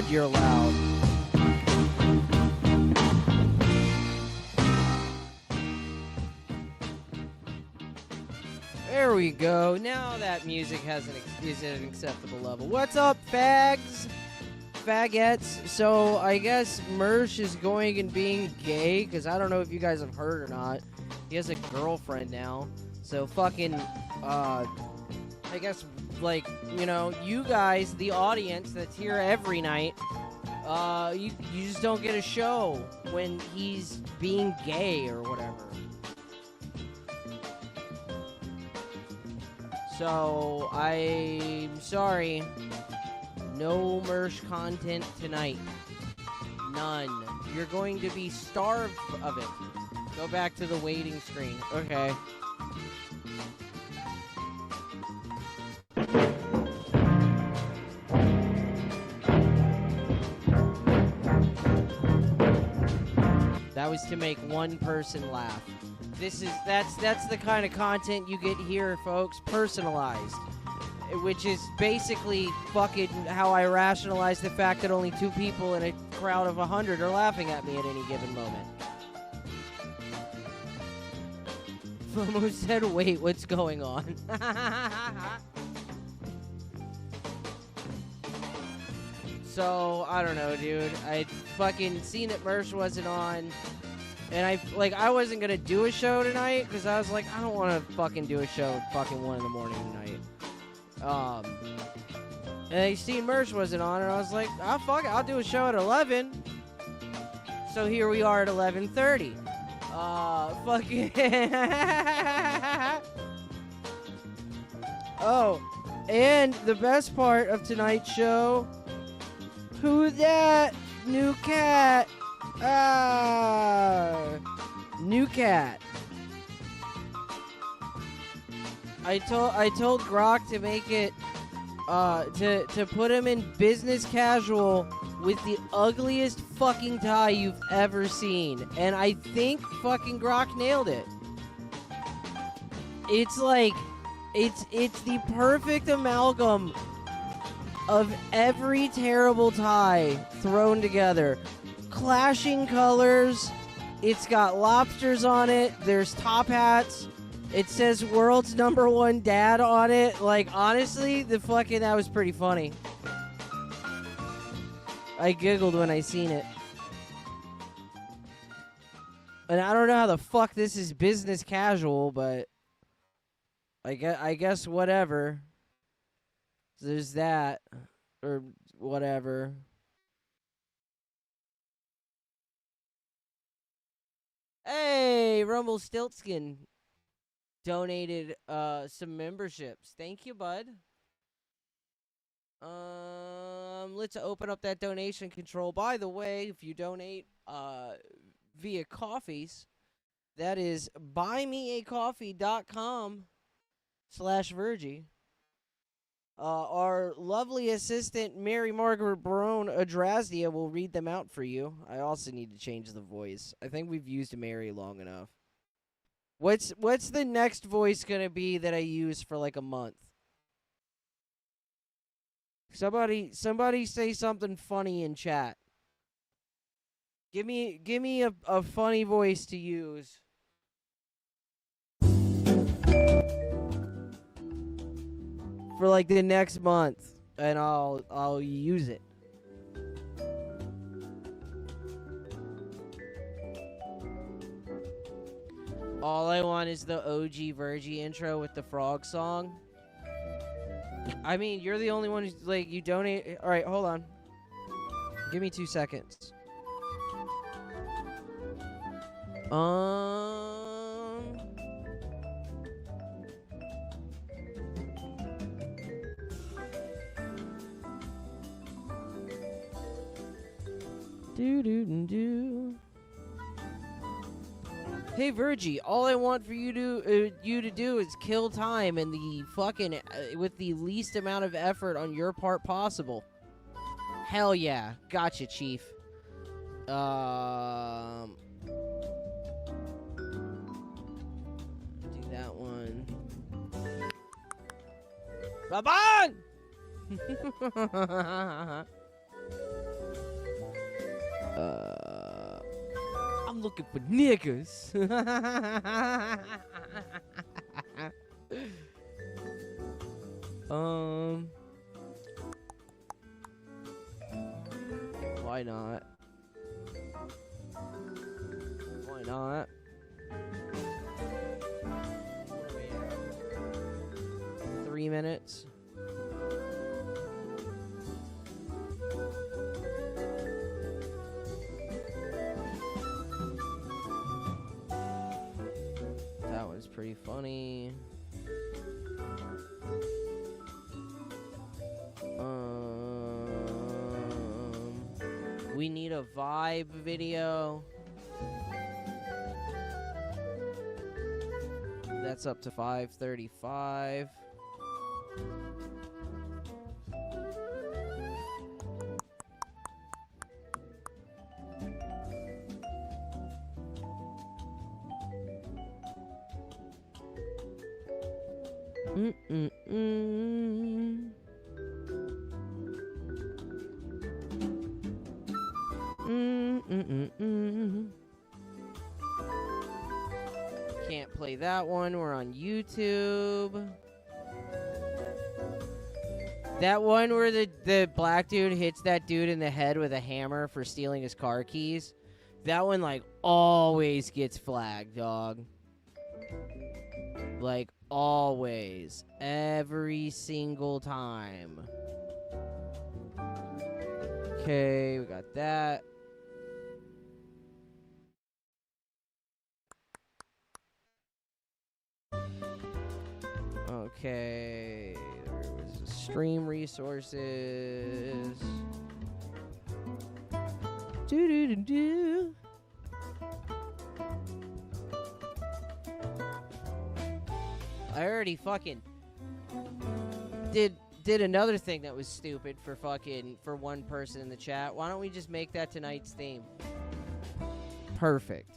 God, you're loud. There we go. Now that music is at an acceptable level. What's up, fags? Faggots. So I guess Mersh is going and being gay, because I don't know if you guys have heard or not. He has a girlfriend now. So fucking, I guess, like, you know, you guys, the audience that's here every night, you just don't get a show when he's being gay or whatever. So, I'm sorry. No Mersh content tonight. None. You're going to be starved of it. Go back to the waiting screen. Okay. That was to make one person laugh. That's the kind of content you get here, folks. Personalized. Which is basically fucking how I rationalize the fact that only 2 people in a crowd of 100 are laughing at me at any given moment. Fomo said, wait, what's going on? So, I don't know, dude. I fucking seen that Mersh wasn't on. And I wasn't gonna do a show tonight, because I was like, I don't want to fucking do a show at fucking 1 in the morning tonight. And I seen Mersh wasn't on, and I was like, oh, fuck it, I'll do a show at 11. So here we are at 11:30. Fucking... Oh, and the best part of tonight's show... Who that? New cat. New cat. I told Grok to make it, to put him in business casual with the ugliest fucking tie you've ever seen. And I think fucking Grok nailed it. It's like, it's the perfect amalgam of every terrible tie thrown together. Clashing colors. It's got lobsters on it. There's top hats. It says world's #1 dad on it. Like, honestly, that was pretty funny. I giggled when I seen it. And I don't know how the fuck this is business casual, but I guess whatever. There's that. Or whatever. Hey, Rumpelstiltskin donated some memberships. Thank you, bud. Let's open up that donation control. By the way, if you donate via coffees, that is buymeacoffee.com/Virgie. Our lovely assistant, Mary Margaret Barone Adrasdia, will read them out for you. I also need to change the voice. I think we've used Mary long enough. What's the next voice gonna be that I use for like a month? Somebody say something funny in chat. Give me a funny voice to use. For like the next month, and I'll use it. All I want is the OG Virgie intro with the frog song. I mean, you're the only one who's like, you donate. All right, hold on. Give me 2 seconds. Do. Hey Virgie, all I want for you to do is kill time and the fucking with the least amount of effort on your part possible. Hell yeah, gotcha, Chief. Do that one. Bye-bye. I'm looking for niggas. Why not? Why not? What are we at? 3 minutes. That was pretty funny. We need a vibe video. That's up to 5:35. Can't play that one. We're on YouTube. That one where the black dude hits that dude in the head with a hammer for stealing his car keys. That one, like, always gets flagged, dog. Like, always. Every single time. Okay, we got that. Okay, there was the stream resources. Do. I already fucking did another thing that was stupid for one person in the chat. Why don't we just make that tonight's theme? Perfect.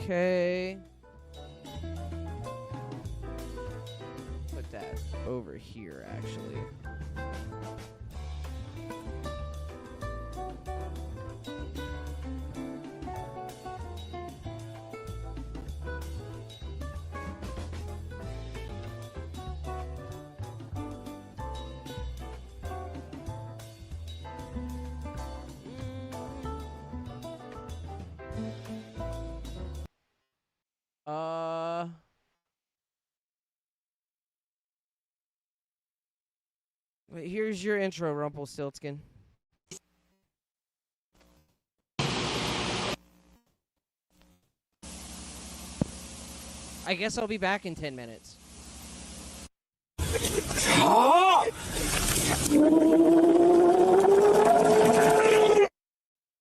Okay. Put that over here, actually. Wait, here's your intro, Rumpelstiltskin. I guess I'll be back in 10 minutes.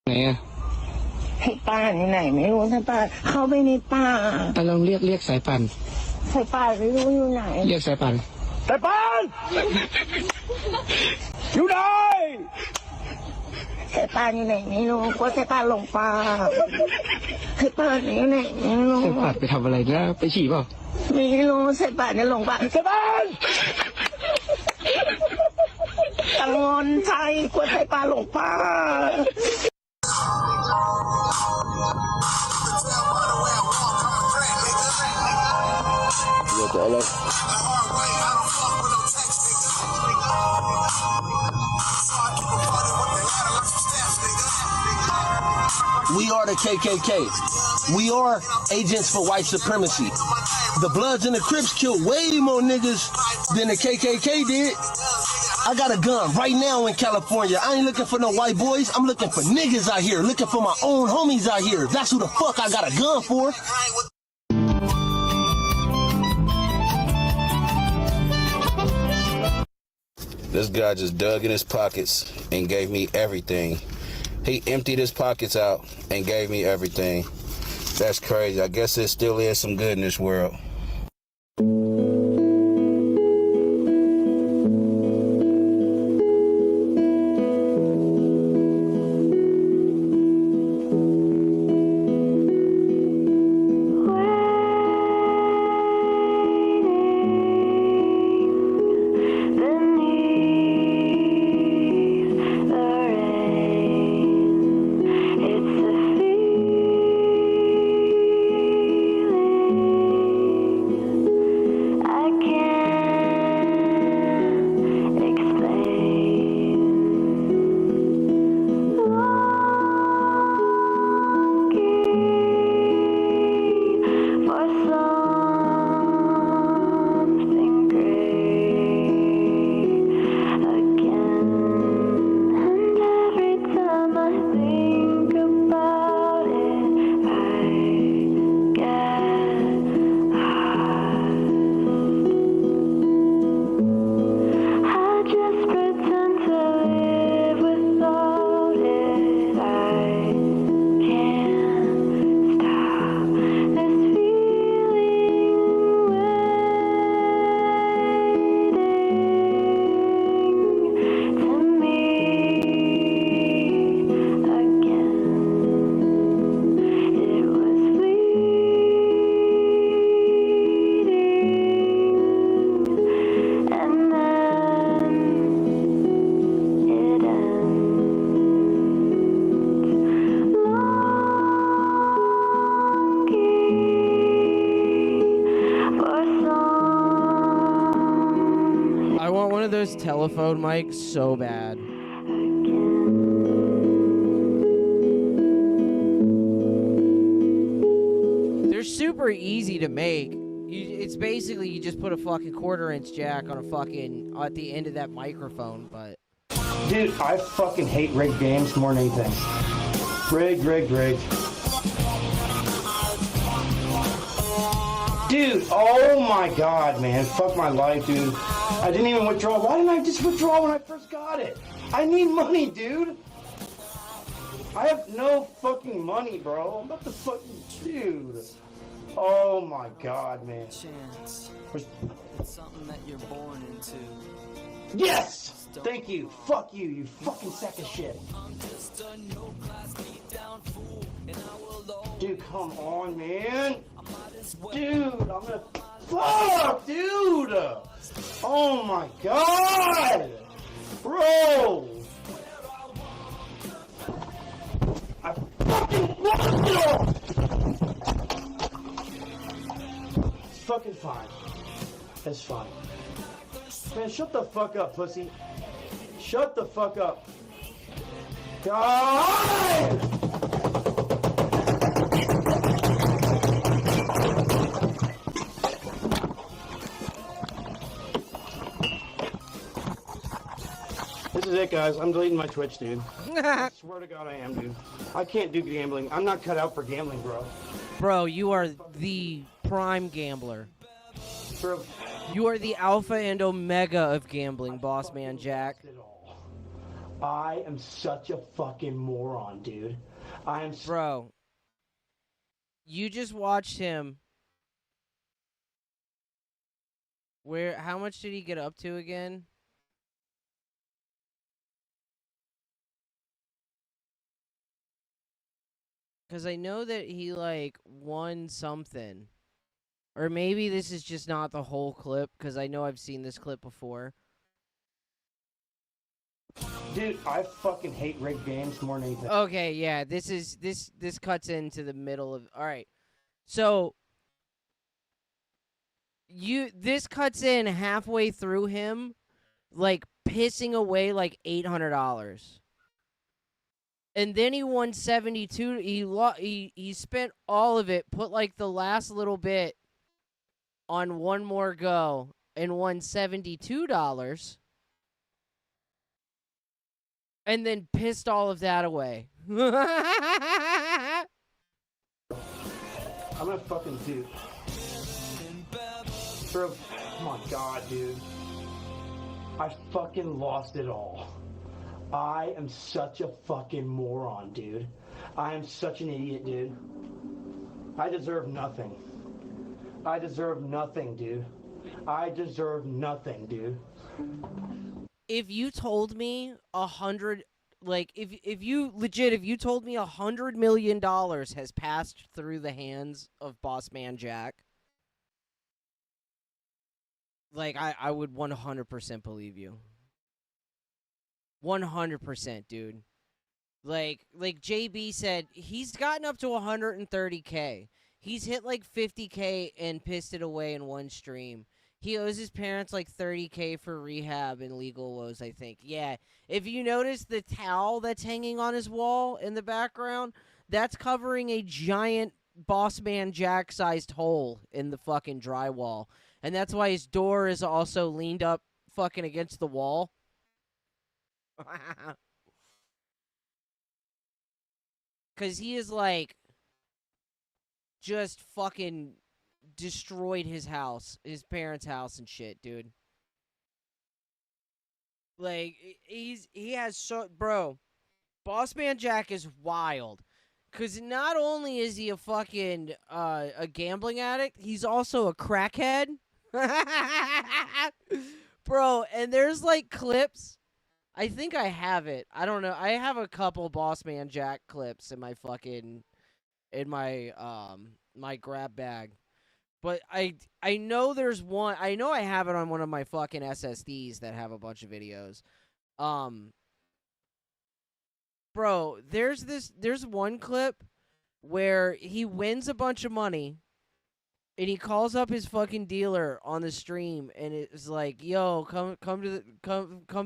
Yeah. ให้ป้าไหนไม่รู้ถ้าป้าเข้าไปในป่า แต่ลองเรียกสายปั่น สายป่านไม่รู้อยู่ไหน เรียกสายปั่น สายป่านอยู่ไหนสายป่านอยู่ไหนไม่รู้กลัวสายป่านหลงป่าสายป่านอยู่ไหนไม่รู้ สายปั่นไปทำอะไรนะไปฉี่เปล่า ไม่รู้สายป่านเนี่ยหลงป่าสายป่านกังวลใจกลัวสายป่านหลงป่า We are the KKK. We are agents for white supremacy. The Bloods and the Crips killed way more niggas than the KKK did. I got a gun right now in California. I ain't looking for no white boys. I'm looking for niggas out here. Looking for my own homies out here. That's who the fuck I got a gun for. This guy just dug in his pockets and gave me everything. He emptied his pockets out and gave me everything. That's crazy. I guess there still is some good in this world. telephone mic so bad. They're super easy to make. It's basically you just put a fucking 1/4-inch jack on a fucking at the end of that microphone, but Dude, I fucking hate rigged games more than anything. Rigged. Dude, oh my god, man. Fuck my life, dude. I didn't even withdraw. Why didn't I just withdraw when I first got it? I need money, dude. I have no fucking money, bro. I'm about to fucking... Dude. Oh my god, man. Chance. It's something that you're born into. Yes! Thank you. Fuck you, you fucking sack of shit. Dude, come on, man. Dude, I'm gonna... Fuck, dude! Oh my god! Bro! I fucking lost it all! It's fucking fine. It's fine. Man, shut the fuck up, pussy. Shut the fuck up. God! This is it, guys. I'm deleting my Twitch, dude. I swear to God I am, dude. I can't do gambling. I'm not cut out for gambling, bro. bro, you are the prime gambler. Bro. You are the alpha and omega of gambling, boss man Jack. I am such a fucking moron, dude. I am... Bro, you just watched him. How much did he get up to again? Because I know that he, won something. Or maybe this is just not the whole clip, because I know I've seen this clip before. Dude, I fucking hate rigged games more than anything. Okay, yeah, this cuts into the middle of... Alright, so... This cuts in halfway through him, pissing away, $800. And then he won 72. He spent all of it, put, the last little bit on one more go, and won $72. And then pissed all of that away. I'm gonna fucking do... Bro, oh my god, dude. I fucking lost it all. I am such a fucking moron, dude. I am such an idiot, dude. I deserve nothing. I deserve nothing, dude. I deserve nothing, dude. If you told me 100, if you told me $100 million has passed through the hands of Boss Man Jack, I would 100% believe you. 100%, dude. Like JB said, he's gotten up to 130K. He's hit 50K and pissed it away in one stream. He owes his parents 30K for rehab and legal woes, I think. Yeah, if you notice the towel that's hanging on his wall in the background, that's covering a giant Boss Man Jack-sized hole in the fucking drywall. And that's why his door is also leaned up fucking against the wall. Because he is, just fucking destroyed his house, his parents' house and shit, dude. He has bro, Boss Man Jack is wild. Because not only is he a fucking, a gambling addict, he's also a crackhead. Bro, and there's, clips. I think I have it. I don't know. I have a couple Boss Man Jack clips in my fucking... in my, my grab bag. But I know there's one... I know I have it on one of my fucking SSDs that have a bunch of videos. Bro, there's one clip where he wins a bunch of money, And he calls up his fucking dealer on the stream, and it's like, "Yo, come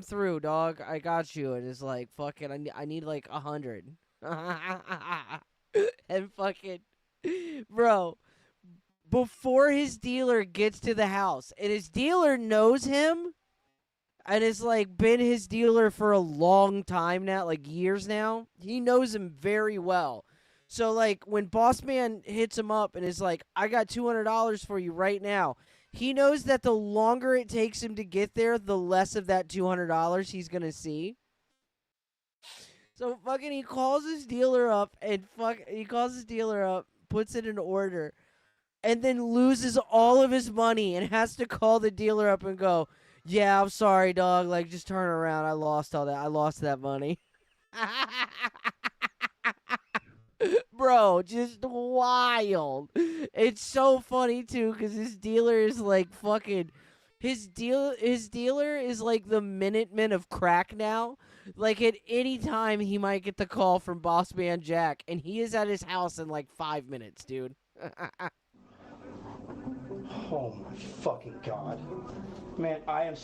through, dog. I got you." And it's like, "Fucking, I need like 100." And fucking, bro, before his dealer gets to the house, and his dealer knows him, and it's like been his dealer for a long time now, like years now. He knows him very well. So, like, when Boss Man hits him up and is like, "I got $200 for you right now," he knows that the longer it takes him to get there, the less of that $200 he's going to see. So, fucking, he calls his dealer up, puts it in order, and then loses all of his money and has to call the dealer up and go, "Yeah, I'm sorry, dog. Like, just turn around. I lost that money." Bro, just wild. It's so funny too, because his dealer is like fucking. His dealer is like the Minutemen of crack now. Like at any time he might get the call from Boss Man Jack, and he is at his house in like 5 minutes, dude. Oh my fucking god. Man, I am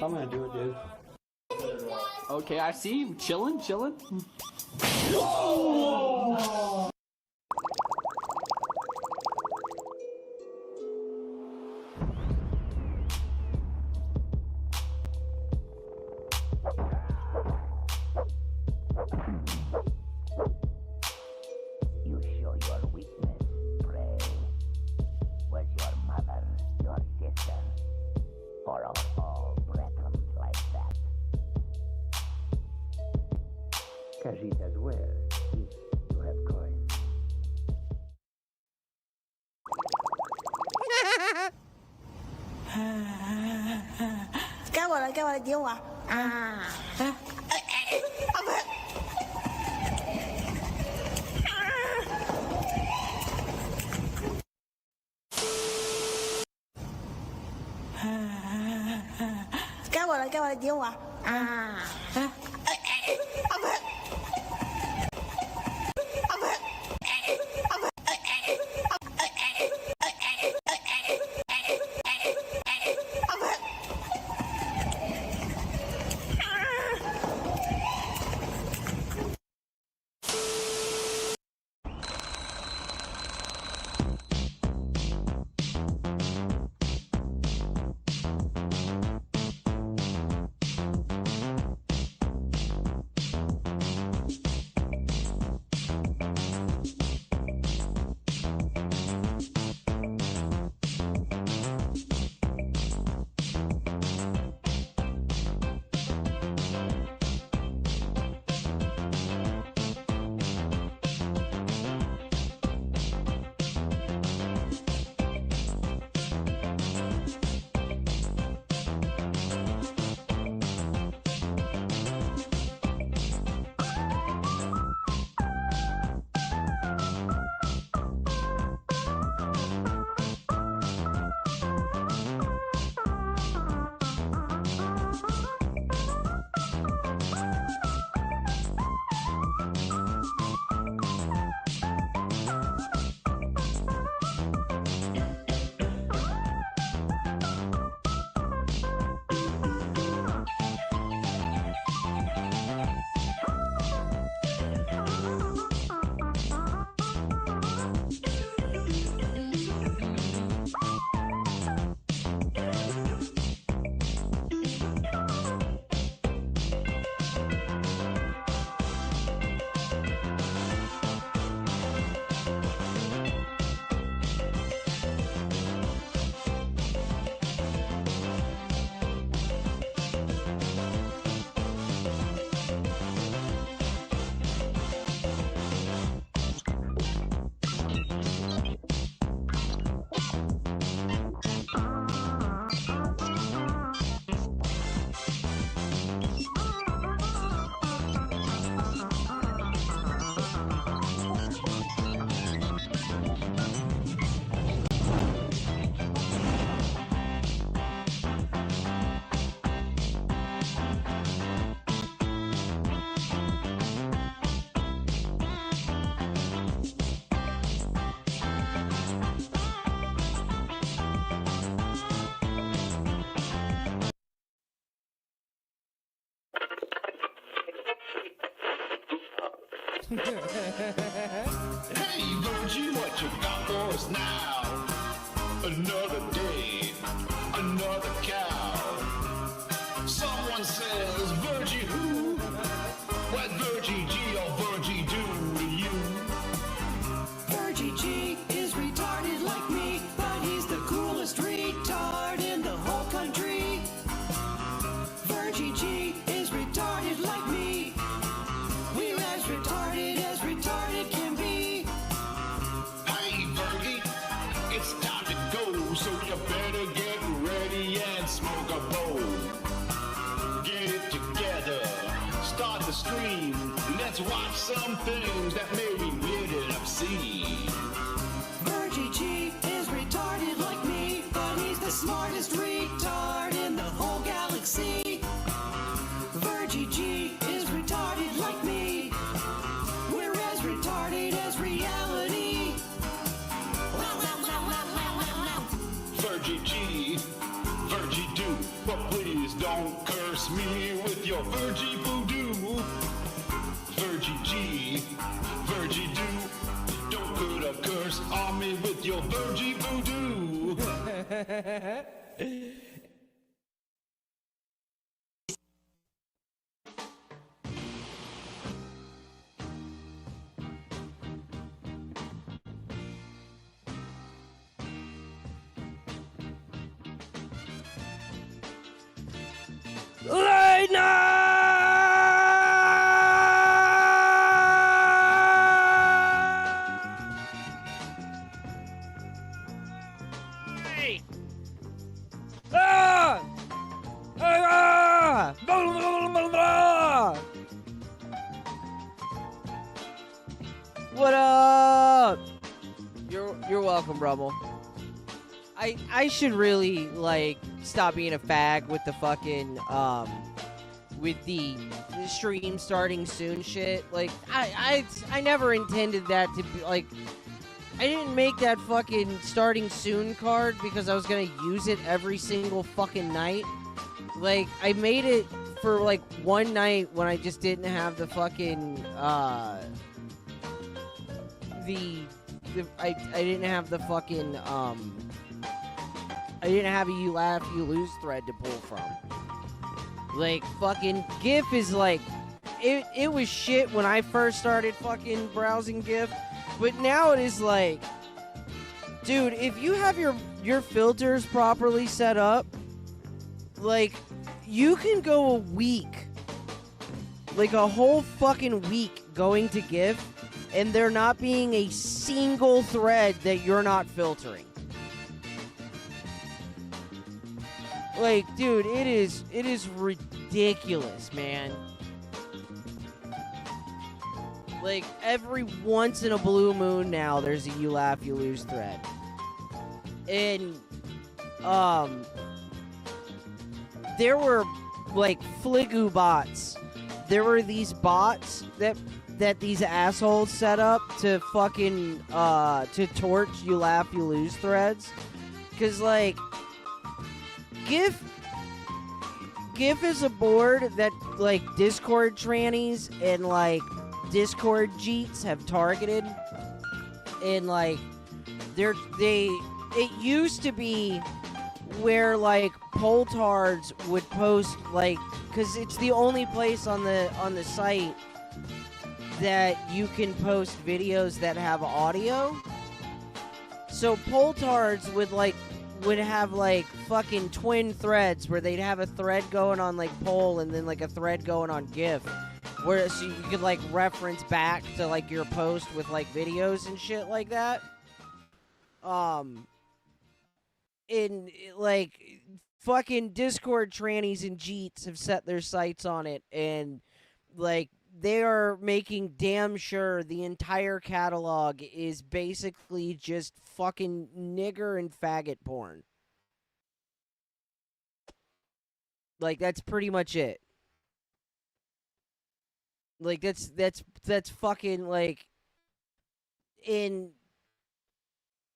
I'm gonna do it, dude. Okay, I see you chilling. You show your weakness, pray. Was your mother, your sister, or all brethren like that? Casitas where, if you have coin. Các bạn là chiếu à? Các bạn là chiếu à? Hey, Virgie, what you got for us now? Another day, another cow. Someone says, Virgie who? What Virgie G or Virgie do to you? Virgie G is retarded like me, but he's the coolest retard in the whole country. Virgie G is retarded like me. We're as retarded can be. Hey, Virgie, it's time to go, so you better get ready and smoke a bowl. Get it together, start the stream. Let's watch some things that may be weird and obscene. Virgie G is retarded like me, but he's the smartest retard in the whole galaxy. Virgie G is retarded like me. We're as retarded as reality. Virgie G, Virgie do, but please don't curse me with your Virgie voodoo. Virgie G, Virgie do, don't put a curse on me with your Virgie voodoo. What up? You're welcome, Brummel. I should really like stop being a fag with the fucking with the stream starting soon shit. Like I never intended that to be like. I didn't make that fucking starting soon card because I was gonna use it every single fucking night. Like I made it for like one night when I just didn't have the fucking I didn't have the fucking I didn't have a you laugh you lose thread to pull from. Like fucking GIF is like it was shit when I first started fucking browsing GIF, but now it is like, dude, if you have your filters properly set up, like you can go a week, like a whole fucking week going to GIF and there not being a single thread that you're not filtering. Like, dude, it is ridiculous, man. Like, every once in a blue moon now, there's a you laugh, you lose thread. And, there were, like, Fligu bots. There were these bots that these assholes set up to fucking, to torch you laugh, you lose threads. 'Cause, like, GIF is a board that, like, Discord trannies and, like, Discord jeets have targeted. And, like, it used to be where, like, Poltards would post, like, because it's the only place on the site that you can post videos that have audio. So Poltards would have like fucking twin threads where they'd have a thread going on like Pol and then like a thread going on GIF, where so you could like reference back to like your post with like videos and shit like that. In like fucking Discord trannies and jeets have set their sights on it, and like they are making damn sure the entire catalog is basically just fucking nigger and faggot porn. Like, that's pretty much it. Like, that's fucking, like, in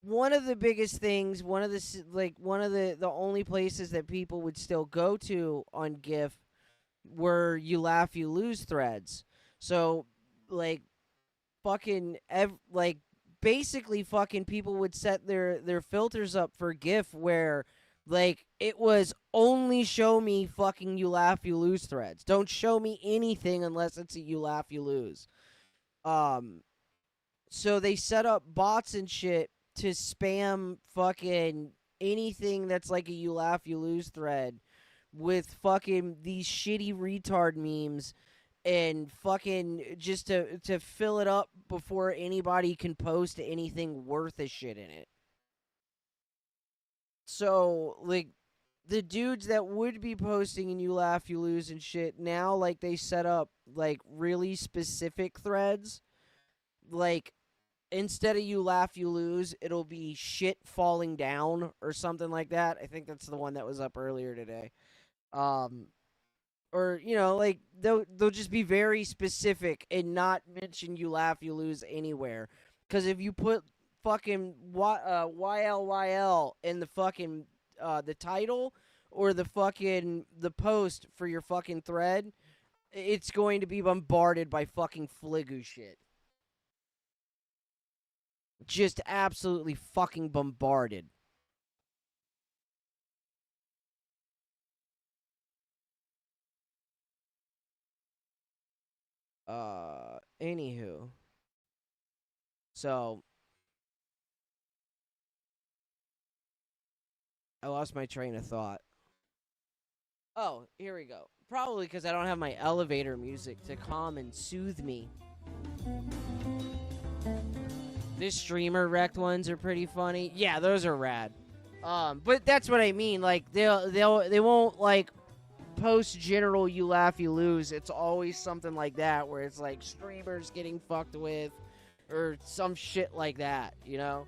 one of the biggest things, one of the only places that people would still go to on GIF were you laugh, you lose threads. So, like, fucking like basically fucking people would set their filters up for GIF where like it was only show me fucking you laugh you lose threads. Don't show me anything unless it's a you laugh you lose. So they set up bots and shit to spam fucking anything that's like a you laugh you lose thread with fucking these shitty retard memes and fucking just to fill it up before anybody can post anything worth a shit in it. So, like, the dudes that would be posting and you laugh, you lose and shit, now, like, they set up, like, really specific threads. Like, instead of you laugh, you lose, it'll be shit falling down or something like that. I think that's the one that was up earlier today. Or, you know, like, they'll just be very specific and not mention you laugh, you lose anywhere. Because if you put fucking YLYL in the fucking, the title or the fucking, the post for your fucking thread, it's going to be bombarded by fucking Fligu shit. Just absolutely fucking bombarded. Anywho. So, I lost my train of thought. Oh, here we go. Probably because I don't have my elevator music to calm and soothe me. This streamer wrecked ones are pretty funny. Yeah, those are rad. But that's what I mean. Like they won't like post general you laugh you lose. It's always something like that where it's like streamers getting fucked with or some shit like that, you know?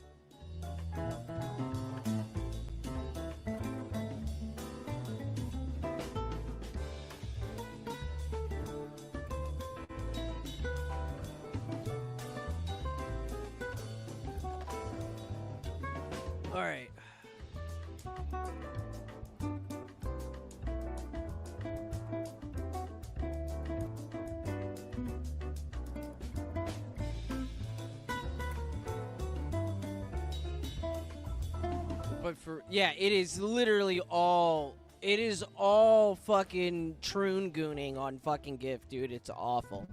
All right. But for it is literally all fucking troon gooning on fucking GIF, dude. It's awful.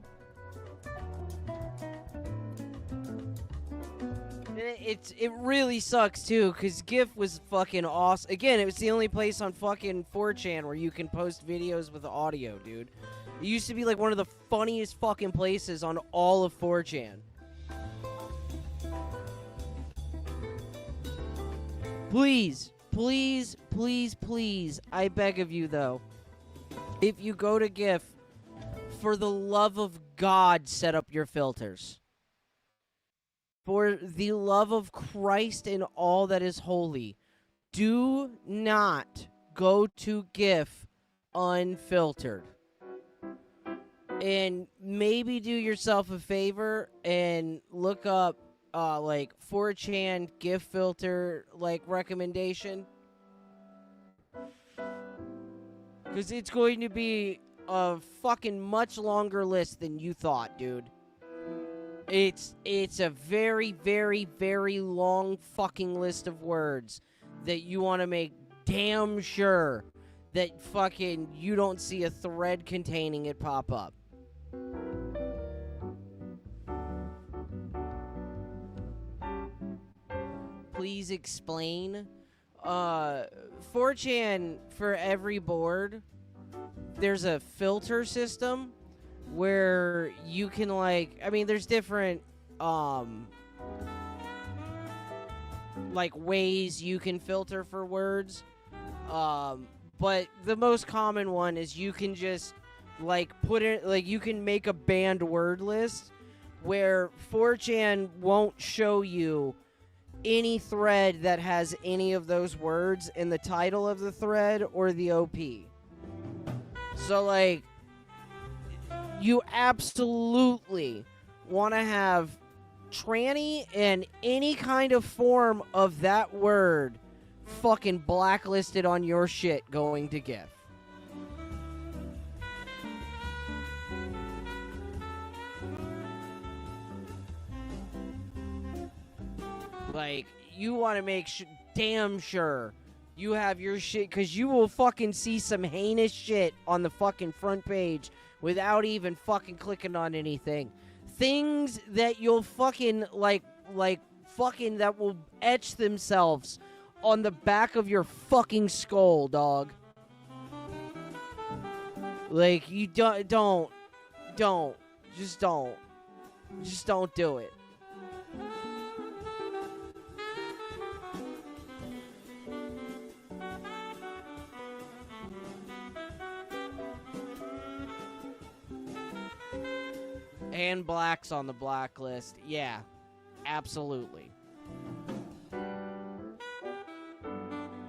It really sucks too, cause GIF was fucking awesome. Again, it was the only place on fucking 4chan where you can post videos with audio, dude. It used to be like one of the funniest fucking places on all of 4chan. Please, please, please, please, I beg of you though, if you go to GIF, for the love of God, set up your filters. For the love of Christ and all that is holy, do not go to GIF unfiltered. And maybe do yourself a favor and look up like 4chan GIF filter like recommendation. Because it's going to be a fucking much longer list than you thought, dude. It's a very, very, very long fucking list of words that you want to make damn sure that fucking you don't see a thread containing it pop up. Please explain. 4chan, for every board, there's a filter system where you can, like, I mean, there's different, like, ways you can filter for words, but the most common one is you can just, like, put it, like, you can make a banned word list where 4chan won't show you any thread that has any of those words in the title of the thread or the OP. So, like, you absolutely want to have tranny and any kind of form of that word fucking blacklisted on your shit going to GIF. Like, you want to make damn sure you have your shit, because you will fucking see some heinous shit on the fucking front page without even fucking clicking on anything. Things that you'll fucking, like fucking that will etch themselves on the back of your fucking skull, dog. Like, you don't. Just don't do it. And Black's on the blacklist. Yeah, absolutely.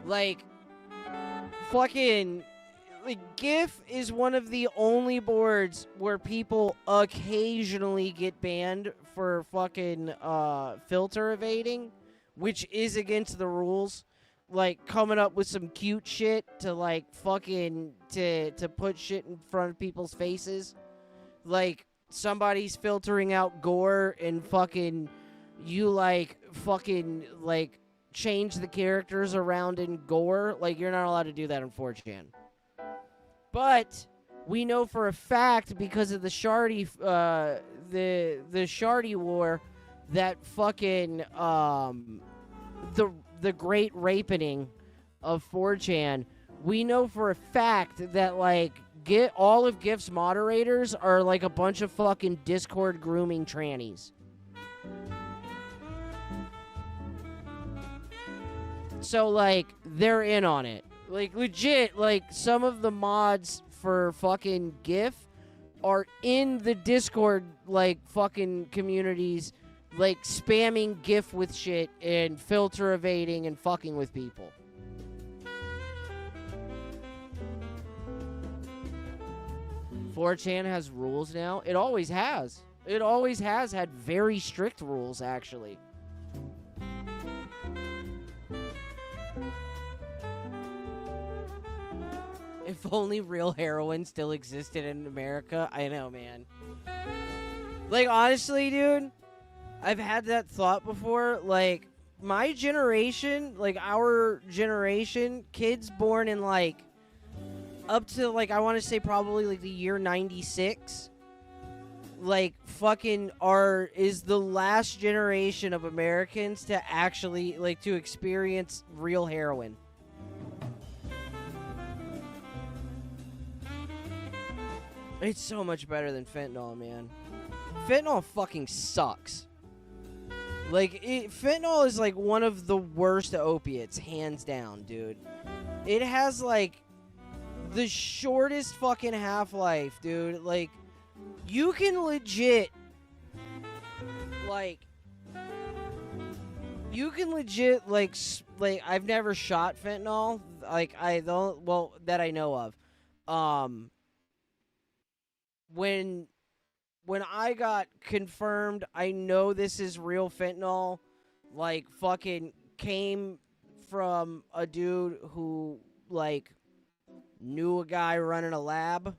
Like, fucking, like, GIF is one of the only boards where people occasionally get banned for fucking filter evading, which is against the rules. Like, coming up with some cute shit to, like, fucking, to put shit in front of people's faces. Like, somebody's filtering out gore and fucking, you, like, fucking, like, change the characters around in gore. Like, you're not allowed to do that on 4chan. But we know for a fact, because of the Shardy, the Shardy war, that fucking, the great rapening of 4chan, we know for a fact that, like, all of GIF's moderators are, like, a bunch of fucking Discord grooming trannies. So, like, they're in on it. Like, legit, like, some of the mods for fucking GIF are in the Discord, like, fucking communities, like, spamming GIF with shit and filter evading and fucking with people. .4chan has rules now. It always has. It always has had very strict rules, actually. If only real heroin still existed in America. I know, man. Like, honestly, dude, I've had that thought before. Like, my generation, like, our generation, kids born in, like, up to, like, I want to say probably, like, the year 96, like, fucking is the last generation of Americans to actually, like, to experience real heroin. It's so much better than fentanyl, man. Fentanyl fucking sucks. Like, fentanyl is, like, one of the worst opiates, hands down, dude. It has, like, the shortest fucking half-life, dude. Like, you can legit, like, I've never shot fentanyl. Like, that I know of. When I got confirmed, I know this is real fentanyl, like, fucking came from a dude who, like, knew a guy running a lab,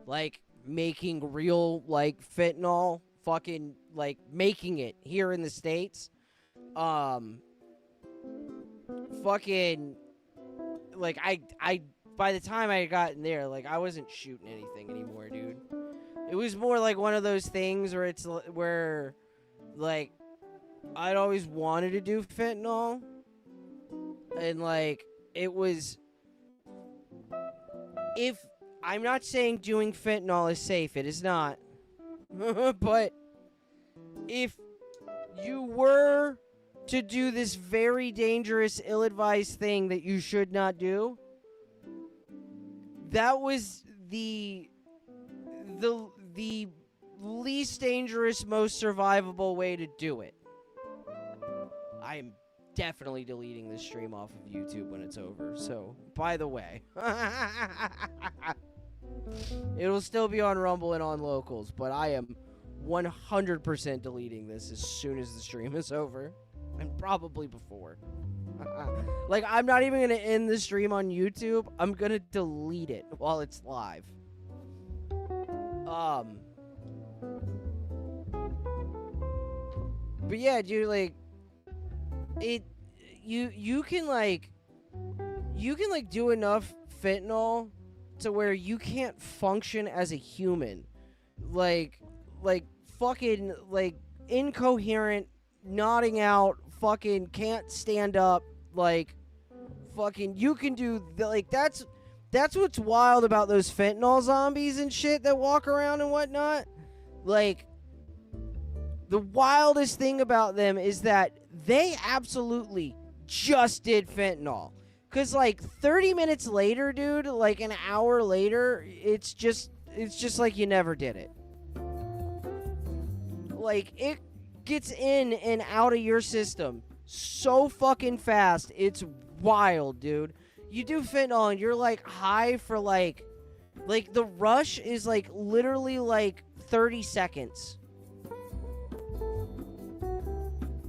like, making real, like, fentanyl, fucking, like, making it here in the States. Fucking, like, I by the time I got in there, like, I wasn't shooting anything anymore, dude. It was more like one of those things where it's, where, like, I'd always wanted to do fentanyl, and, like, it was, if, I'm not saying doing fentanyl is safe, it is not, but if you were to do this very dangerous, ill-advised thing that you should not do, that was the least dangerous, most survivable way to do it. I'm definitely deleting this stream off of YouTube when it's over, so, by the way. It'll still be on Rumble and on Locals, but I am 100% deleting this as soon as the stream is over. And probably before. Like, I'm not even going to end the stream on YouTube. I'm going to delete it while it's live. But yeah, dude, like, you can like do enough fentanyl to where you can't function as a human. Like fucking like incoherent, nodding out, fucking can't stand up, like fucking you can do like that's what's wild about those fentanyl zombies and shit that walk around and whatnot. Like the wildest thing about them is that they absolutely just did fentanyl. Cause like 30 minutes later, dude, like an hour later, it's just like you never did it. Like it gets in and out of your system so fucking fast. It's wild, dude. You do fentanyl and you're like high for like the rush is like literally like 30 seconds.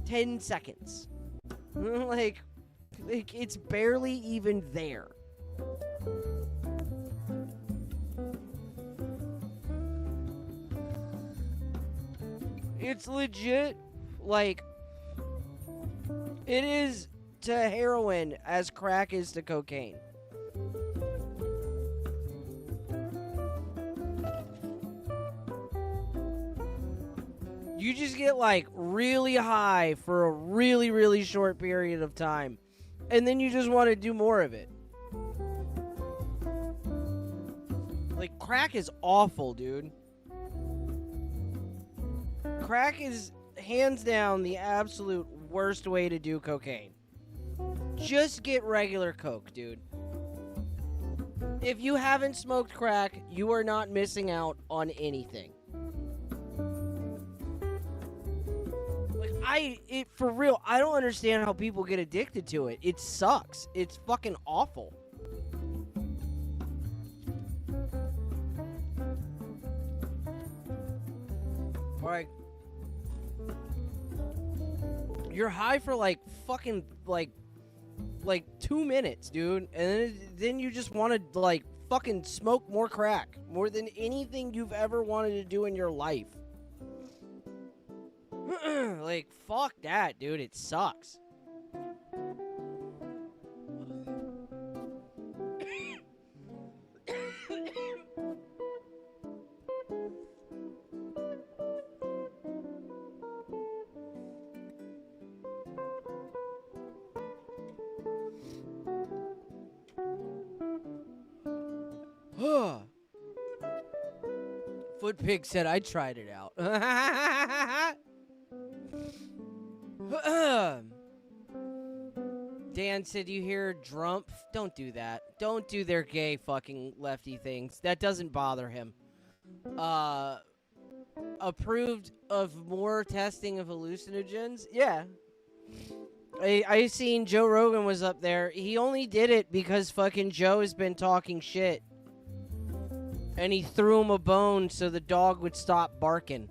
10 seconds. like it's barely even there. It's legit like it is to heroin as crack is to cocaine. You just get like really high for a really, really short period of time. And then you just want to do more of it. Like crack is awful, dude. Crack is hands down the absolute worst way to do cocaine. Just get regular coke, dude. If you haven't smoked crack, you are not missing out on anything. For real, I don't understand how people get addicted to it. It sucks. It's fucking awful. Like, you're high for like fucking like 2 minutes, dude, and then you just want to like fucking smoke more crack more than anything you've ever wanted to do in your life. Like, fuck that, dude. It sucks. Footpig said I tried it out. Dan said, you hear Drumpf? Don't do that. Don't do their gay fucking lefty things. That doesn't bother him. Approved of more testing of hallucinogens? Yeah. I seen Joe Rogan was up there. He only did it because fucking Joe has been talking shit. And he threw him a bone so the dog would stop barking.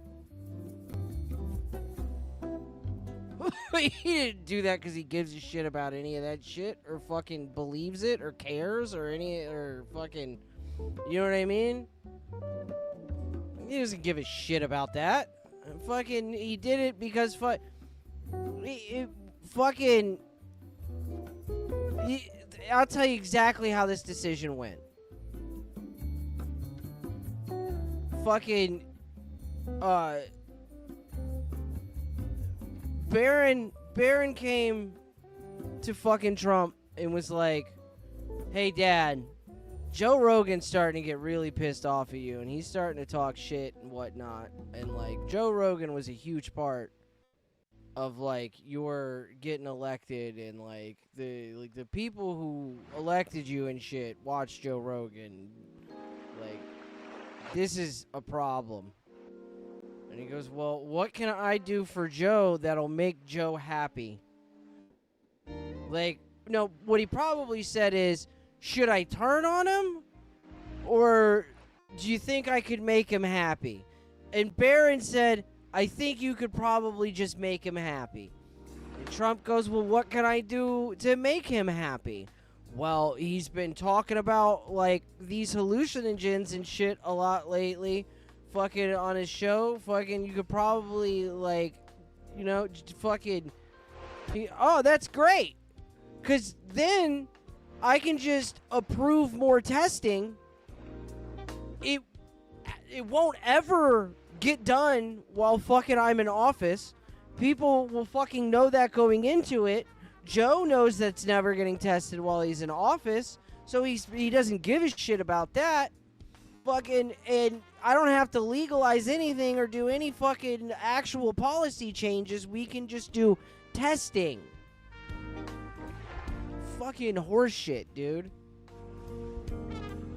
He didn't do that because he gives a shit about any of that shit or fucking believes it or cares or fucking, you know what I mean? He doesn't give a shit about that. Fucking, he did it because I'll tell you exactly how this decision went. Fucking, Barron came to fucking Trump and was like, hey, Dad, Joe Rogan's starting to get really pissed off at you, and he's starting to talk shit and whatnot. And, like, Joe Rogan was a huge part of, like, your getting elected, and, like, the people who elected you and shit watch Joe Rogan. Like, this is a problem. And he goes, well, what can I do for Joe that'll make Joe happy? Like, no, what he probably said is, should I turn on him? Or do you think I could make him happy? And Barron said, I think you could probably just make him happy. And Trump goes, well, what can I do to make him happy? Well, he's been talking about, like, these hallucinogens and shit a lot lately. Fucking on his show, fucking, you could probably, like, you know, fucking Oh, that's great. Because then I can just approve more testing. It won't ever get done while fucking I'm in office. People will fucking know that going into it. Joe knows that's never getting tested while he's in office, so he doesn't give a shit about that. Fucking, and I don't have to legalize anything or do any fucking actual policy changes. We can just do testing. Fucking horseshit, dude.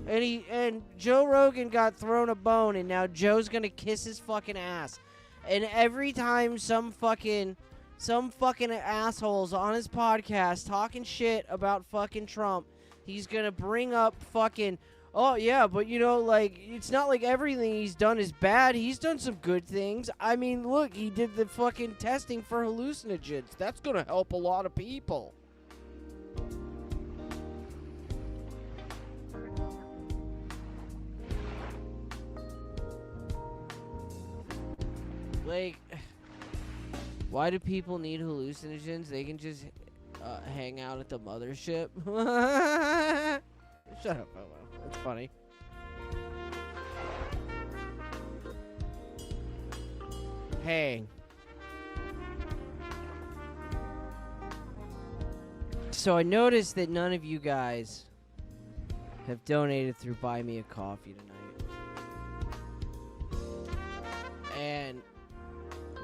And Joe Rogan got thrown a bone, and now Joe's gonna kiss his fucking ass. And every time some fucking assholes on his podcast talking shit about fucking Trump, he's gonna bring up fucking, oh yeah, but you know, like, it's not like everything he's done is bad. He's done some good things. I mean, look, he did the fucking testing for hallucinogens. That's gonna help a lot of people. Like, why do people need hallucinogens? They can just hang out at the mothership. Shut up, Momo. That's funny. Hey. So I noticed that none of you guys have donated through Buy Me a Coffee tonight. And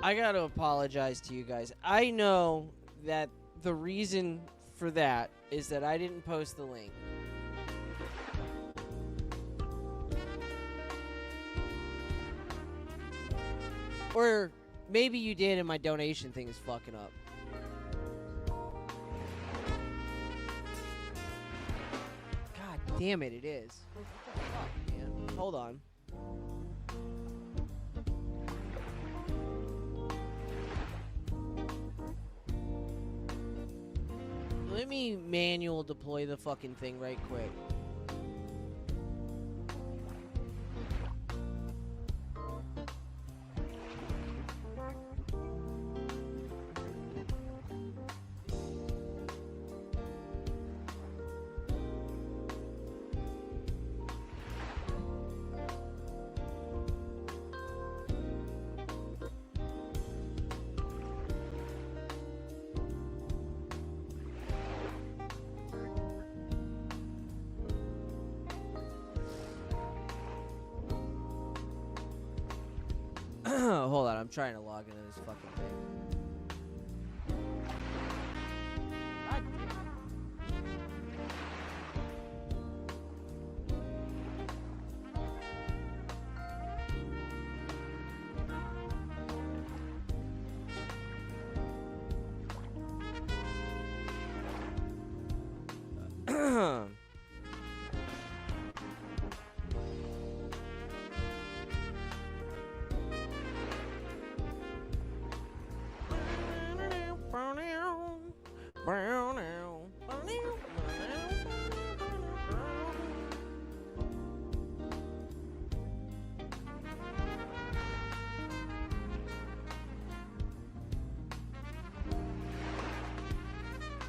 I gotta apologize to you guys. I know that the reason for that is that I didn't post the link. Or maybe you did and my donation thing is fucking up. God damn it, it is. Fuck, man. Hold on. Let me manual deploy the fucking thing right quick. Hold on, I'm trying to log into this fucking thing. God damn.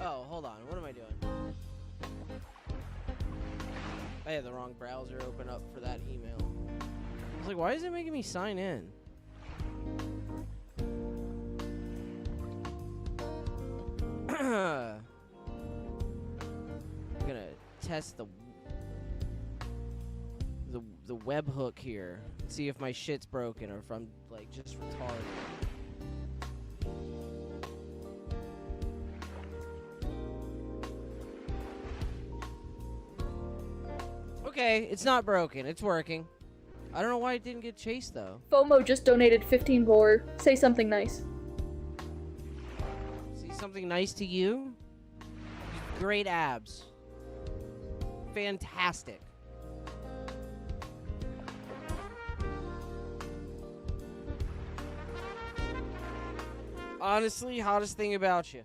Oh, hold on. What am I doing? I had the wrong browser open up for that email. I was like, why is it making me sign in? I'm gonna test the webhook here. See if my shit's broken or if I'm like just retarded. Okay, it's not broken. It's working. I don't know why it didn't get chased though. FOMO just donated 15 more. Say something nice. See something nice to you? Great abs. Fantastic. Honestly, hottest thing about you.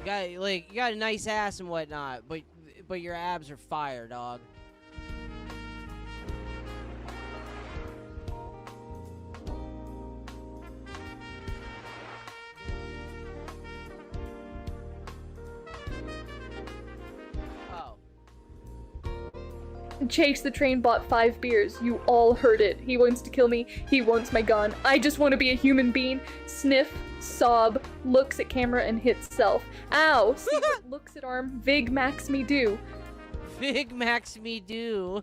You got a nice ass and whatnot, but your abs are fire, dog. Chase the Train bought 5 beers. You all heard it. He wants to kill me. He wants my gun. I just want to be a human being. Sniff, sob, looks at camera and hits self. Ow! Secret looks at arm. Vig max me do. Vig max me do.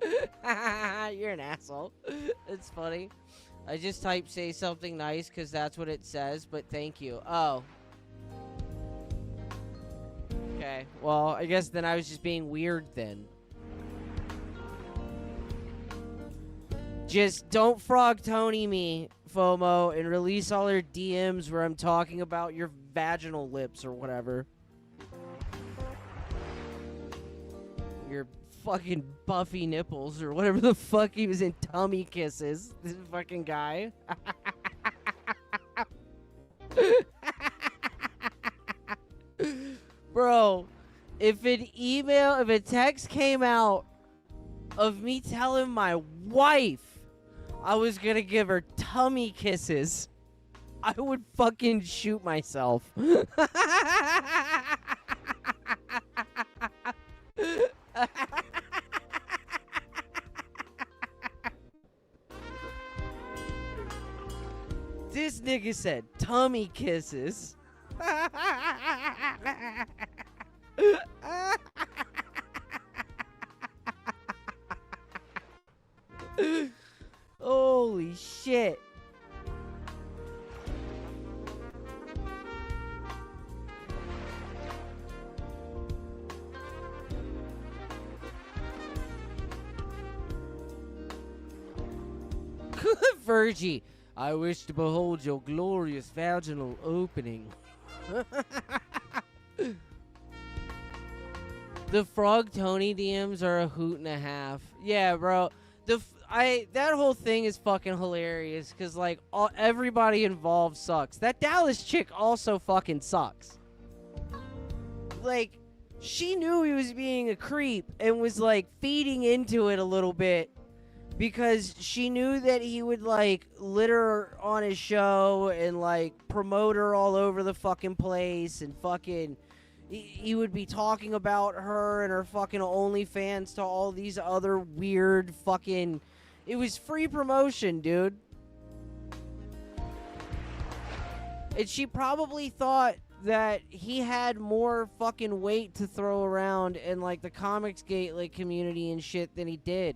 You're an asshole. It's funny. I just typed say something nice because that's what it says, but thank you. Oh. Okay, well, I guess then I was just being weird then. Just don't Frog Tony me, FOMO, and release all your DMs where I'm talking about your vaginal lips or whatever. Your fucking Buffy nipples or whatever the fuck he was in Tummy Kisses. This fucking guy. Bro, if a text came out of me telling my wife I was gonna give her tummy kisses, I would fucking shoot myself. This nigga said tummy kisses. Holy shit. Virgie, I wish to behold your glorious vaginal opening. The Frog Tony DMs are a hoot and a half. Yeah, bro. That whole thing is fucking hilarious because like everybody involved sucks. That Dallas chick also fucking sucks. Like, she knew he was being a creep and was like feeding into it a little bit because she knew that he would like litter on his show and like promote her all over the fucking place and fucking he would be talking about her and her fucking OnlyFans to all these other weird fucking... It was free promotion, dude. And she probably thought that he had more fucking weight to throw around in like the Comicsgate like community and shit than he did.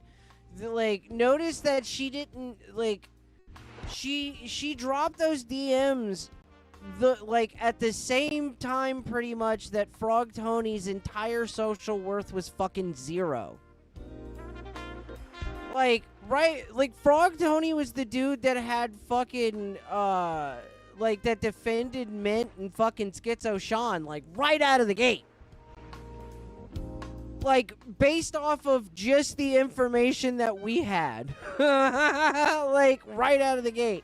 Like, notice that she didn't like she dropped those DMs at the same time pretty much that Frog Tony's entire social worth was fucking 0. Like, right, like Frog Tony was the dude that had fucking like that defended Mint and fucking Schizo Sean like right out of the gate. Like, based off of just the information that we had. Like, right out of the gate.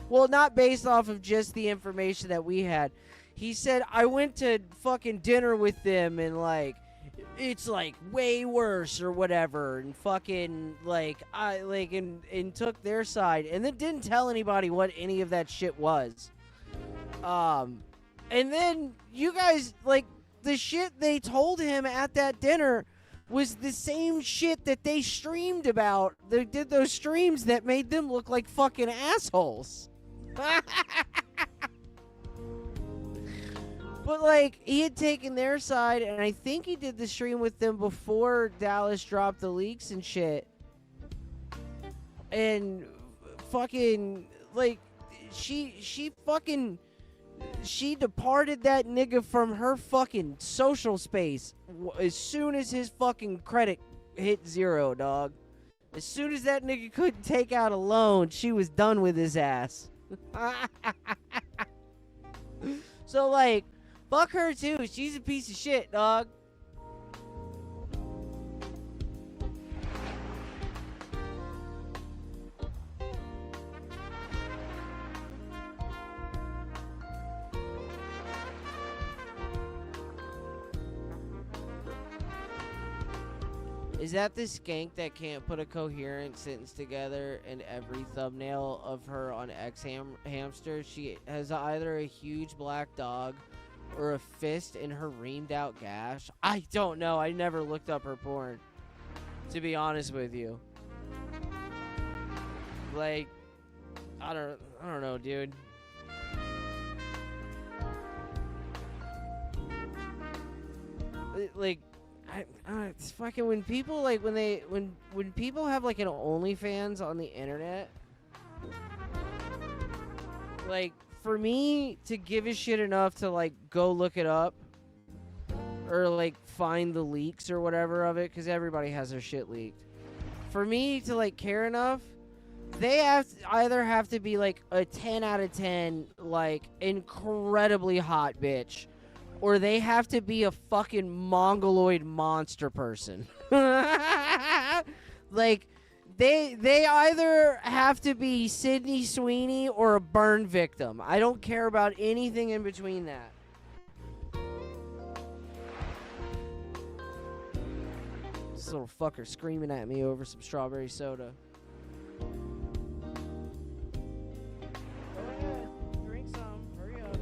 Well, not based off of just the information that we had. He said, I went to fucking dinner with them and, like, it's, like, way worse or whatever. And fucking, like, and took their side. And then didn't tell anybody what any of that shit was. And then you guys, like, the shit they told him at that dinner was the same shit that they streamed about. They did those streams that made them look like fucking assholes. But, like, he had taken their side, and I think he did the stream with them before Dallas dropped the leaks and shit. And fucking, like, she departed that nigga from her fucking social space as soon as his fucking credit hit 0, dog. As soon as that nigga couldn't take out a loan, she was done with his ass. So, like, fuck her too. She's a piece of shit, dog. Is that the skank that can't put a coherent sentence together in every thumbnail of her on Hamster? She has either a huge black dog or a fist in her reamed out gash? I don't know. I never looked up her porn, to be honest with you. Like, I don't know, dude. Like, it's fucking when people like when people have like an OnlyFans on the internet. Like, for me to give a shit enough to like go look it up or like find the leaks or whatever of it, because everybody has their shit leaked. For me to like care enough, they either have to be like a 10 out of 10 like incredibly hot bitch, or they have to be a fucking mongoloid monster person. Like, they either have to be Sydney Sweeney or a burn victim. I don't care about anything in between that. This little fucker screaming at me over some strawberry soda. Go ahead, drink some. Hurry up.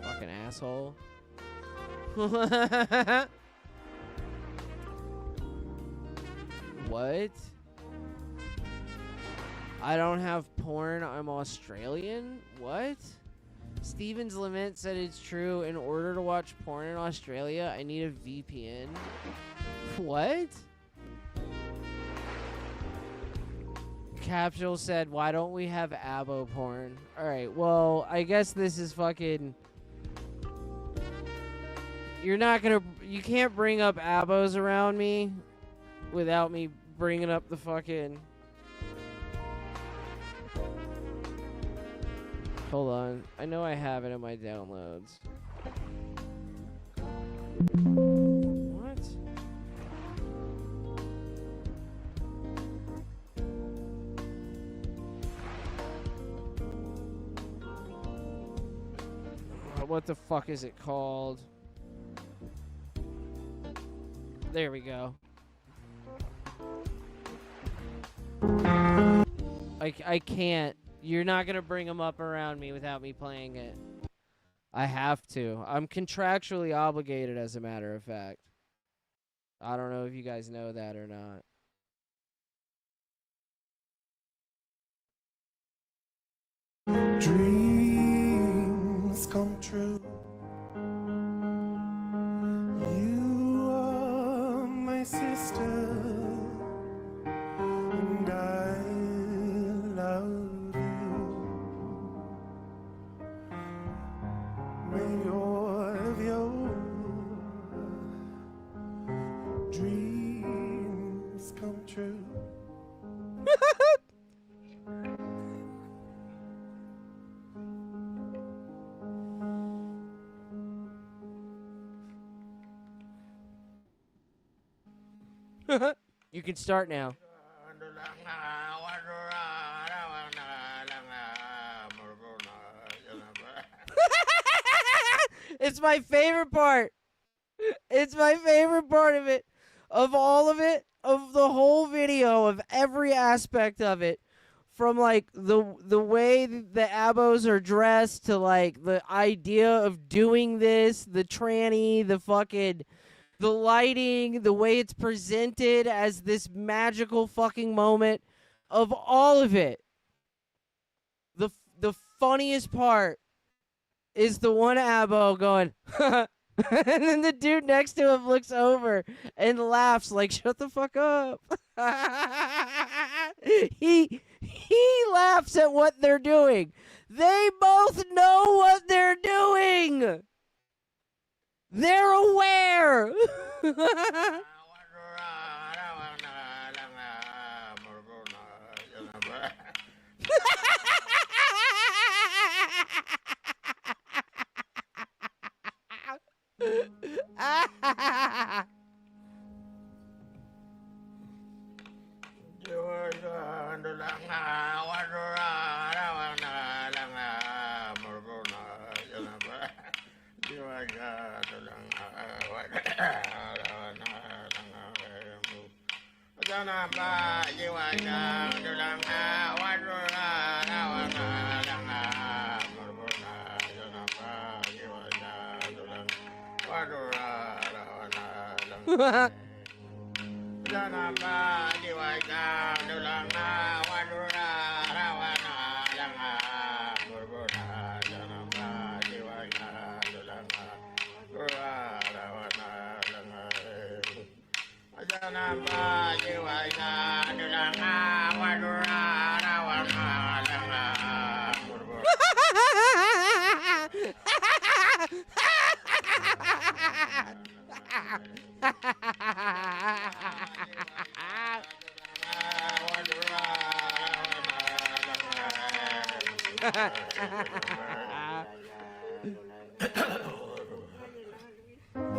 Fucking asshole. What? I don't have porn. I'm Australian? What? Steven's Lament said it's true. In order to watch porn in Australia, I need a VPN. What? Capsule said, why don't we have abo porn? Alright, well, I guess this is fucking... You're not gonna... You can't bring up abos around me without me bringing up the fucking... Hold on. I know I have it in my downloads. What? What the fuck is it called? There we go. I can't. You're not going to bring them up around me without me playing it. I have to. I'm contractually obligated, as a matter of fact. I don't know if you guys know that or not. Dreams come true. You are my sister, and I love you. May all of your dreams come true. You can start now. It's my favorite part. It's my favorite part of it. Of all of it. Of the whole video. Of every aspect of it. From like the way the abos are dressed to like the idea of doing this. The tranny. The fucking... The lighting, the way it's presented as this magical fucking moment, of all of it. The funniest part is the one abo going, and then the dude next to him looks over and laughs like, shut the fuck up. He laughs at what they're doing. They both know what they're doing. They're aware.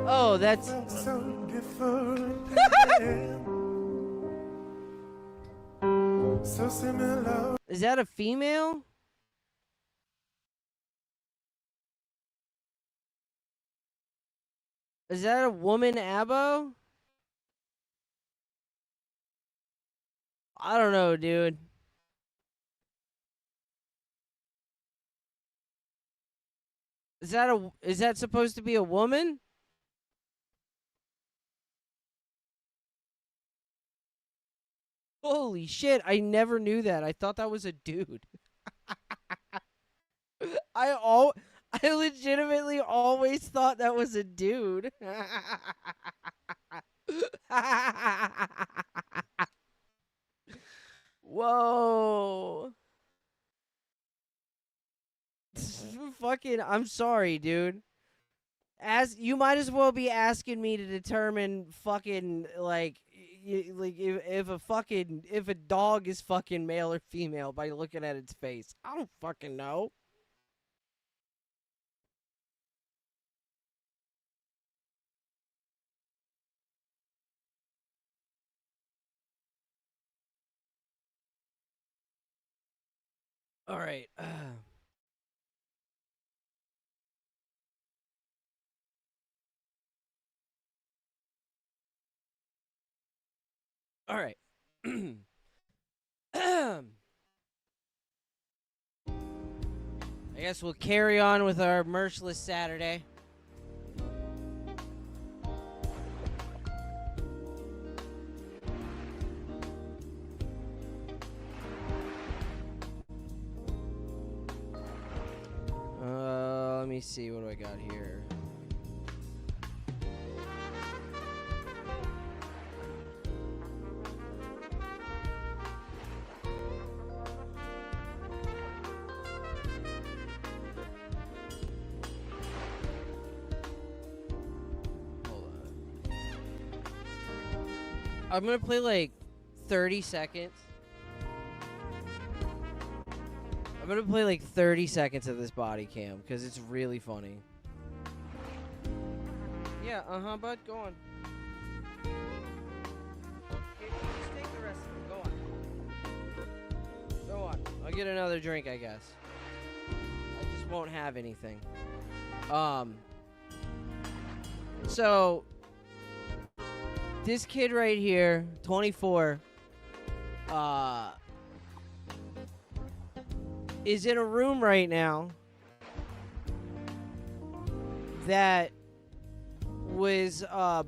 Oh, that's so different. So similar. Is that a female? Is that a woman abo? I don't know, dude. Is that supposed to be a woman? Holy shit, I never knew that. I thought that was a dude. I legitimately always thought that was a dude. Whoa. Fucking, I'm sorry, dude. You might as well be asking me to determine fucking like if a dog is fucking male or female by looking at its face. I don't fucking know. All right. All right. I guess we'll carry on with our merchless Saturday. Let me see, what do I got here? I'm gonna play like 30 seconds. I'm gonna play like 30 seconds of this body cam because it's really funny. Yeah, bud, go on. Just take the rest of it. Go on. Go on. I'll get another drink, I guess. I just won't have anything. So this kid right here, 24, is in a room right now that was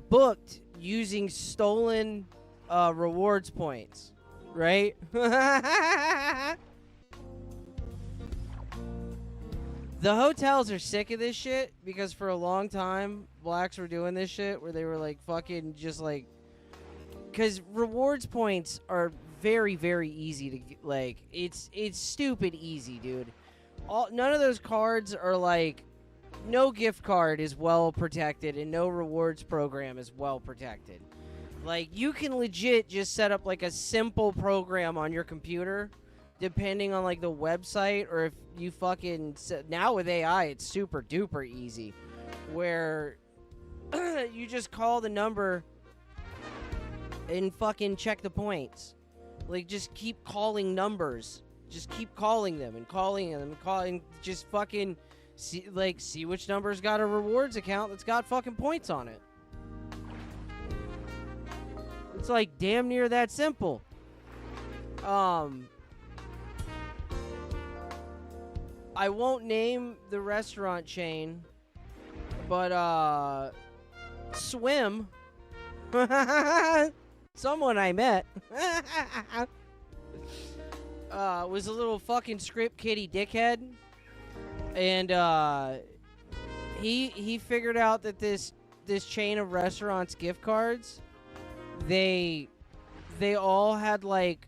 booked using stolen rewards points, right? The hotels are sick of this shit because for a long time, blacks were doing this shit where they were like fucking just like... Because rewards points are very, very easy to get, like... It's stupid easy, dude. None of those cards are like... No gift card is well protected and no rewards program is well protected. Like, you can legit just set up like a simple program on your computer... Depending on like the website, or if you fucking now with AI, it's super duper easy, where you just call the number and fucking check the points. Like, just keep calling numbers, just keep calling them and calling them and calling. Just fucking see which number's got a rewards account that's got fucking points on it. It's like damn near that simple. I won't name the restaurant chain, but Swim, someone I met, was a little fucking script kiddie dickhead, and he figured out that this chain of restaurants gift cards, they all had like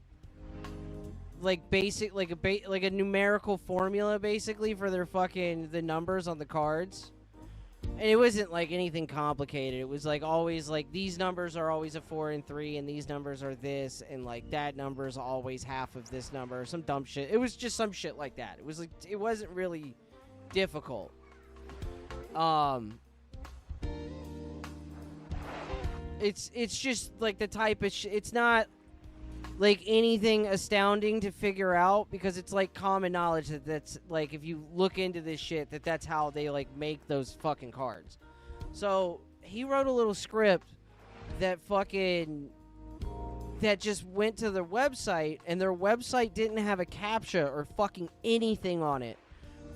basic like a numerical formula basically for their fucking the numbers on the cards. And it wasn't like anything complicated. It was like always like these numbers are always a 4 and 3 and these numbers are this and like that number is always half of this number or some dumb shit. It was just some shit like that. It was like it wasn't really difficult. It's just like the type of it's not like anything astounding to figure out because it's like common knowledge that's like if you look into this shit that's how they like make those fucking cards. So he wrote a little script that just went to their website and their website didn't have a CAPTCHA or fucking anything on it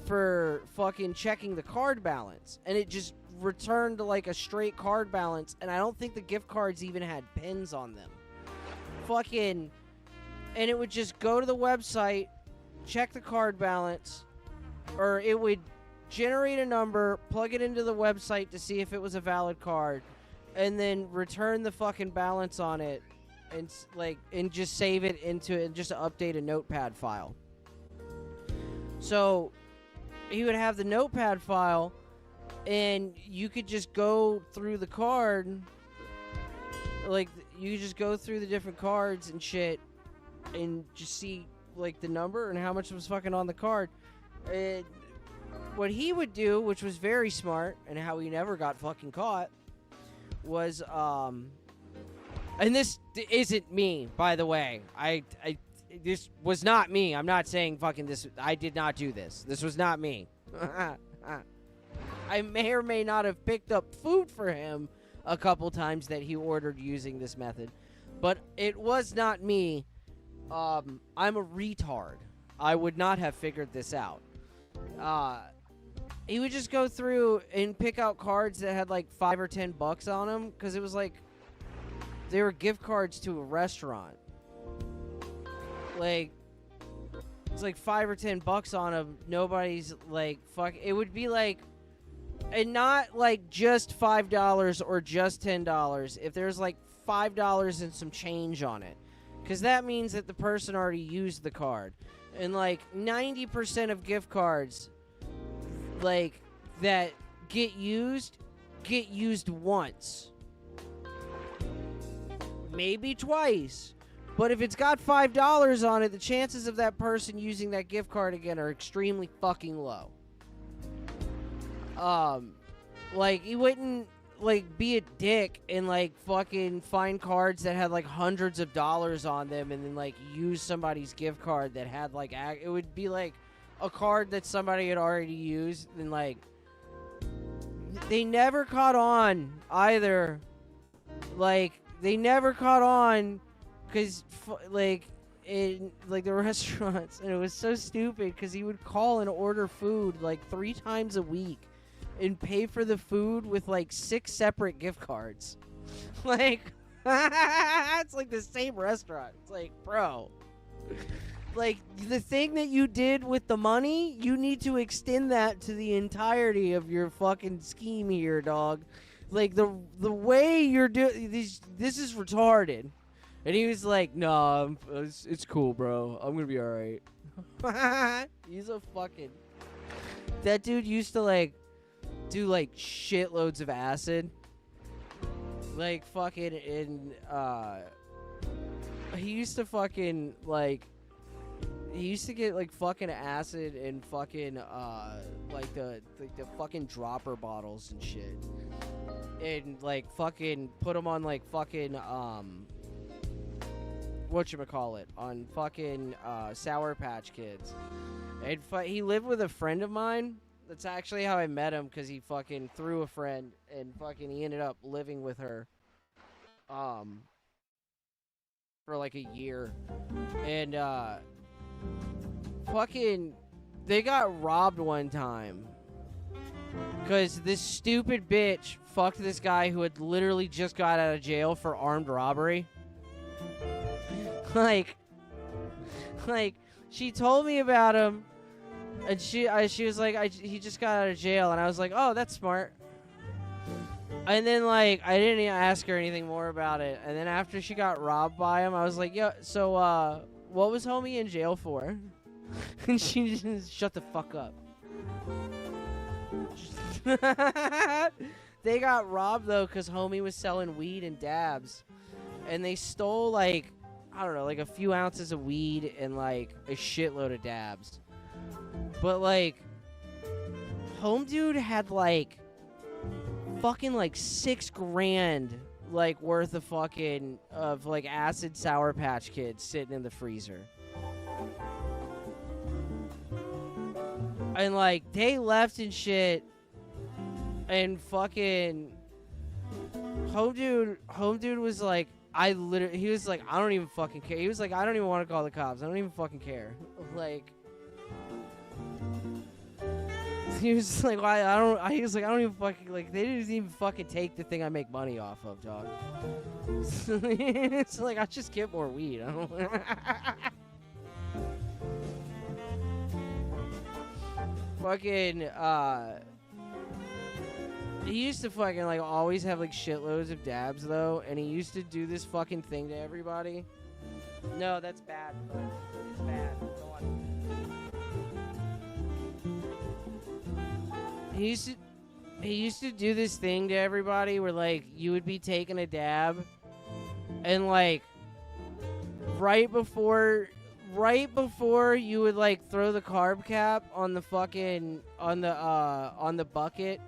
for fucking checking the card balance, and it just returned to like a straight card balance, and I don't think the gift cards even had pins on them. Fucking, and it would just go to the website, check the card balance, or it would generate a number, plug it into the website to see if it was a valid card, and then return the fucking balance on it, and just save it into it and just update a notepad file. So he would have the notepad file, and you could just go through the card. Like, you just go through the different cards and shit and just see, like, the number and how much was fucking on the card. And what he would do, which was very smart, and how he never got fucking caught, was, and this isn't me, by the way. This was not me. I'm not saying fucking this. I did not do this. This was not me. I may or may not have picked up food for him a couple times that he ordered using this method, but it was not me. I'm a retard. I would not have figured this out. He would just go through and pick out cards that had like $5 or $10 on them, because it was like they were gift cards to a restaurant. Like, it's like $5 or $10 on them. Nobody's like fuck. It would be like. And not like just $5 or just $10 if there's like $5 and some change on it. Because that means that the person already used the card. And like 90% of gift cards like that get used once. Maybe twice. But if it's got $5 on it, the chances of that person using that gift card again are extremely fucking low. Like, he wouldn't, like, be a dick and, like, fucking find cards that had, like, hundreds of dollars on them and then, like, use somebody's gift card that had, like, it would be, like, a card that somebody had already used and, like, they never caught on either. Like, they never caught on because, like, in, like, the restaurants, and it was so stupid because he would call and order food, like, 3 times a week. And pay for the food with like 6 separate gift cards. Like, it's like the same restaurant. It's like, bro, like the thing that you did with the money, you need to extend that to the entirety of your fucking scheme here, dog. Like the way you're doing this is retarded. And he was like, "No, it's cool, bro. I'm gonna be all right." He's a fucking. That dude used to like. Do like shitloads of acid, like fucking in he used to fucking like he used to get like fucking acid and fucking like the fucking dropper bottles and shit, and like fucking put them on like fucking whatchamacallit on fucking Sour Patch Kids, and he lived with a friend of mine. That's actually how I met him, because he fucking threw a friend and fucking he ended up living with her. for like a year. And, fucking, they got robbed one time. Because this stupid bitch fucked this guy who had literally just got out of jail for armed robbery. Like, she told me about him, and she was like, he just got out of jail, and I was like, oh, that's smart. And then, like, I didn't even ask her anything more about it. And then after she got robbed by him, I was like, yo, so, what was homie in jail for? And she just shut the fuck up. They got robbed, though, because homie was selling weed and dabs. And they stole, like, I don't know, like a few ounces of weed and, like, a shitload of dabs. But, like, home dude had, like, fucking, like, $6,000, like, worth of fucking, like, acid Sour Patch Kids sitting in the freezer. And, like, they left and shit, and fucking home dude was like, he was like, I don't even fucking care. He was like, I don't even want to call the cops. I don't even fucking care. Like, he was like, he was like, I don't even fucking, like, they didn't even fucking take the thing I make money off of, dog. It's like, I just get more weed. I don't fucking, he used to fucking, like, always have, like, shitloads of dabs, though, and he used to do this fucking thing to everybody. No, that's bad. It's bad. Go on. He used to do this thing to everybody where, like, you would be taking a dab, and, like, right before you would, like, throw the carb cap on the fucking, on the bucket,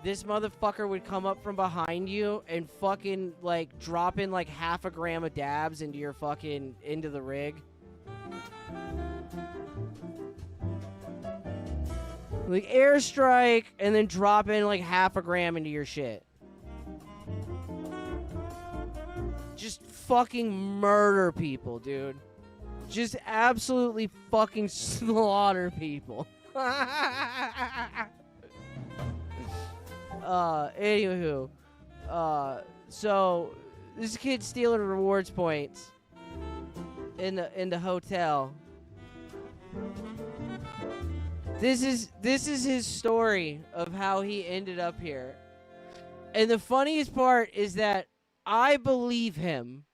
this motherfucker would come up from behind you and fucking, like, drop in, like, half a gram of dabs into your fucking, into the rig. Like, airstrike, and then drop in, like, half a gram into your shit. Just fucking murder people, dude. Just absolutely fucking slaughter people. Anywho, so this kid's stealing rewards points in the hotel. This is his story of how he ended up here. And the funniest part is that I believe him.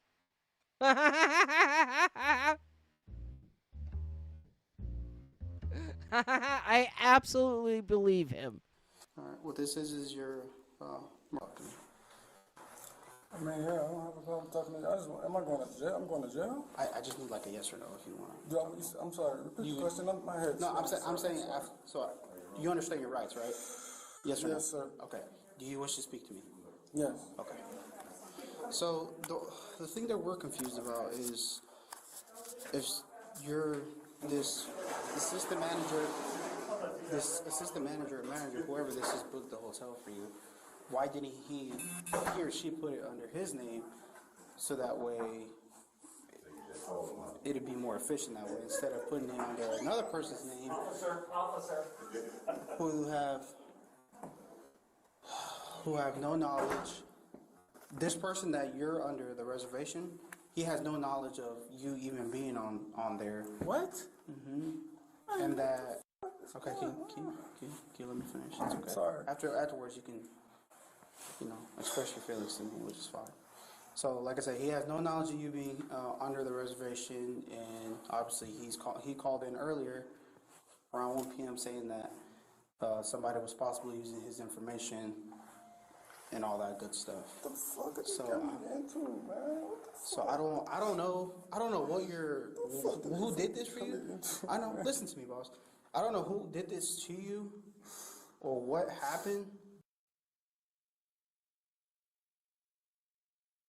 I absolutely believe him. Alright, what this is your marketing. I mean, yeah, I don't have a problem talking to you. Am I going to jail? I'm going to jail? I just need like a yes or no if you want. I'm sorry, repeat the question. My head. No, I'm saying, so you understand your rights, right? Yes or no? Yes, sir. Okay. Do you wish to speak to me? Yes. Okay. So the thing that we're confused about is if you're this assistant manager, whoever this is, booked the hotel for you, why didn't he or she put it under his name so that way it'd be more efficient that way instead of putting it under another person's name who have no knowledge. This person that you're under the reservation, he has no knowledge of you even being on there. What? Mm-hmm. And that. Okay, can you let me finish? It's okay. Sorry. Afterwards, you can, express your feelings to me, which is fine. So, like I said, he has no knowledge of you being under the reservation, and obviously he called in earlier around 1 p.m. saying that somebody was possibly using his information and all that good stuff. What the fuck is so, into, man? So I don't know what who did this for you. I know. Listen to me, boss. I don't know who did this to you or what happened.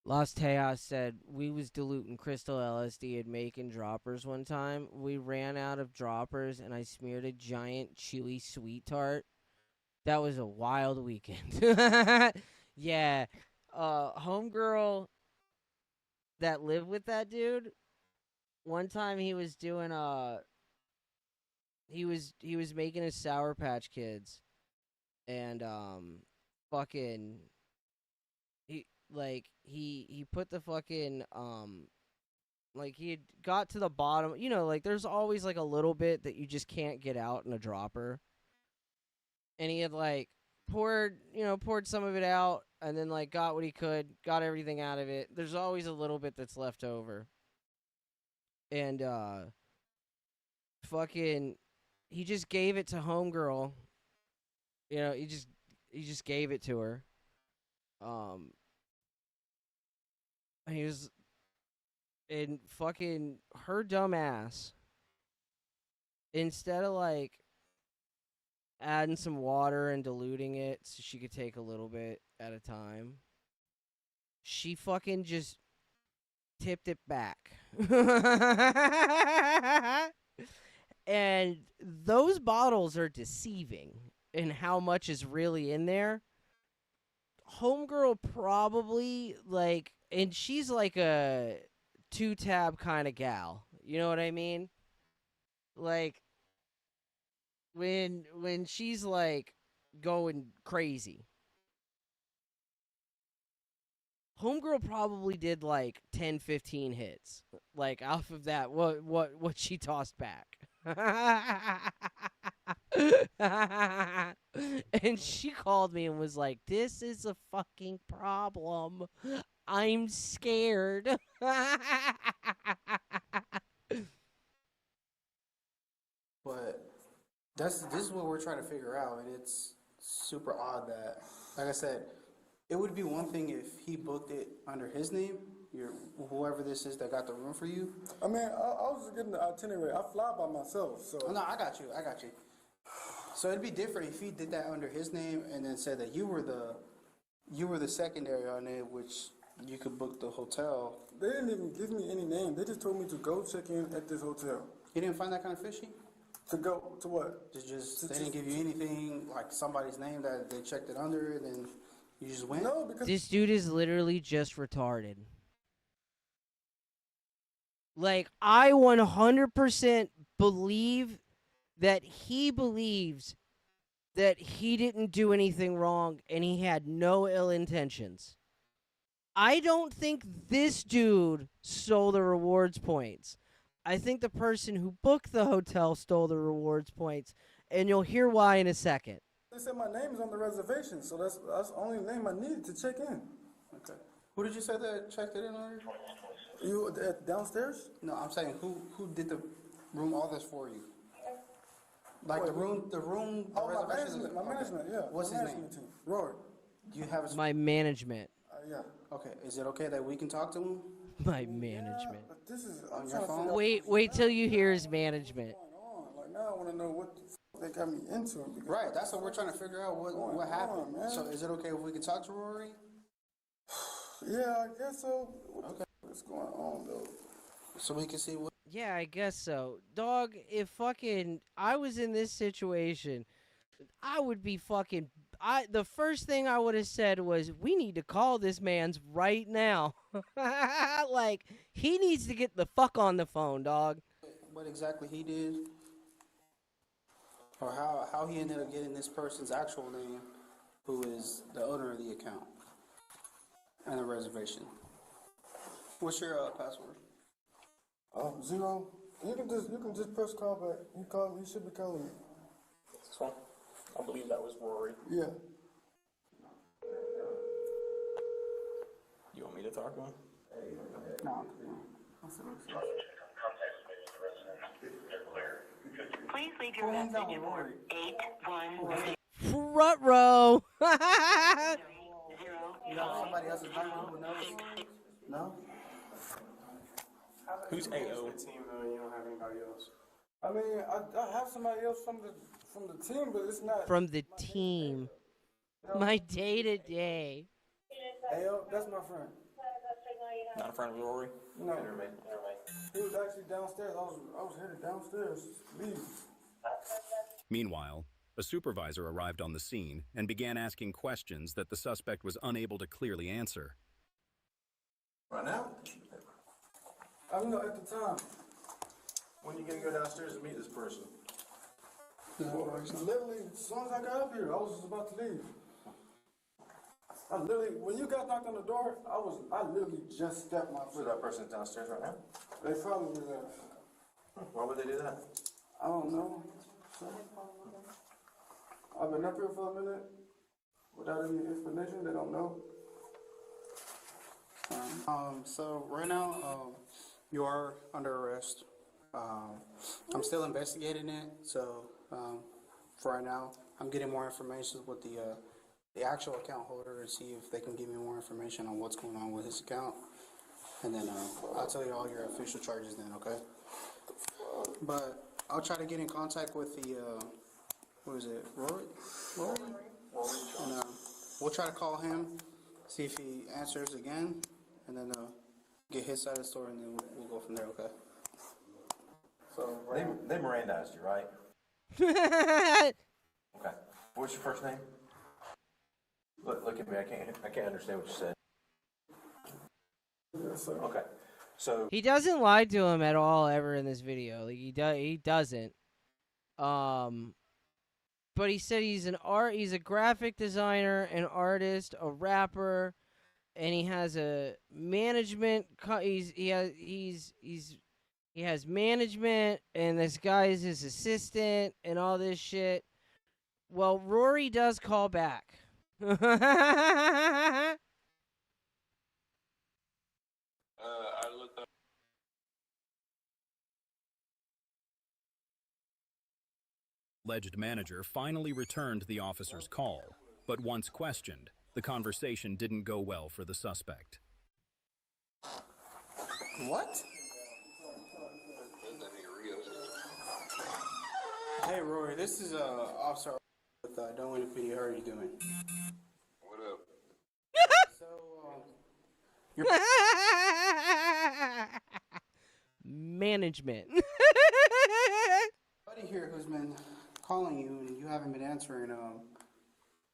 Lost Tejas said, we was diluting crystal LSD and making droppers one time. We ran out of droppers and I smeared a giant chewy sweet tart. That was a wild weekend. Yeah. Homegirl that lived with that dude, one time he was doing he was making his Sour Patch Kids, and fucking he put the fucking like he had got to the bottom, you know, like there's always like a little bit that you just can't get out in a dropper, and he had like poured some of it out, and then like got what he could, got everything out of it. There's always a little bit that's left over, and fucking he just gave it to homegirl. You know, he just gave it to her. He was, and fucking her dumb ass, instead of like adding some water and diluting it so she could take a little bit at a time, she fucking just tipped it back. And those bottles are deceiving in how much is really in there. Homegirl probably, like, and she's like a 2-tab kind of gal. You know what I mean? Like, when she's like going crazy, homegirl probably did like 10-15 hits, like off of that what she tossed back. And she called me and was like, "This is a fucking problem. I'm scared." But this is what we're trying to figure out, and it's super odd that, like I said, it would be one thing if he booked it under his name, whoever this is that got the room for you. I mean, I was just getting the itinerary. I fly by myself, so. Oh, no, I got you. So it'd be different if he did that under his name and then said that you were the secondary on it, which you could book the hotel. They didn't even give me any name. They just told me to go check in at this hotel. You didn't find that kind of fishy? To go to what? They didn't give you anything like somebody's name that they checked it under, and then you just went? No, because this dude is literally just retarded. Like, I 100% believe that he believes that he didn't do anything wrong and he had no ill intentions. I don't think this dude stole the rewards points. I think the person who booked the hotel stole the rewards points, and you'll hear why in a second. They said my name is on the reservation, so that's the only name I needed to check in. Okay. Who did you say that checked it in on? You downstairs? No, I'm saying who did the room all this for you? Like the room, Oh, my reservation. management, yeah. What's my his management name? team. Rory. Do you have a My management. Yeah. Okay, is it okay that we can talk to him? My management. But this is On I'm your trying to phone? figure out Wait till you hear his management. what's going on. Like now I want to know what the they got me into. Because Right, that's what we're trying to figure out. What happened? man. So is it okay if we can talk to Rory? Yeah, I guess so. Okay. What's going on though? So we can see what. Yeah, I guess so. Dog, if fucking I was in this situation, I would be fucking the first thing I would have said was, we need to call this man's right now. Like, he needs to get the fuck on the phone, dog. What exactly he did, or how he ended up getting this person's actual name, who is the owner of the account and the reservation. What's your password? 0. You can just press call back. He should be calling me. This one? I believe that was Rory. Yeah. You want me to talk to him? No. Please leave your message for 810. Front row. You got somebody else's number who knows? No? Who's AO? Team though, you don't have anybody else. I mean, I have somebody else from the team, but it's not From the team. My day-to-day. Ayo, that's my friend. Not a friend of Rory? No. He was actually downstairs. I was headed downstairs. Leave. Meanwhile, a supervisor arrived on the scene and began asking questions that the suspect was unable to clearly answer. Run out? I know at the time. When you gonna go downstairs and meet this person? Literally, as soon as I got up here, I was just about to leave. I literally, when you got knocked on the door, I literally just stepped my So foot. that person's downstairs right now? They probably there. Why would they do that? I don't know. I've been up here for a minute without any explanation. They don't know. So right now, you are under arrest. I'm still investigating it. So for right now, I'm getting more information with the actual account holder and see if they can give me more information on what's going on with his account. And then I'll tell you all your official charges then, okay? But I'll try to get in contact with the, what is it, Rory? And we'll try to call him, see if he answers again, and then get his side of the story, and then we'll go from there, okay? So they Mirandized you, right? Okay. What's your first name? Look at me. I can't understand what you said. Okay. So He doesn't lie to him at all ever in this video. Like he doesn't. But he said he's a graphic designer, an artist, a rapper, and he has a management he has management, and this guy is his assistant and all this shit. Well, Rory does call back. I looked up. Alleged manager finally returned the officer's call, but once questioned, the conversation didn't go well for the suspect. What? Hey, Rory, this is Officer with Don't Win PD. How are you doing? What up? So, Management. buddy here who's been calling you and you haven't been answering.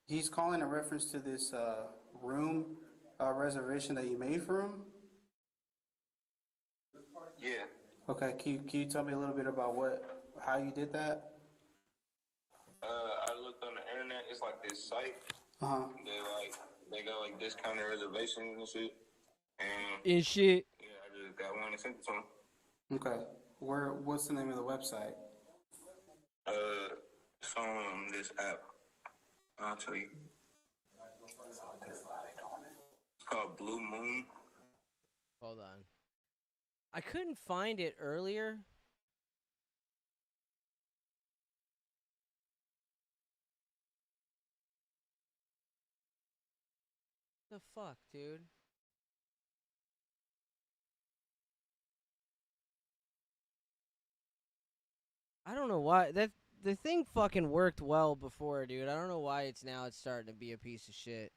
He's calling in reference to this room reservation that you made for him. Yeah. Okay, can you tell me a little bit about how you did that? I looked on the internet. It's like this site. They got like discounted reservations and shit. And shit. Yeah, I just got one and sent it to him. Okay. What's the name of the website? It's on this app. I'll tell you. It's called Blue Moon. Hold on. I couldn't find it earlier. The fuck, dude? I don't know why the thing fucking worked well before, dude. I don't know why it's starting to be a piece of shit.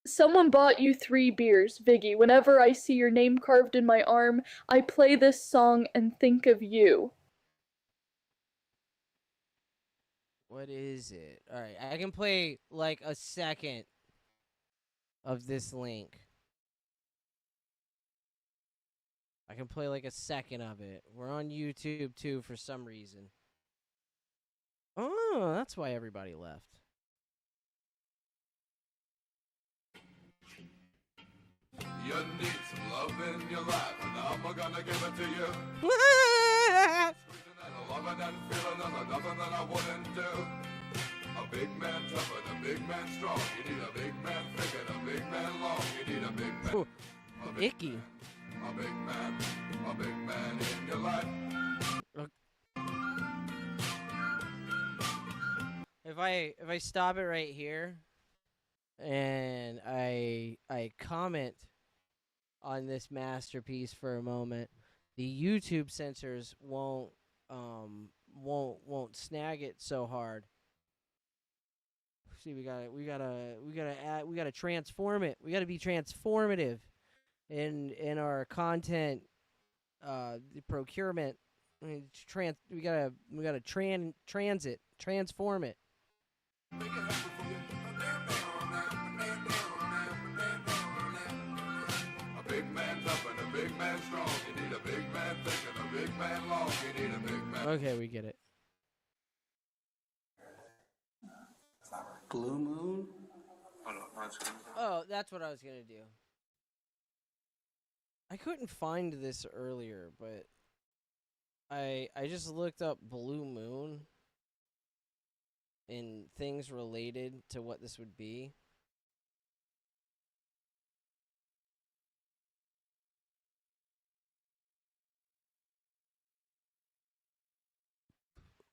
Someone bought you 3 beers, Viggy. Whenever I see your name carved in my arm, I play this song and think of you. What is it? Alright, I can play like a second of this link. I can play like a second of it. We're on YouTube too for some reason. Oh, that's why everybody left. You need some love in your life, and I'm gonna give it to you. Squeezing and loving and feeling, and nothing that I wouldn't do. A big man tough and a big man strong. You need a big man thick and a big man long. You need a big man. Ooh, icky. A big man in your life. If I stop it right here and I comment on this masterpiece for a moment, the YouTube censors won't snag it so hard. See, we gotta transform it. We gotta be transformative in our content procurement I mean, we gotta transform it. A big man tough and a big man strong. You need a big man thick and a big man long. You need a big man. Okay, we get it. Blue Moon? Oh, that's what I was gonna do. I couldn't find this earlier, but I just looked up Blue Moon and things related to what this would be.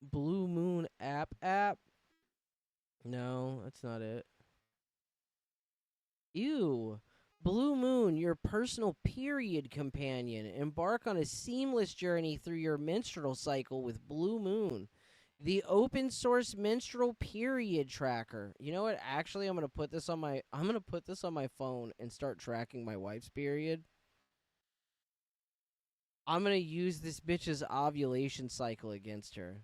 Blue Moon app? No, that's not it. Ew. Blue Moon, your personal period companion. Embark on a seamless journey through your menstrual cycle with Blue Moon, the open source menstrual period tracker. You know what? Actually, I'm gonna put this on my phone and start tracking my wife's period. I'm gonna use this bitch's ovulation cycle against her.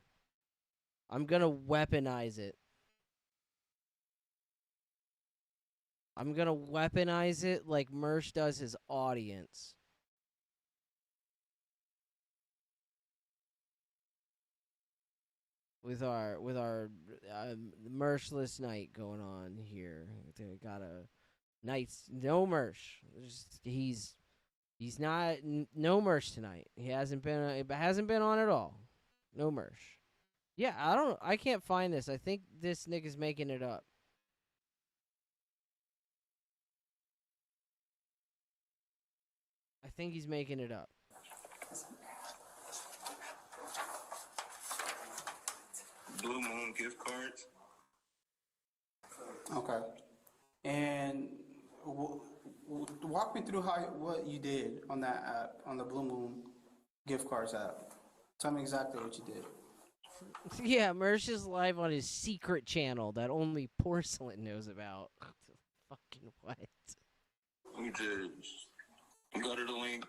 I'm gonna weaponize it. I'm gonna weaponize it like Mersh does his audience. With our Mershless night going on here. They got a nice no Mersh. He's not no Mersh tonight. He hasn't been on at all. No Mersh. Yeah, I can't find this. I think this nigga's making it up. I think he's making it up. Blue Moon gift cards. Okay. And walk me through what you did on that app, on the Blue Moon gift cards app. Tell me exactly what you did. Yeah, Mersh is live on his secret channel that only Porcelain knows about. Fucking what? You just go to the link,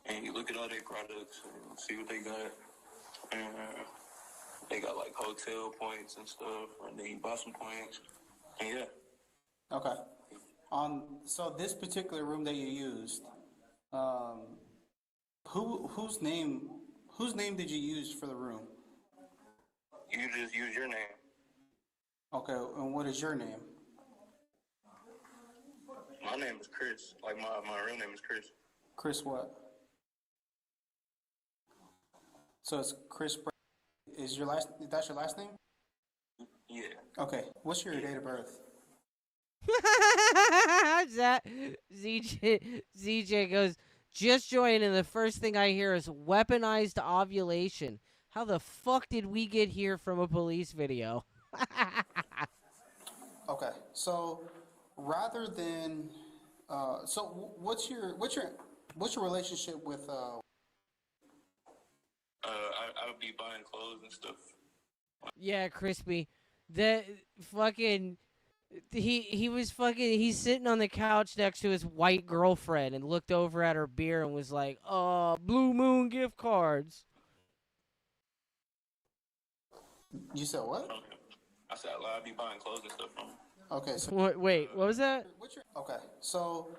and you look at all their products and see what they got. And they got like hotel points and stuff, and then you buy some points. And yeah. Okay. So this particular room that you used, whose name did you use for the room? You just use your name. Okay, and what is your name? My name is Chris. Like my real name is Chris. Chris what? So it's Chris. That's your last name? Yeah. Okay. What's your date of birth? ZJ goes, just joined, and the first thing I hear is weaponized ovulation. How the fuck did we get here from a police video? Okay, so rather than, what's your relationship with? I would be buying clothes and stuff. Yeah, Crispy. That fucking. He's sitting on the couch next to his white girlfriend and looked over at her beer and was like, Blue Moon gift cards. You said what? I said I'd be buying clothes and stuff from him. Okay, so wait, what was that? Okay, so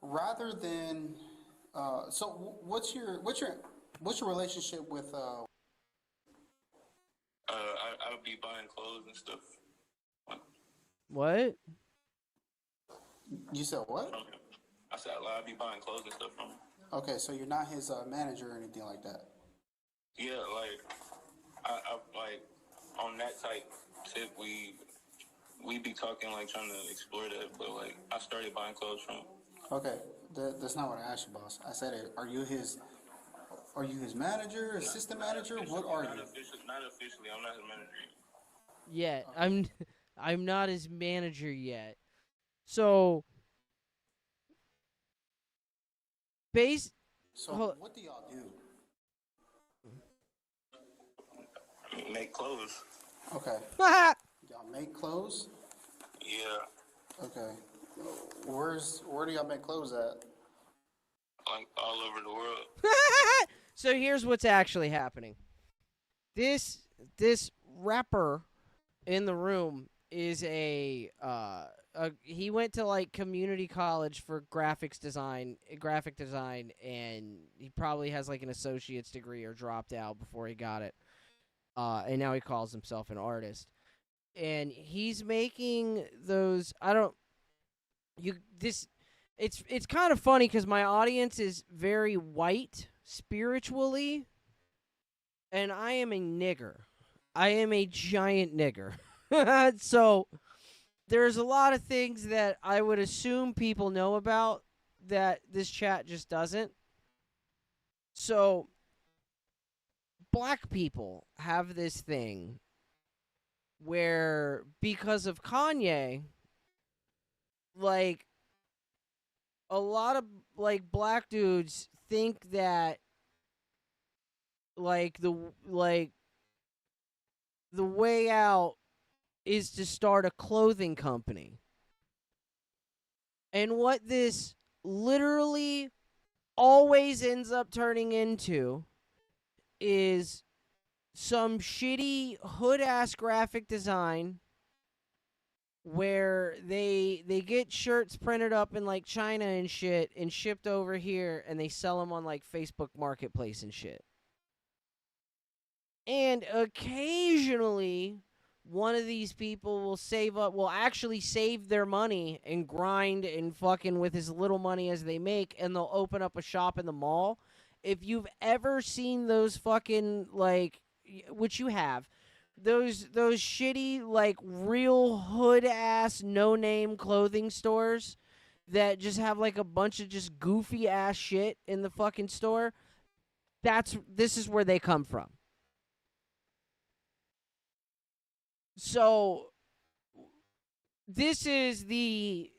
rather than, what's your relationship with? I would be buying clothes and stuff. What? You said what? I said I'd be buying clothes and stuff from him. Okay, so you're not his manager or anything like that. Yeah, like I like on that type tip, we be talking like trying to explore that, but like I started buying clothes from him. Okay, that's not what I asked you, boss. I said, are you his manager, assistant manager? What are you? Not officially. I'm not his manager. Yeah, I'm not his manager yet. So, what do y'all do? Make clothes. Okay. Y'all make clothes? Yeah. Okay. Where do y'all make clothes at? Like all over the world. So here's what's actually happening. This rapper in the room is he went to like community college for graphic design, and he probably has like an associate's degree or dropped out before he got it. And now he calls himself an artist. And he's making those it's kind of funny because my audience is very white spiritually, and I am a nigger. I am a giant nigger. So there's a lot of things that I would assume people know about that this chat just doesn't. So black people have this thing where, because of Kanye, like, a lot of, like, black dudes think that, like, the way out is to start a clothing company. And what this literally always ends up turning into is some shitty hood-ass graphic design where they get shirts printed up in, like, China and shit and shipped over here, and they sell them on, like, Facebook Marketplace and shit. And occasionally, one of these people will actually save their money and grind and fucking with as little money as they make, and they'll open up a shop in the mall. If you've ever seen those fucking, like, which you have, those shitty, like, real hood-ass, no-name clothing stores that just have, like, a bunch of just goofy-ass shit in the fucking store, this is where they come from. So, this is the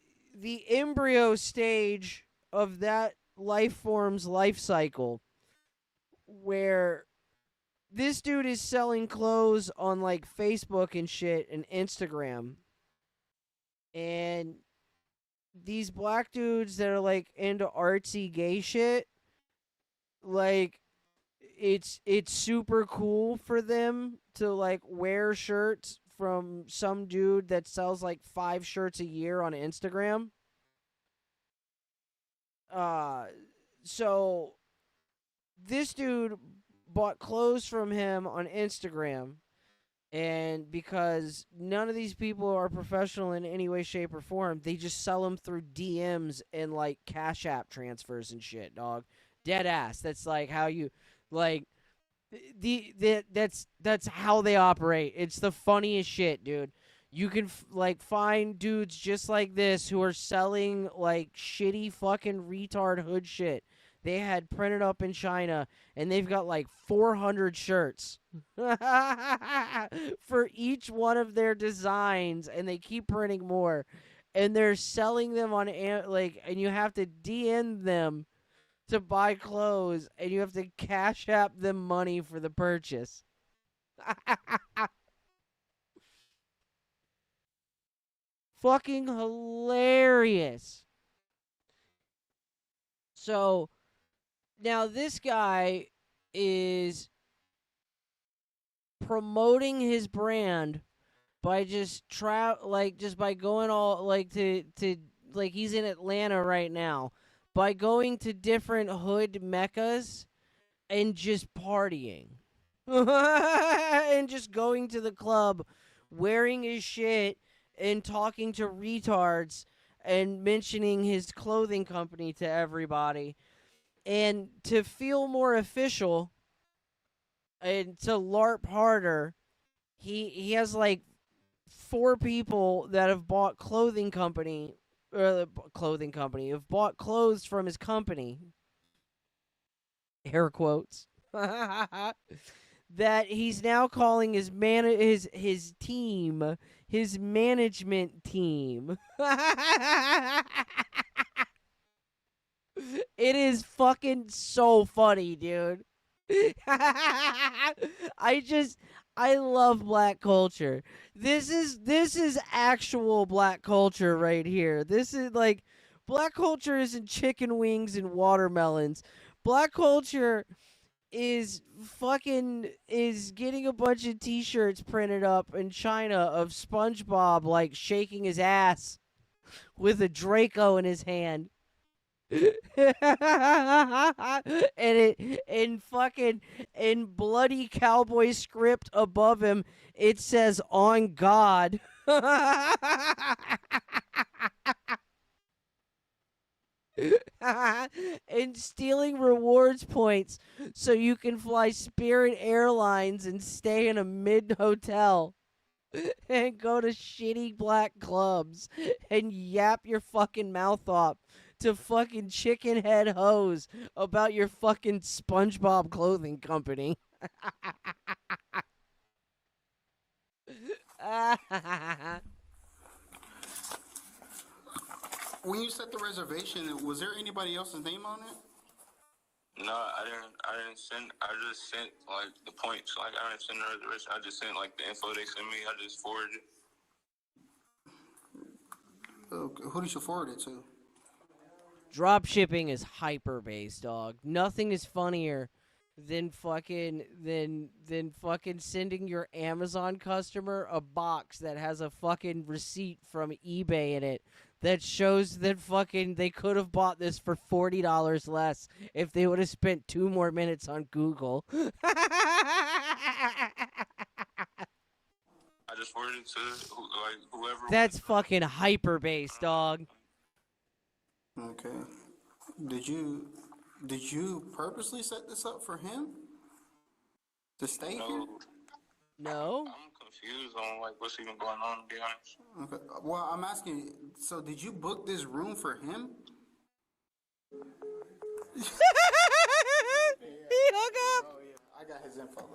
embryo stage of that life form's life cycle, where this dude is selling clothes on, like, Facebook and shit and Instagram. And these black dudes that are, like, into artsy gay shit, like, it's super cool for them to, like, wear shirts from some dude that sells, like, 5 shirts a year on Instagram. So this dude bought clothes from him on Instagram, and because none of these people are professional in any way, shape, or form, they just sell them through DMs and, like, Cash App transfers and shit, dog. Dead ass. That's, like, how you, like, that's how they operate. It's the funniest shit, dude. You can, like, find dudes just like this who are selling, like, shitty fucking retard hood shit they had printed up in China, and they've got, like, 400 shirts for each one of their designs, and they keep printing more, and they're selling them on, like, and you have to DM them to buy clothes, and you have to Cash App them money for the purchase. Fucking hilarious. So, now this guy is promoting his brand by just by going all, like, to like, he's in Atlanta right now, by going to different hood meccas and just partying. And just going to the club, wearing his shit, and talking to retards, and mentioning his clothing company to everybody. And to feel more official, and to LARP harder, he has, like, 4 people that have bought have bought clothes from his company, air quotes, that he's now calling his team, his management team. It is fucking so funny, dude. I love black culture. This is actual black culture right here. This is, like, black culture isn't chicken wings and watermelons. Black culture is getting a bunch of t-shirts printed up in China of SpongeBob like shaking his ass with a Draco in his hand. And it in bloody cowboy script above him it says on God. And stealing rewards points so you can fly Spirit Airlines and stay in a mid hotel and go to shitty black clubs and yap your fucking mouth off to fucking chicken head hoes about your fucking SpongeBob clothing company. When you set the reservation, was there anybody else's name on it? No, I didn't send. I just sent like the points. Like I didn't send the reservation. I just sent like the info they sent me. I just forwarded it. Who did you forward it to? Drop shipping is hyper based, dog. Nothing is funnier than fucking sending your Amazon customer a box that has a fucking receipt from eBay in it that shows that fucking they could have bought this for $40 less if they would have spent 2 more minutes on Google. I just forwarded it to whoever. That's fucking hyper based, dog. Okay. Did you purposely set this up for him to stay here? No. I'm confused on like what's even going on, to be honest. Okay. Well, I'm asking. So, did you book this room for him? He hung up. Oh yeah, I got his info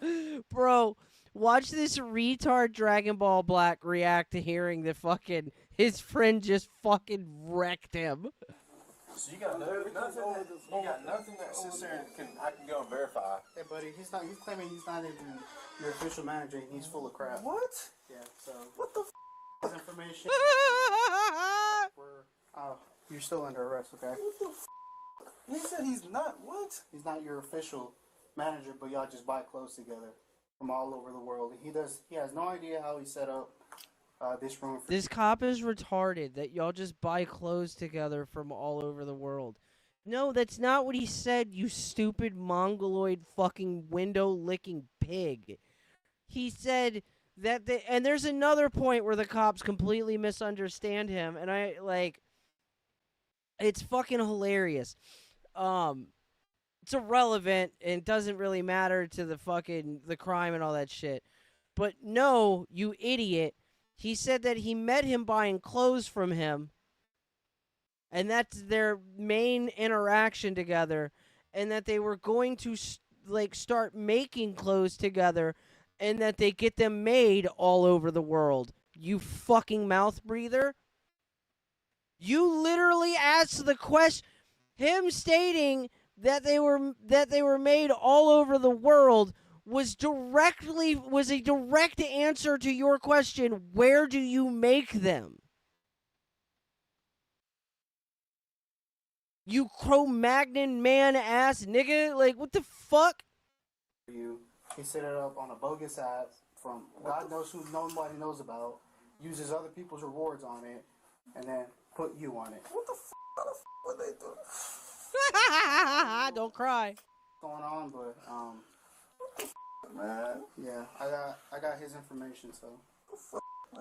though. Bro, watch this retard Dragon Ball Black react to hearing that fucking his friend just fucking wrecked him. So you got nothing that sits there and I can go and verify. Hey buddy, he's claiming he's not even your official manager and he's full of crap. What? Yeah, so what the his information you're still under arrest, okay? What the He said he's not what? He's not your official manager, but y'all just buy clothes together from all over the world. He has no idea how he set up this room. This cop is retarded that y'all just buy clothes together from all over the world. No, that's not what he said, you stupid mongoloid fucking window-licking pig. He said that and there's another point where the cops completely misunderstand him, and it's fucking hilarious. It's irrelevant and doesn't really matter to the crime and all that shit. But no, you idiot. He said that he met him buying clothes from him, and that's their main interaction together, and that they were going to start making clothes together, and that they get them made all over the world. You fucking mouth breather. You literally asked the question. Him stating that they were made all over the world was a direct answer to your question, where do you make them? You Cro-Magnon man ass nigga, what the fuck? He set it up on a bogus app from God knows who nobody knows about, uses other people's rewards on it, and then put you on it. What the fuck? How the fuck would they do? Don't cry. Going on, but what the fuck, man? Yeah, I got his information, so.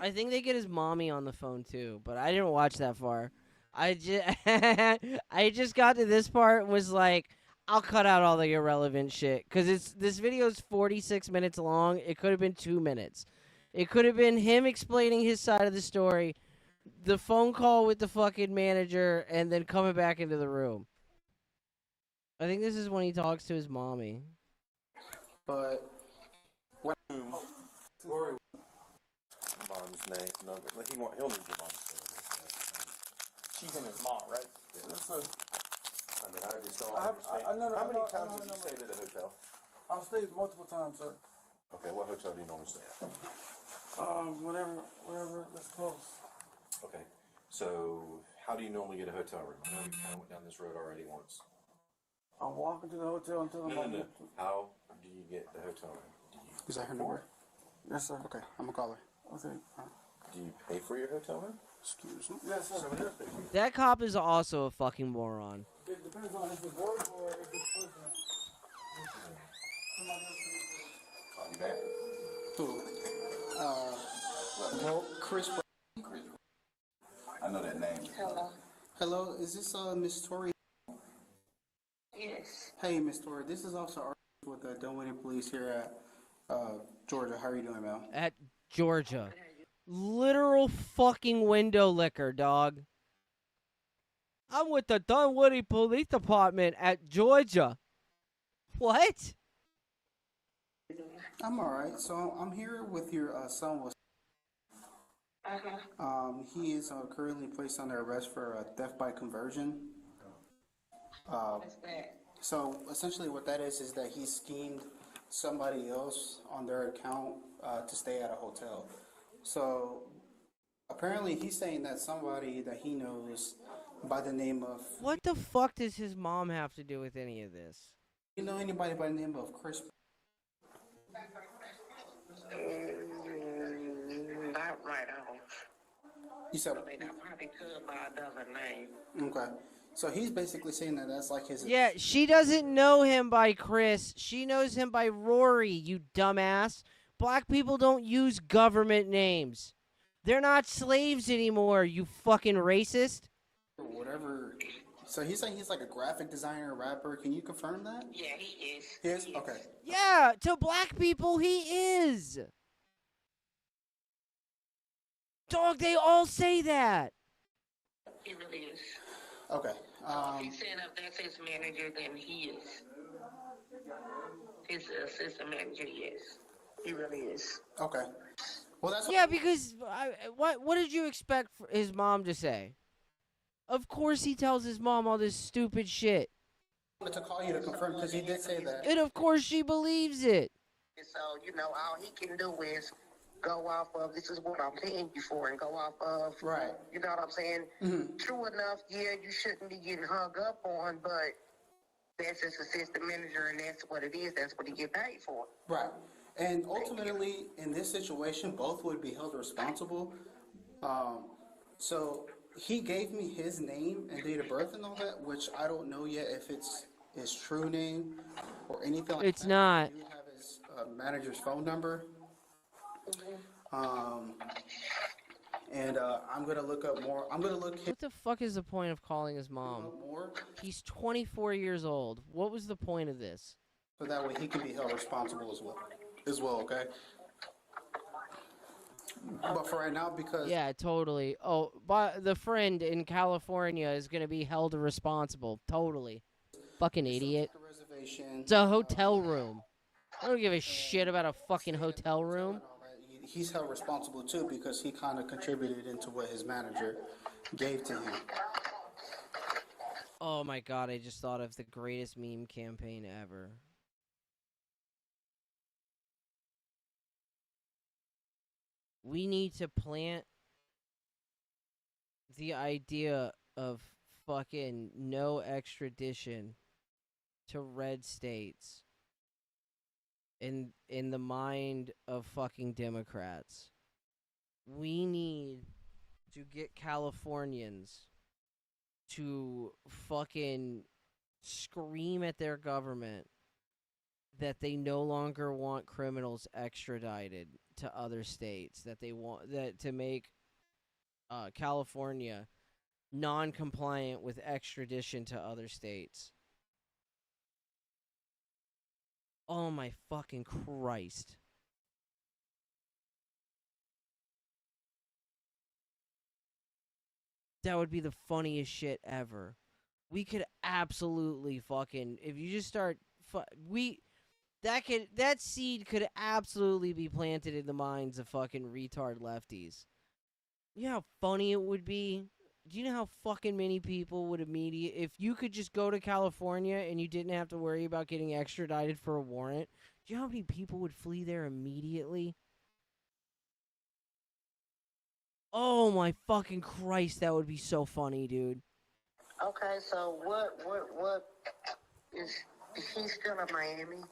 I think they get his mommy on the phone too, but I didn't watch that far. I just got to this part and was like, I'll cut out all the irrelevant shit because this video is 46 minutes long. It could have been 2 minutes. It could have been him explaining his side of the story, the phone call with the fucking manager, and then coming back into the room. I think this is when he talks to his mommy. But mom's name, no, he'll need your mom's name. She's in his mom, right? Yeah. I mean, I just don't understand. How many times have you stayed at a hotel? I've stayed multiple times, sir. Okay, what hotel do you normally stay at? Whatever that's close. Okay, so How do you normally get a hotel room? I know we kind of went down this road already once. I'm walking to the hotel until I'm No. How do you get the hotel room? Is that her number? Yes, sir. Okay, I'm gonna call her. Okay. Do you pay for your hotel room? Excuse me. Yes, sir. That cop is also a fucking moron. It depends on if it's work or if it's personal. Call you back. Who? Well, Chris. I know that name. Hello. Hello, is this Miss Tori? Yes. Hey, Miss Tori, this is Officer R with the Dunwoody Police here at Georgia. How are you doing, ma'am? At Georgia. Literal fucking window licker, dog. I'm with the Dunwoody Police Department at Georgia. What? I'm all right. So I'm here with your son. He is currently placed under arrest for theft by conversion. What's that? So essentially, what that is that he schemed somebody else on their account to stay at a hotel. So apparently, he's saying that somebody that he knows by the name of. What the fuck does his mom have to do with any of this? You know anybody by the name of Chris? Not right off. You said. I mean, I probably could by another name. Okay. So he's basically saying that that's like his. Yeah, she doesn't know him by Chris. She knows him by Rory, you dumbass. Black people don't use government names. They're not slaves anymore, you fucking racist. Whatever. So he's saying he's like a graphic designer, rapper. Can you confirm that? Yeah, he is. He is? Okay. Yeah, to black people, he is. Dog, they all say that. He really is. Okay. If he's saying if that's his manager, then he is. His assistant manager, yes. He really is. Okay. Well, that's Yeah, because what did you expect for his mom to say? Of course he tells his mom all this stupid shit. I wanted to call you to confirm because he did say that. And of course she believes it. So, all he can do is go off of, this is what I'm paying you for, and go off of, right. You know what I'm saying? Mm-hmm. True enough, yeah, you shouldn't be getting hung up on, but that's his assistant manager, and that's what it is. That's what he get paid for. Right. And ultimately, in this situation, both would be held responsible. So he gave me his name and date of birth and all that, which I don't know yet if it's his true name or anything like that. It's not. I do have his manager's phone number. And I'm going to look up more. I'm going to look. What the fuck is the point of calling his mom? More. He's 24 years old. What was the point of this? So that way he can be held responsible as well, okay? But for right now, because... Yeah, totally. Oh, but the friend in California is going to be held responsible. Totally. Fucking idiot. It's a hotel room. I don't give a shit about a fucking hotel room. He's held responsible too because he kind of contributed into what his manager gave to him. Oh my god, I just thought of the greatest meme campaign ever. We need to plant the idea of fucking no extradition to red states in the mind of fucking Democrats. We need to get Californians to fucking scream at their government that they no longer want criminals extradited to other states, that they want that to make California non-compliant with extradition to other states. Oh my fucking Christ. That would be the funniest shit ever. We could absolutely fucking, if you just start, that seed could absolutely be planted in the minds of fucking retard lefties. You know how funny it would be? Do you know how fucking many people would if you could just go to California and you didn't have to worry about getting extradited for a warrant, do you know how many people would flee there immediately? Oh my fucking Christ, that would be so funny, dude. Okay, so what is he still in Miami?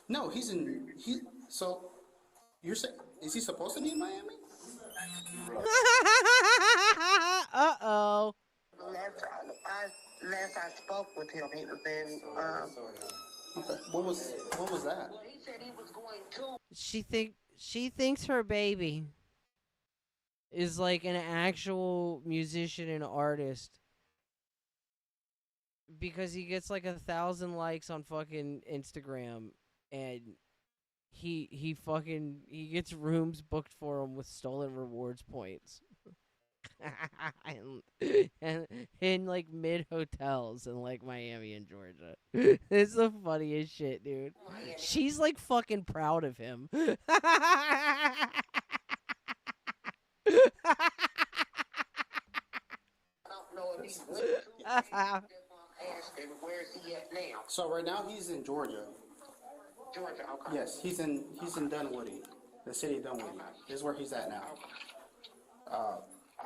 No, so you're saying, is he supposed to be in Miami? Uh-oh. Last I spoke with him, he was in. Okay. What was that? Well, he said he was going to. She thinks her baby is like an actual musician and artist because he gets like 1,000 likes on fucking Instagram, and he gets rooms booked for him with stolen rewards points. and in like mid hotels in like Miami and Georgia. It's the funniest shit, dude. She's like fucking proud of him. So right now he's in Georgia. Georgia, okay. Yes, he's in Dunwoody, the city of Dunwoody. This is where he's at now.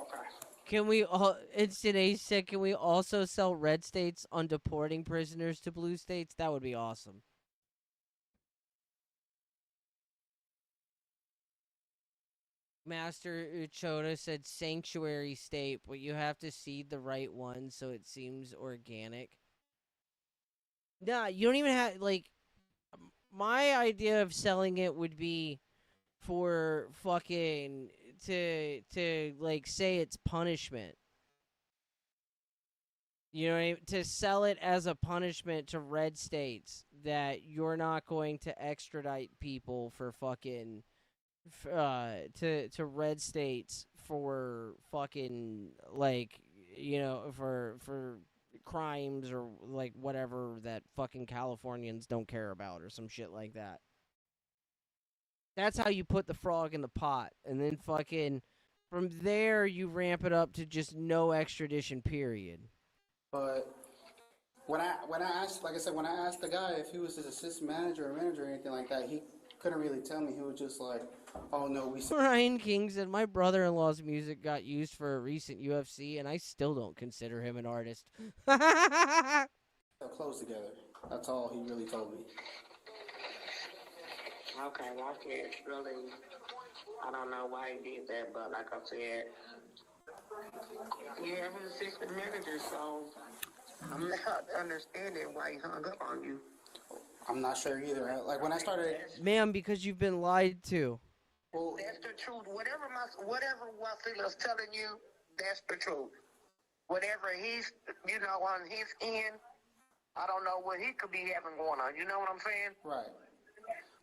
Okay. Can we all? Instant Ace said, "Can we also sell red states on deporting prisoners to blue states? That would be awesome." Master Uchoda said sanctuary state, but you have to seed the right one so it seems organic. Nah, you don't even have, like, my idea of selling it would be for fucking, to like, say it's punishment. You know what I mean? To sell it as a punishment to red states that you're not going to extradite people for fucking to red states for fucking, like, you know, for crimes or like whatever that fucking Californians don't care about or some shit like that. That's how you put the frog in the pot, and then fucking from there you ramp it up to just no extradition, period. But when I asked, like I said, when I asked the guy if he was his assistant manager or manager or anything like that, he couldn't really tell me. He was just like, "Oh no, we." Ryan King said, "My brother-in-law's music got used for a recent UFC, and I still don't consider him an artist." They're close together. That's all he really told me. Okay, well, I can't really. I don't know why he did that, but like I said, yeah, he's assistant manager, so I'm not understanding why he hung up on you. I'm not sure either. Like when I started, Ma'am, because you've been lied to. Well, that's the truth. Whatever Wasila's telling you, that's the truth. Whatever he's, you know, on his end, I don't know what he could be having going on. You know what I'm saying? Right.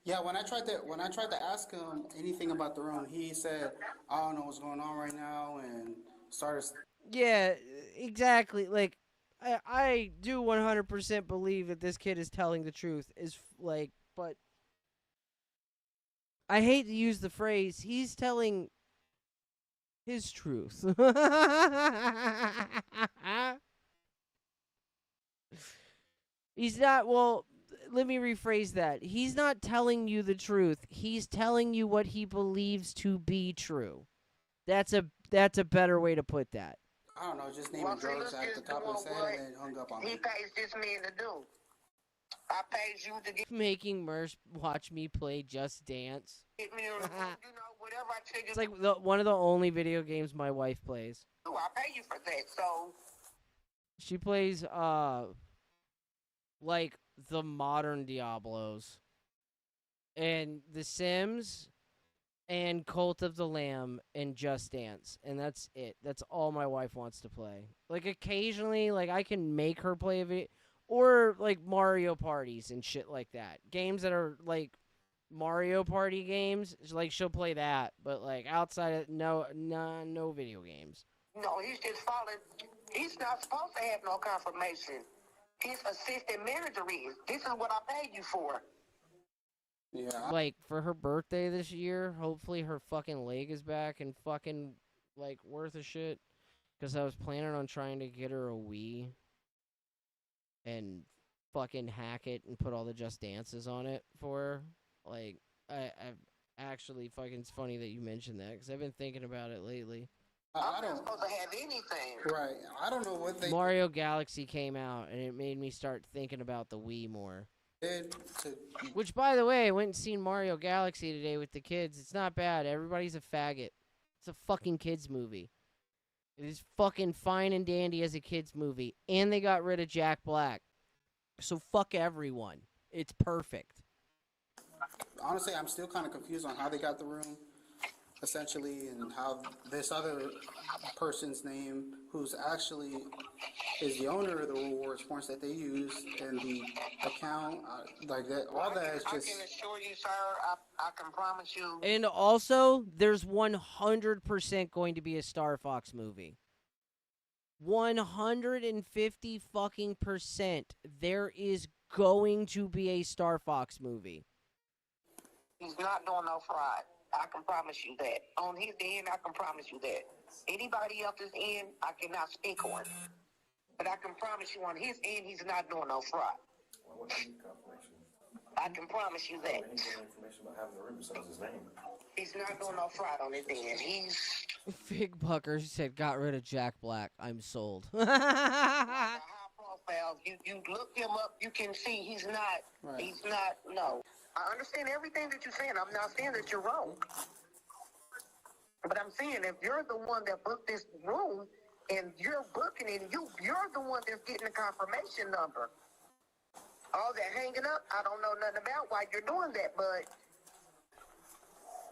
Yeah, when I tried to ask him anything about the room, he said, "I don't know what's going on right now," and started. Yeah, exactly. Like, I do 100% believe that this kid is telling the truth. But I hate to use the phrase, he's telling his truth. He's not, well, let me rephrase that. He's not telling you the truth. He's telling you what he believes to be true. That's a better way to put that. I don't know, just naming drugs at the top of his head and then hung up on me. He pays this man to do. I paid you to get Making Mersh watch me play Just Dance. me, you know, whatever I tell you. It's like one of the only video games my wife plays. I pay you for that, so. She plays, like, the modern Diablos. And The Sims, and Cult of the Lamb, and Just Dance. And that's it. That's all my wife wants to play. Like, occasionally, like, I can make her play a video. Or, like, Mario parties and shit like that. Games that are, like, Mario Party games, like, she'll play that. But, like, outside of, no video games. No, he's just following. He's not supposed to have no confirmation. His assistant manager is. This is what I paid you for. Yeah. Like, for her birthday this year, hopefully her fucking leg is back and fucking, like, worth a shit. Because I was planning on trying to get her a Wii. And fucking hack it and put all the Just Dances on it for her. Like, I've actually fucking, it's funny that you mentioned that, because I've been thinking about it lately. I I'm not don't. supposed to have anything. Right. I don't know what they Mario Galaxy came out, and it made me start thinking about the Wii more. did to. Which, by the way, I went and seen Mario Galaxy today with the kids. It's not bad. Everybody's a faggot. It's a fucking kids movie. It is fucking fine and dandy as a kids movie, and they got rid of Jack Black. So fuck everyone. It's perfect. Honestly, I'm still kind of confused on how they got the room, essentially, and how this other person's name, who's actually is the owner of the rewards points that they use, and the account, like that, all that is I just. can assure you, sir, I can promise you. And also, there's 100% going to be a Star Fox movie. 150 fucking percent. There is going to be a Star Fox movie. He's not doing no fraud. I can promise you that. On his end, I can promise you that. Anybody else's end, I cannot speak on. But I can promise you on his end, he's not doing no fraud. I can promise you that. Information about having the room besides his name. He's not doing no fraud on his end. He's Fig Bucker said, got rid of Jack Black. I'm sold. high profile. You look him up, you can see he's not. Right. He's not. No. I understand everything that you're saying. I'm not saying that you're wrong. But I'm saying if you're the one that booked this room and you're booking it, you're the one that's getting the confirmation number. All that hanging up, I don't know nothing about why you're doing that, but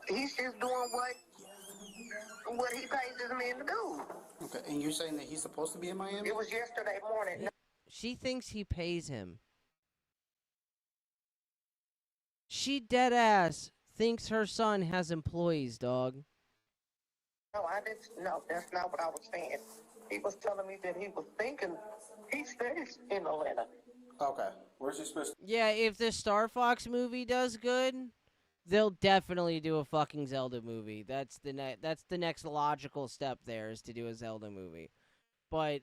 he's just doing what he pays his men to do. Okay, and you're saying that he's supposed to be in Miami? It was yesterday morning. She thinks he pays him. She dead ass thinks her son has employees, dog. No, I didn't. No, that's not what I was saying. He was telling me that he was thinking he stays in Atlanta. Okay. Where's he supposed to? Yeah, if the Star Fox movie does good, they'll definitely do a fucking Zelda movie. That's the next logical step there is to do a Zelda movie. But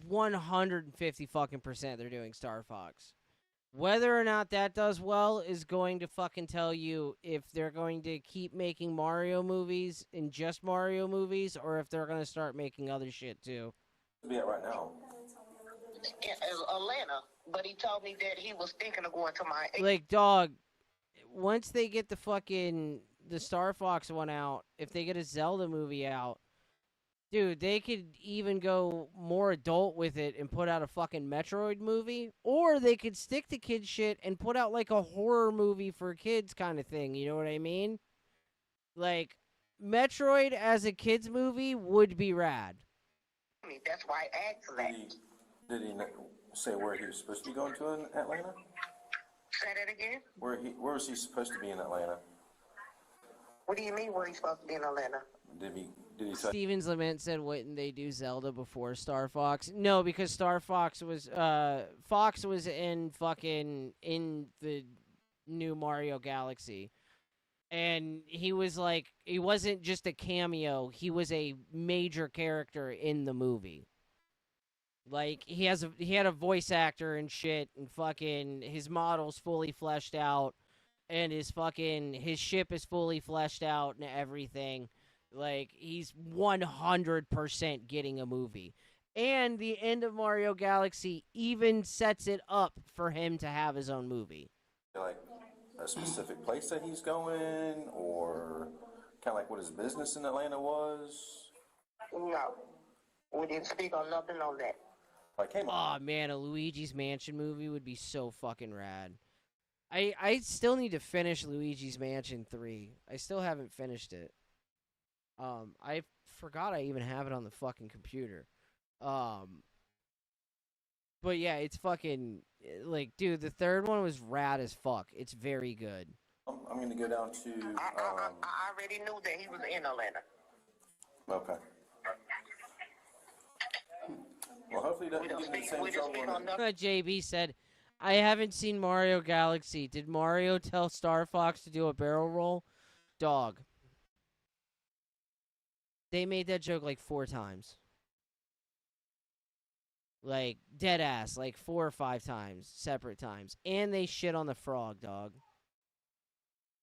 150 fucking percent they're doing Star Fox. Whether or not that does well is going to fucking tell you if they're going to keep making Mario movies and just Mario movies, or if they're going to start making other shit too. Be at right now. In Atlanta, but he told me that he was thinking of going to my. Like, dog, once they get the Star Fox one out, if they get a Zelda movie out, dude, they could even go more adult with it and put out a fucking Metroid movie. Or they could stick to kid shit and put out like a horror movie for kids kind of thing. You know what I mean? Like, Metroid as a kids movie would be rad. That's why I asked that. Did he say where he was supposed to be going to in Atlanta? Say that again? Where was he supposed to be in Atlanta? What do you mean where he's supposed to be in Atlanta? Did he say? Steven's Lament said, wouldn't they do Zelda before Star Fox? No, because Star Fox was, Fox was in the new Mario Galaxy. And he was like, he wasn't just a cameo, he was a major character in the movie. Like, he had a voice actor and shit, and fucking, his model's fully fleshed out, and his ship is fully fleshed out and everything. Like, he's 100% getting a movie. And the end of Mario Galaxy even sets it up for him to have his own movie. Like a specific place that he's going, or kind of like what his business in Atlanta was? No. We didn't speak on nothing on that. Oh man, a Luigi's Mansion movie would be so fucking rad. I still need to finish Luigi's Mansion 3. I still haven't finished it. I forgot I even have it on the fucking computer. But yeah, it's fucking like, dude, the third one was rad as fuck. It's very good. I'm gonna go down to. I already knew that he was in Atlanta. Okay. Well, hopefully he doesn't get in the same trouble. JB said, I haven't seen Mario Galaxy. Did Mario tell Star Fox to do a barrel roll? Dog. They made that joke like 4 times. Like, dead ass. Like 4 or 5 times. Separate times. And they shit on the frog, dog.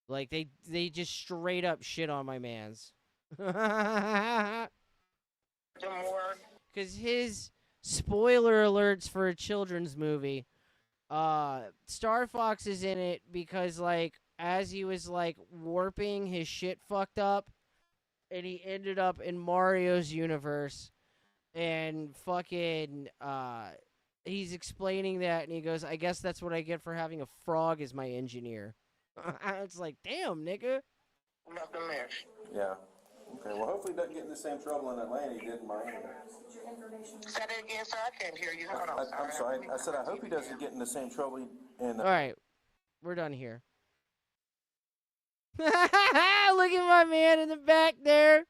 Like, they just straight up shit on my mans. Because his spoiler alerts for a children's movie, Star Fox is in it because, like, as he was, like, warping, his shit fucked up, and he ended up in Mario's universe, and fucking, he's explaining that, and he goes, I guess that's what I get for having a frog as my engineer. It's like, damn, nigga. Nothing there. Yeah. Okay, well, hopefully he doesn't get in the same trouble in Atlanta he did in Miami. Say that again, sir. I can't hear you. Hold on. I'm sorry. I said I hope he doesn't get in the same trouble in... All right, we're done here. Look at my man in the back there,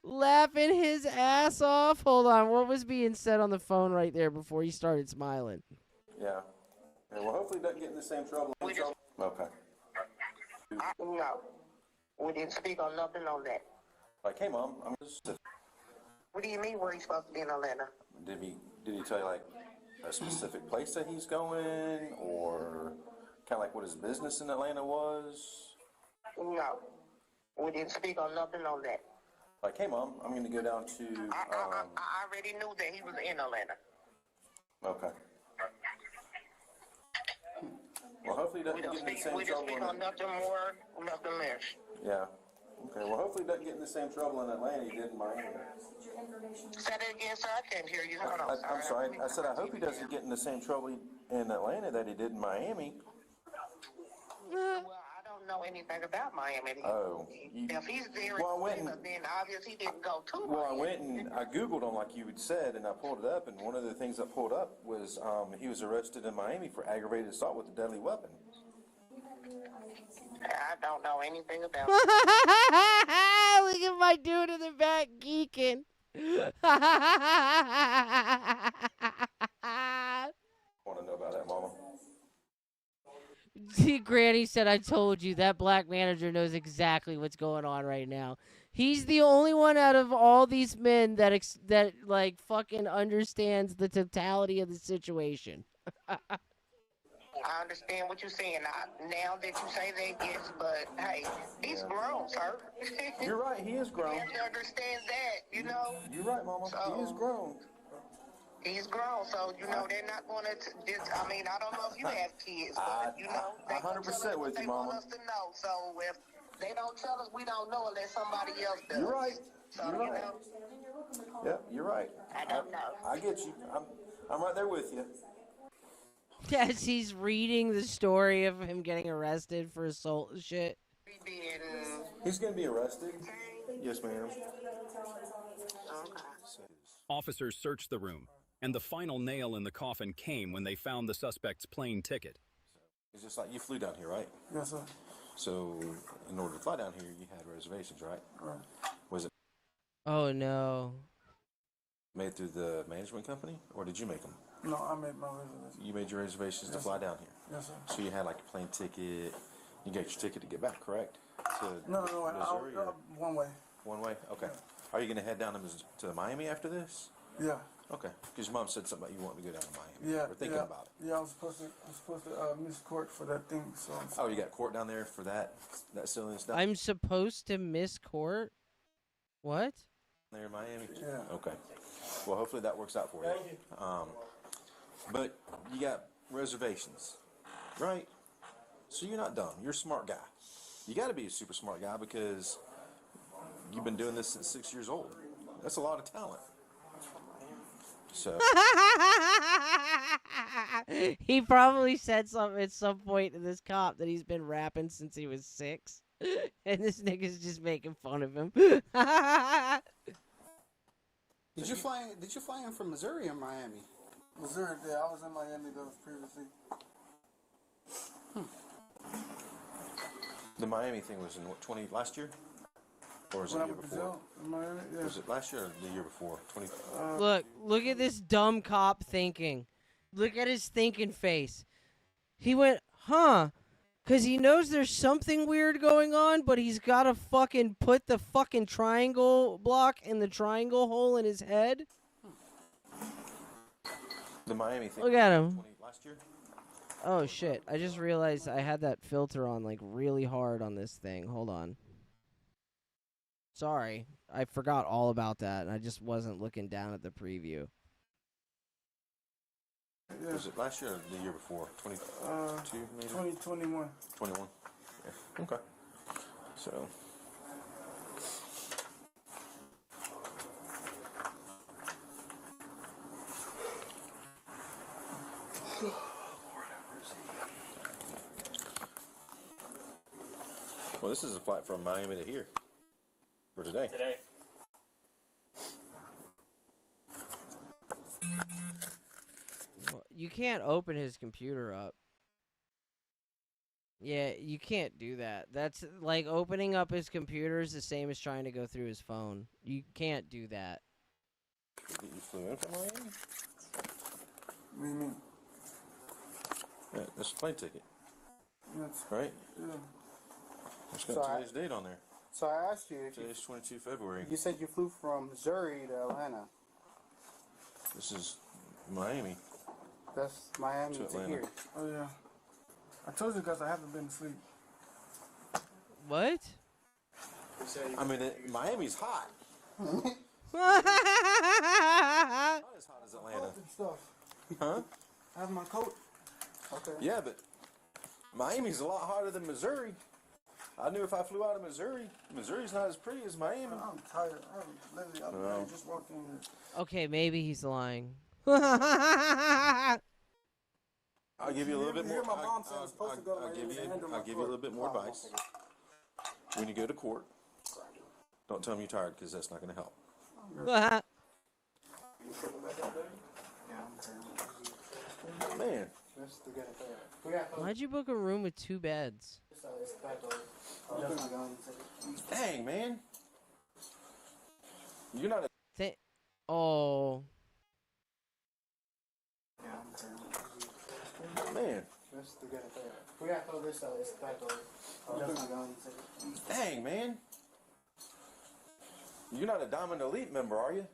laughing his ass off. Hold on, what was being said on the phone right there before he started smiling? Yeah. Well, hopefully he doesn't get in the same trouble. Okay. No. We didn't speak on nothing on that. Like, hey, Mom, I'm just... What do you mean where he's supposed to be in Atlanta? Did he tell you, like, a specific place that he's going, or kind of like what his business in Atlanta was? No. We didn't speak on nothing on that. Like, hey, Mom, I'm going to go down to... I already knew that he was in Atlanta. Okay. Well, hopefully he doesn't get in the same We didn't trouble. speak on nothing more, nothing less. Yeah. Okay, well, hopefully he doesn't get in the same trouble in Atlanta he did in Miami. Say that again, sir. I can't hear you. Hold on. I'm sorry. I said I hope he doesn't get in the same trouble in Atlanta that he did in Miami. Well, I don't know anything about Miami. Oh. If he's there, then obviously he didn't go to Well, I went and I Googled him like you had said, and I pulled it up, and one of the things I pulled up was he was arrested in Miami for aggravated assault with a deadly weapon. I don't know anything about Look at my dude in the back geeking. Want to know about that, Mama? See, Granny said, I told you, that black manager knows exactly what's going on right now. He's the only one out of all these men that like, fucking understands the totality of the situation. I understand what you're saying. Now that you say that, yes, but hey, he's grown, sir. You're right, he is grown. You have to understand that, you know. You're right, Mama. He is grown. He's grown, so, you know, they're not going to just, I mean, I don't know if you have kids, but, you know, they 100% with you, Mama. want us to know. So if they don't tell us, we don't know unless somebody else does. You're right. So, You're right. know. Yeah, you're right. I don't know. I get you. I'm right there with you. As he's reading the story of him getting arrested for assault and shit. He's going to be arrested. Yes, ma'am. Officers searched the room, and the final nail in the coffin came when they found the suspect's plane ticket. It's just like you flew down here, right? Yes, sir. So, in order to fly down here, you had reservations, right? Right. Was it Oh, no. made through the management company, or did you make them? No, I made my reservation. You made your reservations to Yes, fly sir. down here? Yes, sir. So you had like a plane ticket, you got your ticket to get back, correct? To No, Missouri, or one way. one way? Okay. Are you going to head down to Miami after this? Yeah. Okay. Because your mom said something about you wanting to go down to Miami. Yeah. We're thinking yeah. about it. Yeah, I was supposed to miss court for that thing. So. Oh, you got court down there for that silly stuff? I'm supposed to miss court? What? There in Miami? Yeah. Okay. Well, hopefully that works out for you. But you got reservations, right? So you're not dumb. You're a smart guy. You got to be a super smart guy because you've been doing this since 6 years old. That's a lot of talent. So He probably said something at some point to this cop that he's been rapping since he was 6. And this nigga's just making fun of him. Did you fly in from Missouri or Miami? Missouri, yeah, I was in Miami though previously. the Miami thing was in what, last year? Or was it When the I year went to before? jail in Miami, yeah. Was it last year or the year before? Look at this dumb cop thinking. Look at his thinking face. He went, huh? Because he knows there's something weird going on, but he's got to fucking put the fucking triangle block in the triangle hole in his head. The Miami thing. Look at him. Last year? Oh, shit. I just realized I had that filter on, like, really hard on this thing. Hold on. Sorry. I forgot all about that, and I just wasn't looking down at the preview. Was it last year or the year before? 22 maybe? 2021. 21. Yeah. Okay. So. Well, this is a flight from Miami to here for today. Well, you can't open his computer up. Yeah, you can't do that. That's like opening up his computer is the same as trying to go through his phone. You can't do that. You flew in from Miami? What do you mean? Yeah, that's a plane ticket, That's, right? yeah. It's got So I- today's date on there. So I asked you if Today's 22 February. you said you flew from Missouri to Atlanta. This is Miami. That's Miami To to Atlanta. here. Oh, yeah. I told you guys I haven't been asleep. What? I mean, Miami's hot. Not as hot as Atlanta. And stuff. Huh? I have my coat. Okay. Yeah, but Miami's a lot hotter than Missouri. I knew if I flew out of Missouri, Missouri's not as pretty as Miami. I'm tired. I just walked in here. Okay, maybe he's lying. I'll give you a little bit You hear more. my mom say I'm supposed to go to I'll my give room and handle my you a little bit more coat. advice. When you go to court, don't tell them you're tired because that's not going to help. Man, Why'd you book a room with 2 beds? dang, man. You're not a... Oh. Man. We gotta throw this out. It's back over. Dang, man. You're not a Diamond Elite member, are you?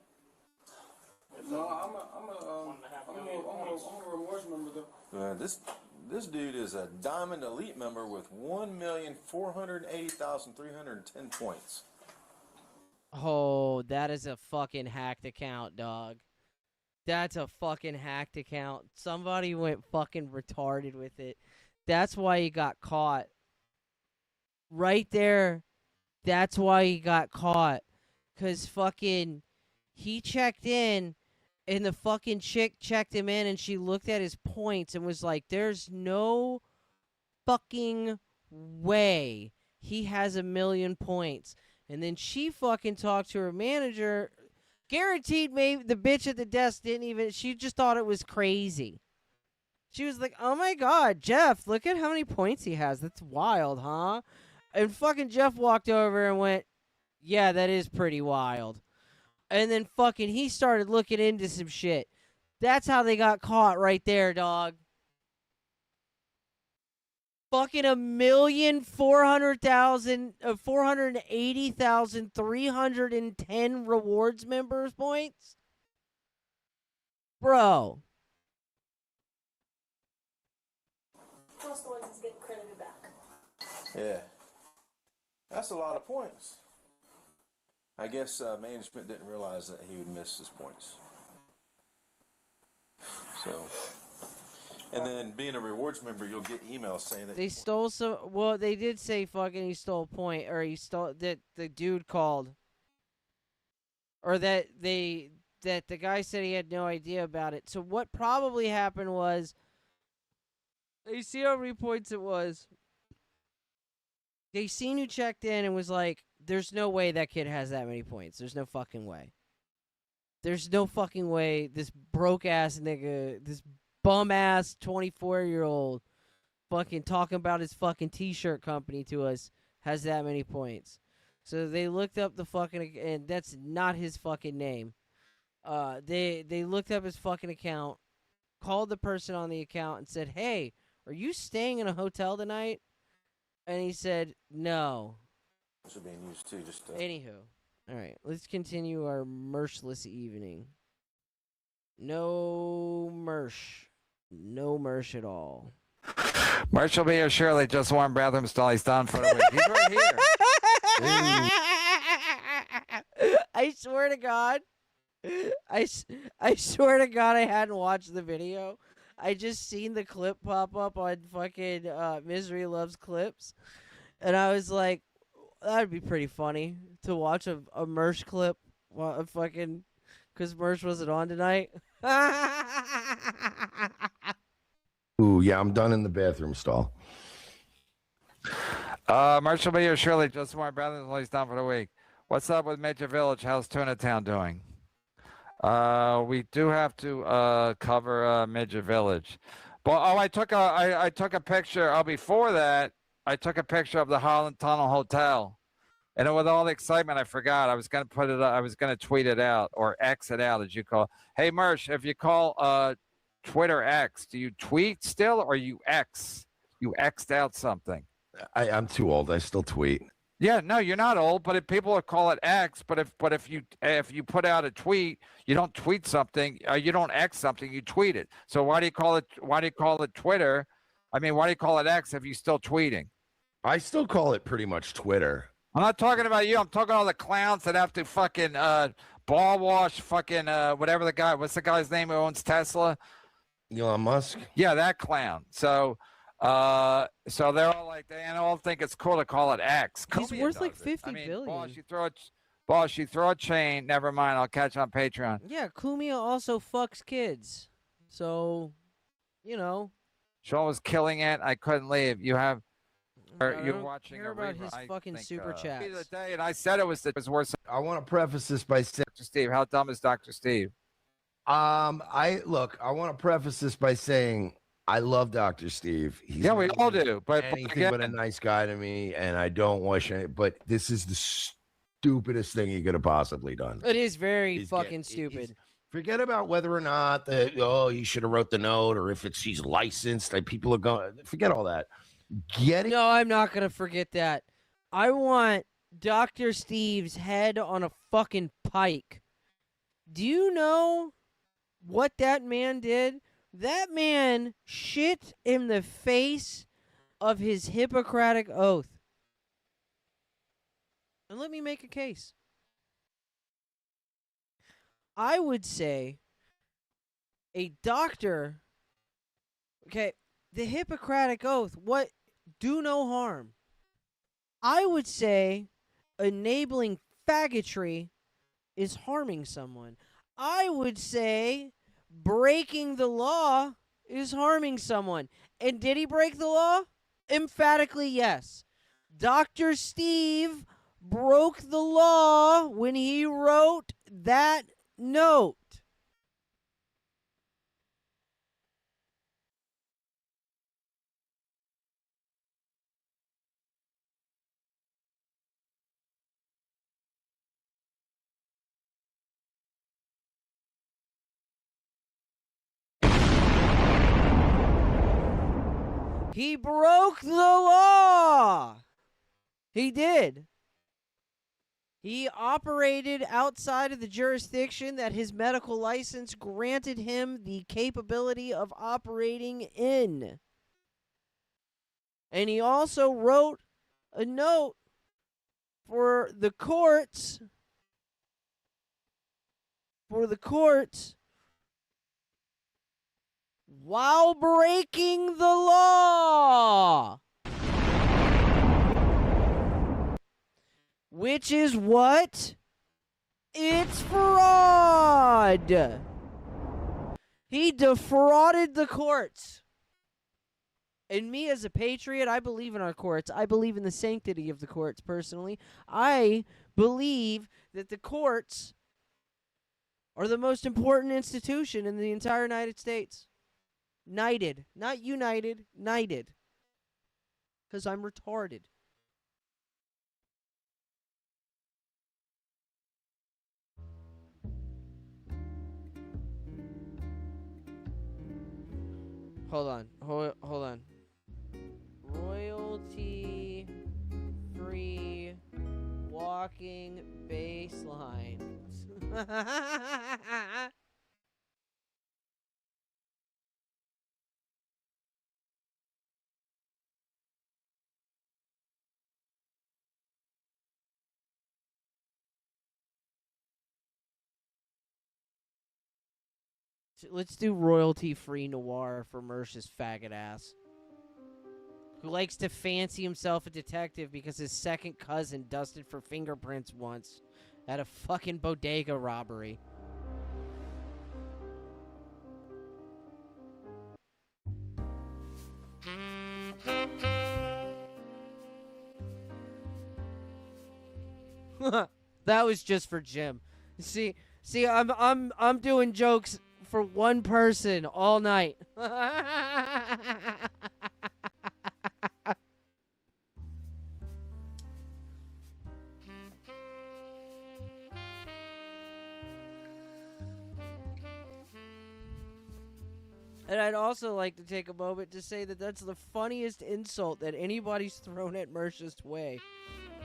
No, I'm a rewards member though. This dude is a Diamond Elite member with 1,480,310 points. Oh, that is a fucking hacked account, dog. That's a fucking hacked account. Somebody went fucking retarded with it. That's why he got caught. Right there. That's why he got caught. 'Cause fucking he checked in and the fucking chick checked him in and she looked at his points and was like, there's no fucking way he has 1,000,000 points. And then she fucking talked to her manager. Guaranteed maybe the bitch at the desk didn't even, she just thought it was crazy. She was like, oh my god, Jeff, look at how many points he has. That's wild, huh? And fucking Jeff walked over and went, yeah, that is pretty wild. And then fucking he started looking into some shit. That's how they got caught right there, dog. Fucking 480,310 rewards members points? Bro. Plus the ones that's getting credited back. Yeah. That's a lot of points. I guess management didn't realize that he would miss his points. So, and then being a rewards member, you'll get emails saying that They stole some. Well, they did say fucking he stole a point, or he stole that the dude called, or that the guy said he had no idea about it. So what probably happened was, they see how many points it was. They seen who checked in and was like, "There's no way that kid has that many points. There's no fucking way. There's no fucking way this broke ass nigga, this bum ass 24-year-old, fucking talking about his fucking t-shirt company to us has that many points." So they looked up the fucking, and that's not his fucking name. They looked up his fucking account, called the person on the account and said, "Hey, are you staying in a hotel tonight?" And he said, "No." this are being used too. Just Anywho. Alright, let's continue our merciless evening. No merch. No merch at all. Merch will be here surely. Just one bathroom stall. He's done for the week. He's right here. I swear to God, I swear to God, I hadn't watched the video. I just seen the clip pop up on fucking Misery Loves Clips, and I was like, that'd be pretty funny to watch a Mersh clip, while fucking, because Mersh wasn't on tonight. Ooh, yeah, I'm done in the bathroom stall. Marshall B. or Shirley, just my brother-in-law's done for the week. What's up with Major Village? How's Tuna Town doing? We do have to cover Major Village. But I took a picture. Before that, I took a picture of the Holland Tunnel Hotel, and with all the excitement, I forgot I was gonna put it. I was gonna tweet it out or X it out, as you call. Hey, Mersh, if you call Twitter X, do you tweet still or you X? You X'd out something. I'm too old. I still tweet. Yeah, no, you're not old, but if people call it X, but if you put out a tweet, you don't tweet something, you don't X something, you tweet it. So why do you call it Twitter? I mean, why do you call it X if you're still tweeting? I still call it pretty much Twitter. I'm not talking about you. I'm talking all the clowns that have to fucking ball wash fucking whatever the guy. What's the guy's name who owns Tesla? Elon Musk. Yeah, that clown. So they're all like, they all think it's cool to call it X. He's Cumia worth like does it. 50 I mean, billion. Boss, you throw a chain. Never mind. I'll catch you on Patreon. Yeah, Kumia also fucks kids. So, you know. Sean was killing it. I couldn't leave. You have. You're watching care about his fucking super chats. The day, and I said it was worse. I want to preface this by saying, Dr. Steve, how dumb is Dr. Steve? I want to preface this by saying I love Dr. Steve. Yeah, we all do. But anything but a nice guy to me, and I don't wish it. But this is the stupidest thing he could have possibly done. It is very fucking stupid. Forget about whether or not that he should have wrote the note, or if he's licensed. Like people are going. Forget all that. No, I'm not gonna forget that. I want Dr. Steve's head on a fucking pike. Do you know what that man did? That man shit in the face of his Hippocratic oath. And let me make a case. I would say a doctor, okay, the Hippocratic oath, what? Do no harm. I would say enabling faggotry is harming someone. I would say breaking the law is harming someone. And did he break the law? Emphatically, yes. Dr. Steve broke the law when he wrote that note. He broke the law. He did. He operated outside of the jurisdiction that his medical license granted him the capability of operating in. And he also wrote a note for the courts while breaking the law. Which is what? It's fraud. He defrauded the courts. And me as a patriot, I believe in our courts. I believe in the sanctity of the courts, personally. I believe that the courts are the most important institution in the entire United States. Knighted. Not united, knighted. Because I'm retarded. Hold on. Royalty-free walking baselines. Let's do royalty-free noir for Mersh's faggot ass, who likes to fancy himself a detective because his second cousin dusted for fingerprints once at a fucking bodega robbery. That was just for Jim. See, I'm doing jokes for one person all night. And I'd also like to take a moment to say that that's the funniest insult that anybody's thrown at Mersh's way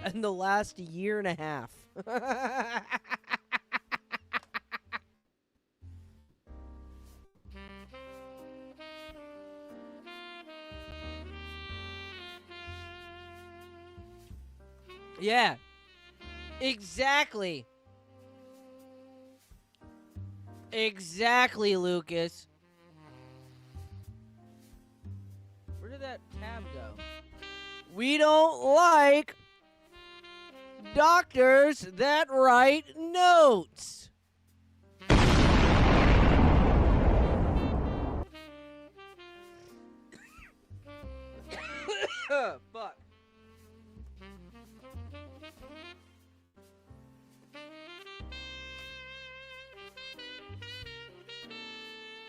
in the last year and a half. Yeah. Exactly. Exactly, Lucas. Where did that tab go? We don't like doctors that write notes. Fuck.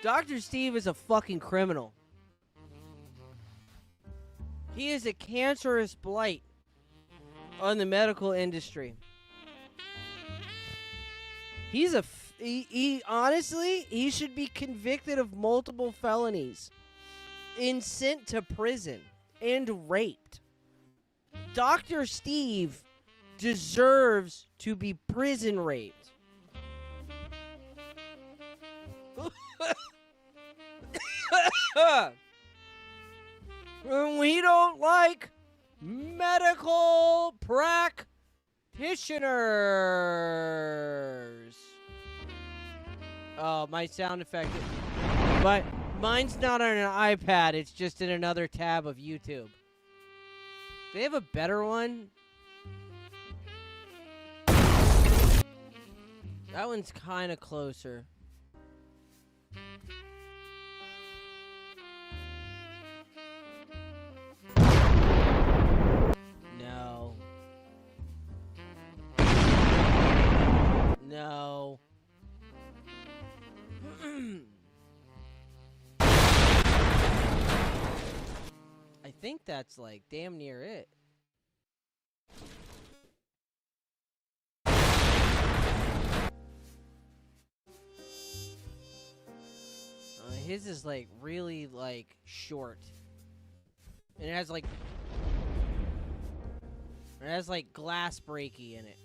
Dr. Steve is a fucking criminal. He is a cancerous blight on the medical industry. He's he honestly, he should be convicted of multiple felonies and sent to prison and raped. Dr. Steve deserves to be prison raped. We don't like medical practitioners. Oh, my sound effect. But mine's not on an iPad. It's just in another tab of YouTube. Do they have a better one? That one's kind of closer. No. No. I think that's like damn near it. His is like really like short. And it has like glass breaky in it.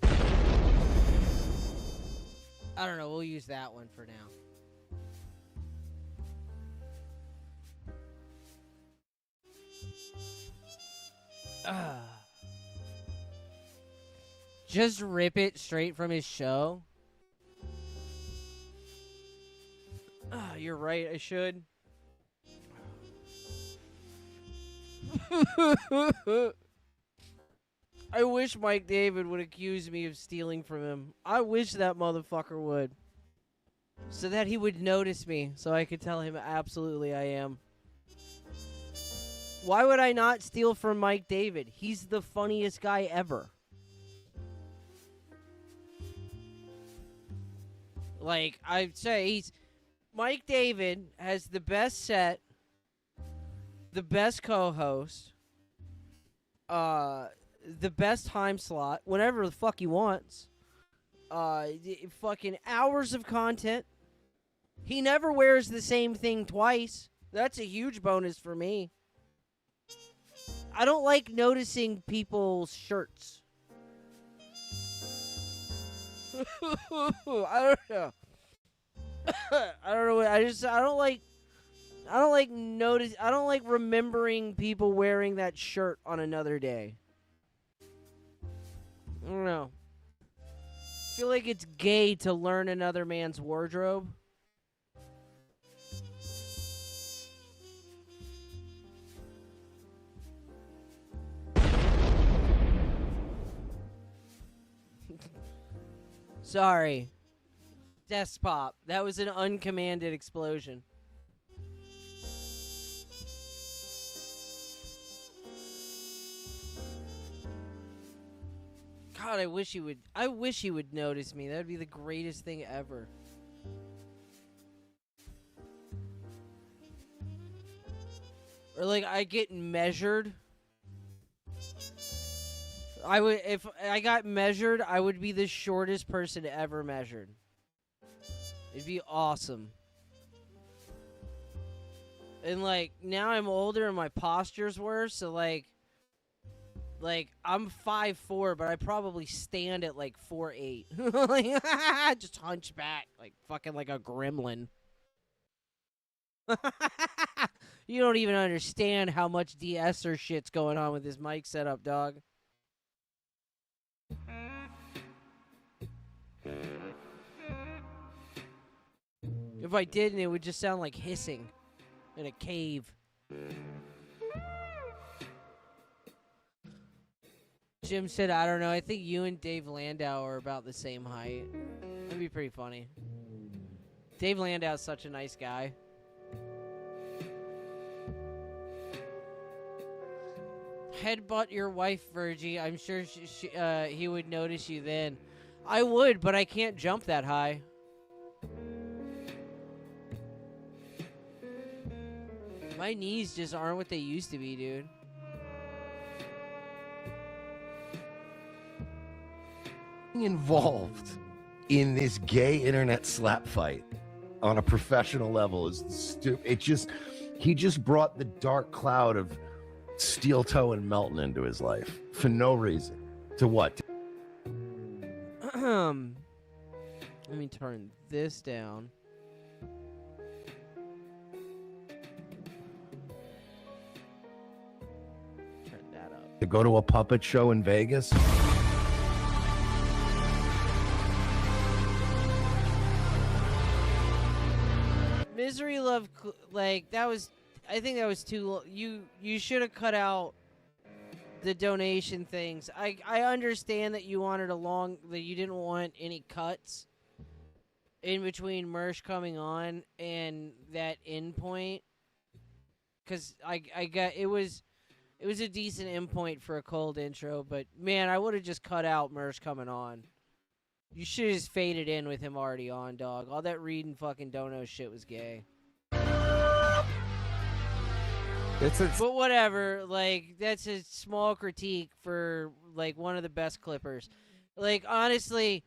I don't know, we'll use that one for now. Just rip it straight from his show. You're right, I should. I wish Mike David would accuse me of stealing from him. I wish that motherfucker would. So that he would notice me, so I could tell him absolutely I am. Why would I not steal from Mike David? He's the funniest guy ever. Like, I'd say Mike David has the best set, the best co-host, the best time slot, whenever the fuck he wants. Fucking hours of content. He never wears the same thing twice. That's a huge bonus for me. I don't like noticing people's shirts. I don't know. I don't know. I don't like remembering people wearing that shirt on another day. I don't know. I feel like it's gay to learn another man's wardrobe. Sorry. Desk pop. That was an uncommanded explosion. God, I wish he would notice me. That would be the greatest thing ever. Or like I get measured. If I got measured, I would be the shortest person ever measured. It'd be awesome. And like now I'm older and my posture's worse, so like I'm 5'4", but I probably stand at like 4'8". Like, just hunch back like fucking like a gremlin. You don't even understand how much de-esser shit's going on with this mic setup, dog. If I didn't, it would just sound like hissing in a cave. Jim said, I don't know, I think you and Dave Landau are about the same height. That'd be pretty funny. Dave Landau's such a nice guy. Headbutt your wife, Virgie. I'm sure he would notice you then. I would, but I can't jump that high. My knees just aren't what they used to be, dude. Involved in this gay internet slap fight on a professional level is stupid. He just brought the dark cloud of Steel Toe and Melton into his life for no reason. To what? Let me turn this down. Turn that up. To go to a puppet show in Vegas? Misery Love, like, that was, I think that was too, you should have cut out the donation things. I understand that you wanted that you didn't want any cuts in between Mersh coming on and that end point. Because I got, it was a decent end point for a cold intro, but man, I would have just cut out Mersh coming on. You should have just faded in with him already on, dog. All that reading fucking dono shit was gay. But whatever, like, that's a small critique for, like, one of the best clippers. Like, honestly,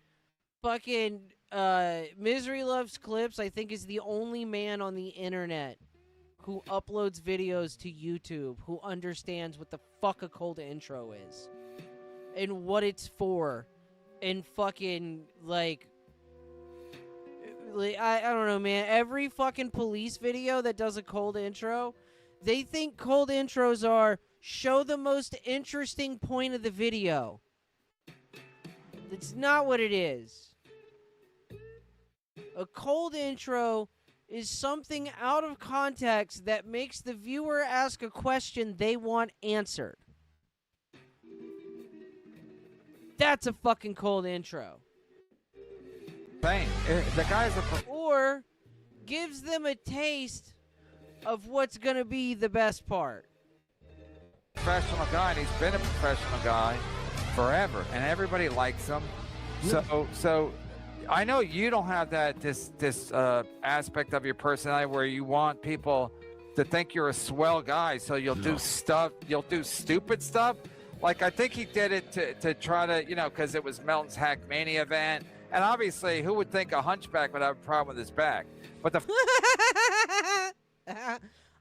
fucking Misery Loves Clips, I think, is the only man on the internet who uploads videos to YouTube who understands what the fuck a cold intro is and what it's for. And fucking, like I don't know, man. Every fucking police video that does a cold intro, they think cold intros are show the most interesting point of the video. That's not what it is. A cold intro is something out of context that makes the viewer ask a question they want answered. That's a fucking cold intro. Same. The guy's or gives them a taste of what's going to be the best part. Professional guy, and he's been a professional guy forever, and everybody likes him. So I know you don't have this aspect of your personality where you want people to think you're a swell guy, so you'll do stupid stuff. Like, I think he did it to try to, because it was Melton's Hackmania event. And obviously, who would think a hunchback would have a problem with his back? But the...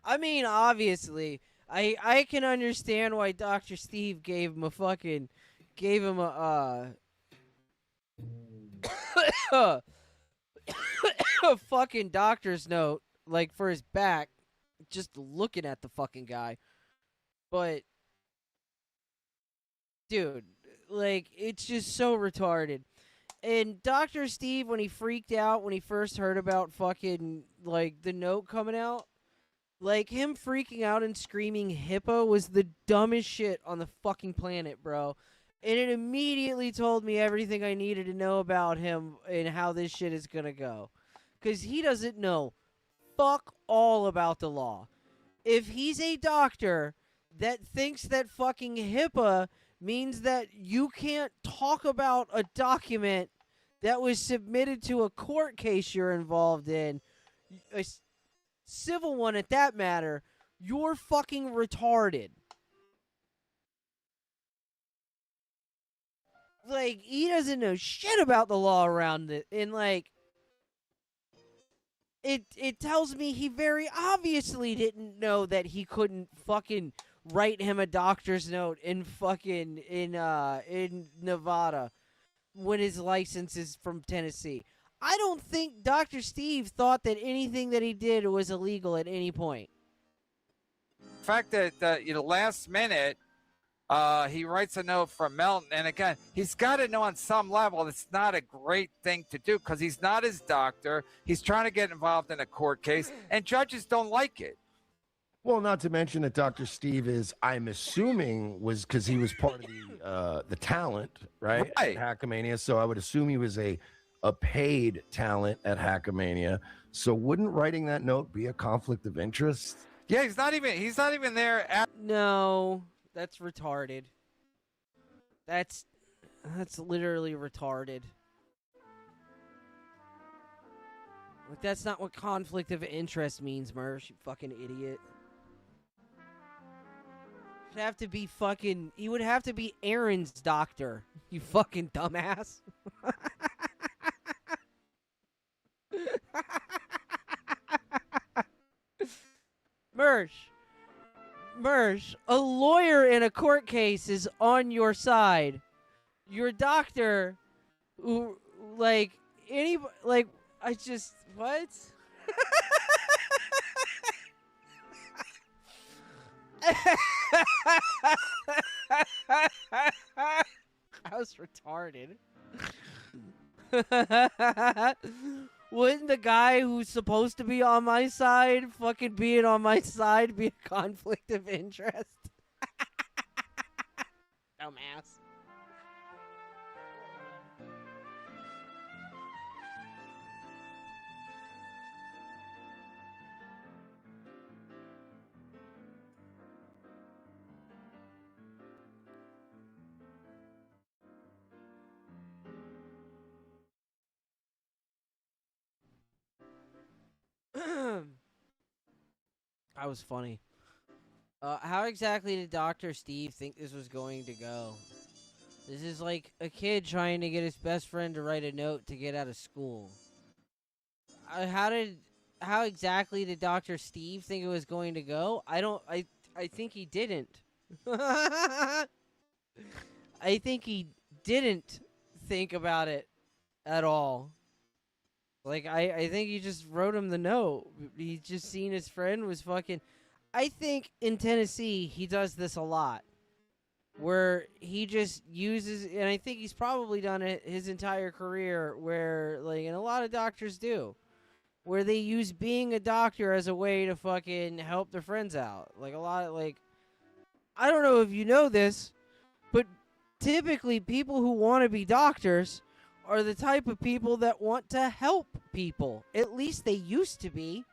I mean, obviously, I can understand why Dr. Steve gave him a a fucking doctor's note, like, for his back, just looking at the fucking guy. But... dude, like, it's just so retarded. And Dr. Steve, when he freaked out when he first heard about fucking, like, the note coming out, like, him freaking out and screaming hippo was the dumbest shit on the fucking planet, bro. And it immediately told me everything I needed to know about him and how this shit is gonna go. Because he doesn't know fuck all about the law. If he's a doctor that thinks that fucking HIPAA means that you can't talk about a document that was submitted to a court case you're involved in, a civil one at that matter, you're fucking retarded. Like, he doesn't know shit about the law around it. And, like, it tells me he very obviously didn't know that he couldn't fucking write him a doctor's note in fucking in Nevada when his license is from Tennessee. I don't think Dr. Steve thought that anything that he did was illegal at any point. The fact that last minute he writes a note from Melton, and again, he's got to know on some level it's not a great thing to do because he's not his doctor. He's trying to get involved in a court case, and judges don't like it. Well, not to mention that Dr. Steve is, I'm assuming, was because he was part of the talent, right? Right. At Hackamania. So I would assume he was a paid talent at Hackamania. So wouldn't writing that note be a conflict of interest? Yeah, he's not even there at. No, that's retarded. That's literally retarded. Like, that's not what conflict of interest means, Mersh, you fucking idiot. He would have to be Aaron's doctor, you fucking dumbass. Mersh, a lawyer in a court case is on your side. Your doctor, what? I was retarded. Wouldn't the guy who's supposed to be on my side fucking being on my side be a conflict of interest? Dumbass. That was funny. How exactly did Dr. Steve think this was going to go? This is like a kid trying to get his best friend to write a note to get out of school. How exactly did Dr. Steve think it was going to go? I think he didn't. I think he didn't think about it at all. Like, I think he just wrote him the note. He just seen his friend was fucking... I think in Tennessee, he does this a lot. Where he just uses... And I think he's probably done it his entire career where, like, and a lot of doctors do. Where they use being a doctor as a way to fucking help their friends out. Like, a lot of, like... I don't know if you know this, but typically people who want to be doctors are the type of people that want to help people. At least they used to be.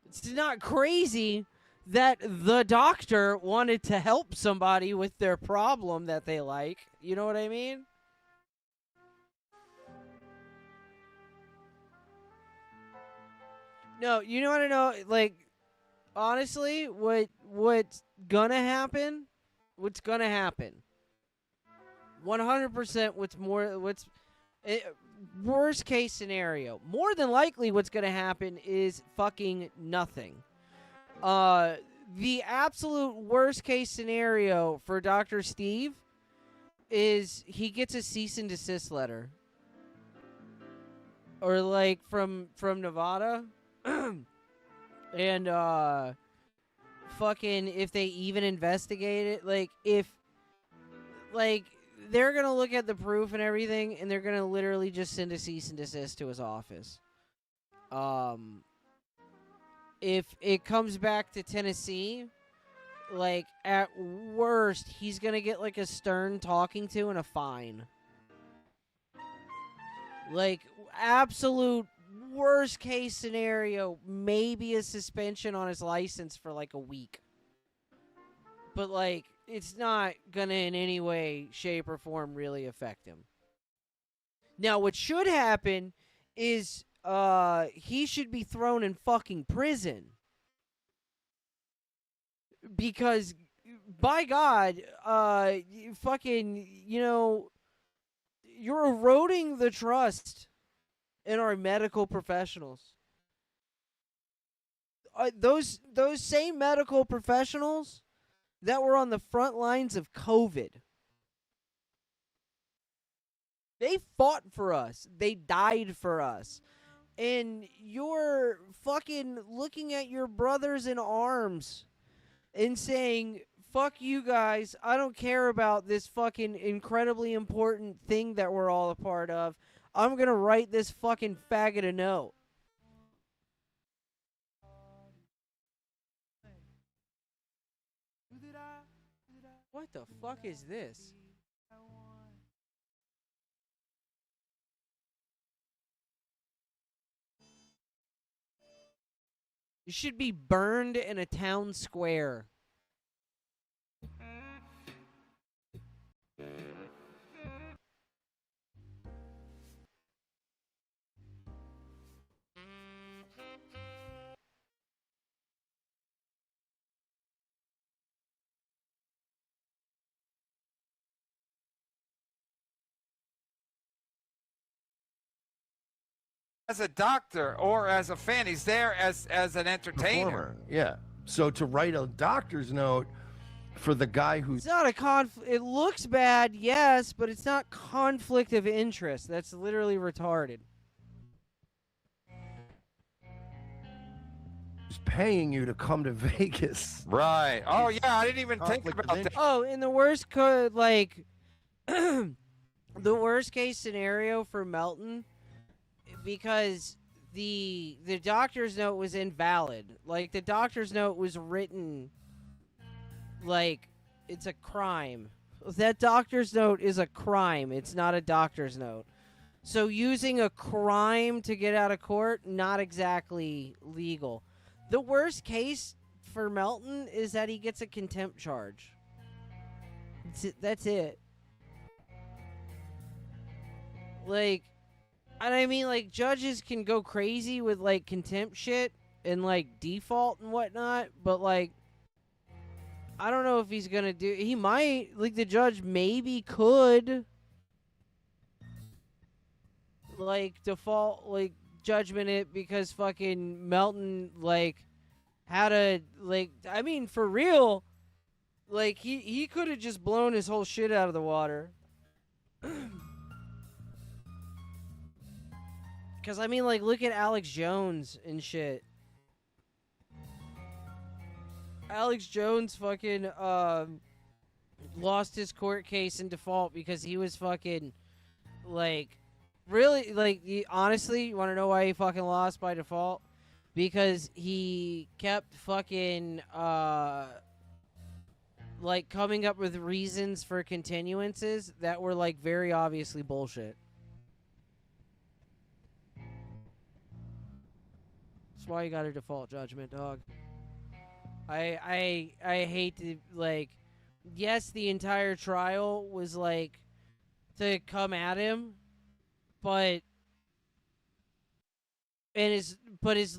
It's not crazy that the doctor wanted to help somebody with their problem that they like. You know what I mean? No, you know what I know? Like, honestly, what's gonna happen? What's gonna happen? 100% worst case scenario. More than likely what's going to happen is fucking nothing. The absolute worst case scenario for Dr. Steve is he gets a cease and desist letter. Or like from Nevada. And fucking if they even investigate it, they're going to look at the proof and everything, and they're going to literally just send a cease and desist to his office. If it comes back to Tennessee, like, at worst, he's gonna get, like, a stern talking to and a fine. Like, absolute worst case scenario, maybe a suspension on his license for, like, a week. But, like, it's not gonna in any way, shape, or form really affect him. Now, what should happen is he should be thrown in fucking prison. Because, by God, fucking, you know, you're eroding the trust in our medical professionals. Those same medical professionals that were on the front lines of COVID, they fought for us. They died for us. And you're fucking looking at your brothers in arms and saying, fuck you guys, I don't care about this fucking incredibly important thing that we're all a part of. I'm gonna write this fucking faggot a note. What the fuck is this? You should be burned in a town square. As a doctor or as a fan, he's there as an entertainer. Performer. Yeah. So to write a doctor's note for the guy who's It's not a conflict. It looks bad, yes, but it's not conflict of interest. That's literally retarded. paying you to come to Vegas. Right. Oh yeah, I didn't even think about that. Oh, in the worst the worst case scenario for Melton, because the doctor's note was invalid. Like, the doctor's note was written like it's a crime. That doctor's note is a crime. It's not a doctor's note. So using a crime to get out of court, not exactly legal. The worst case for Melton is that he gets a contempt charge. That's it. Like, and I mean, like, judges can go crazy with, like, contempt shit and, like, default and whatnot, but, like, I don't know if he's gonna do... He might. Like, the judge maybe could... like, default, like, judgment it because fucking Melton, like, had a, like, I mean, for real, like, he could have just blown his whole shit out of the water. Because, I mean, like, look at Alex Jones and shit. Alex Jones fucking, lost his court case in default because he was fucking, like... Really, like, honestly, you want to know why he fucking lost by default? Because he kept fucking, like, coming up with reasons for continuances that were, like, very obviously bullshit. That's why you got a default judgment, dog. I hate to, like, yes, the entire trial was, like, to come at him. But his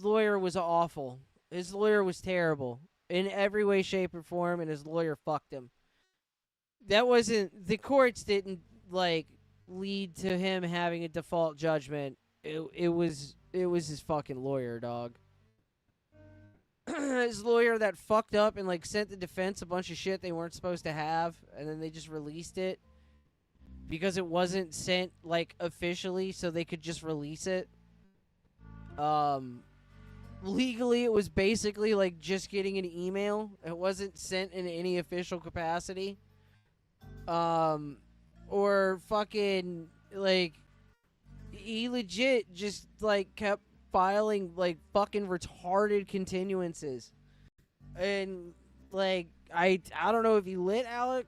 lawyer was awful. His lawyer was terrible in every way, shape, or form, and his lawyer fucked him. That wasn't... The courts didn't, like, lead to him having a default judgment. It was his fucking lawyer, dog. His lawyer that fucked up and, like, sent the defense a bunch of shit they weren't supposed to have, and then they just released it. Because it wasn't sent, like, officially, so they could just release it. Legally, it was basically, like, just getting an email. It wasn't sent in any official capacity. Or fucking, like, he legit just, like, kept filing, like, fucking retarded continuances. And, like, I don't know if he lit Alex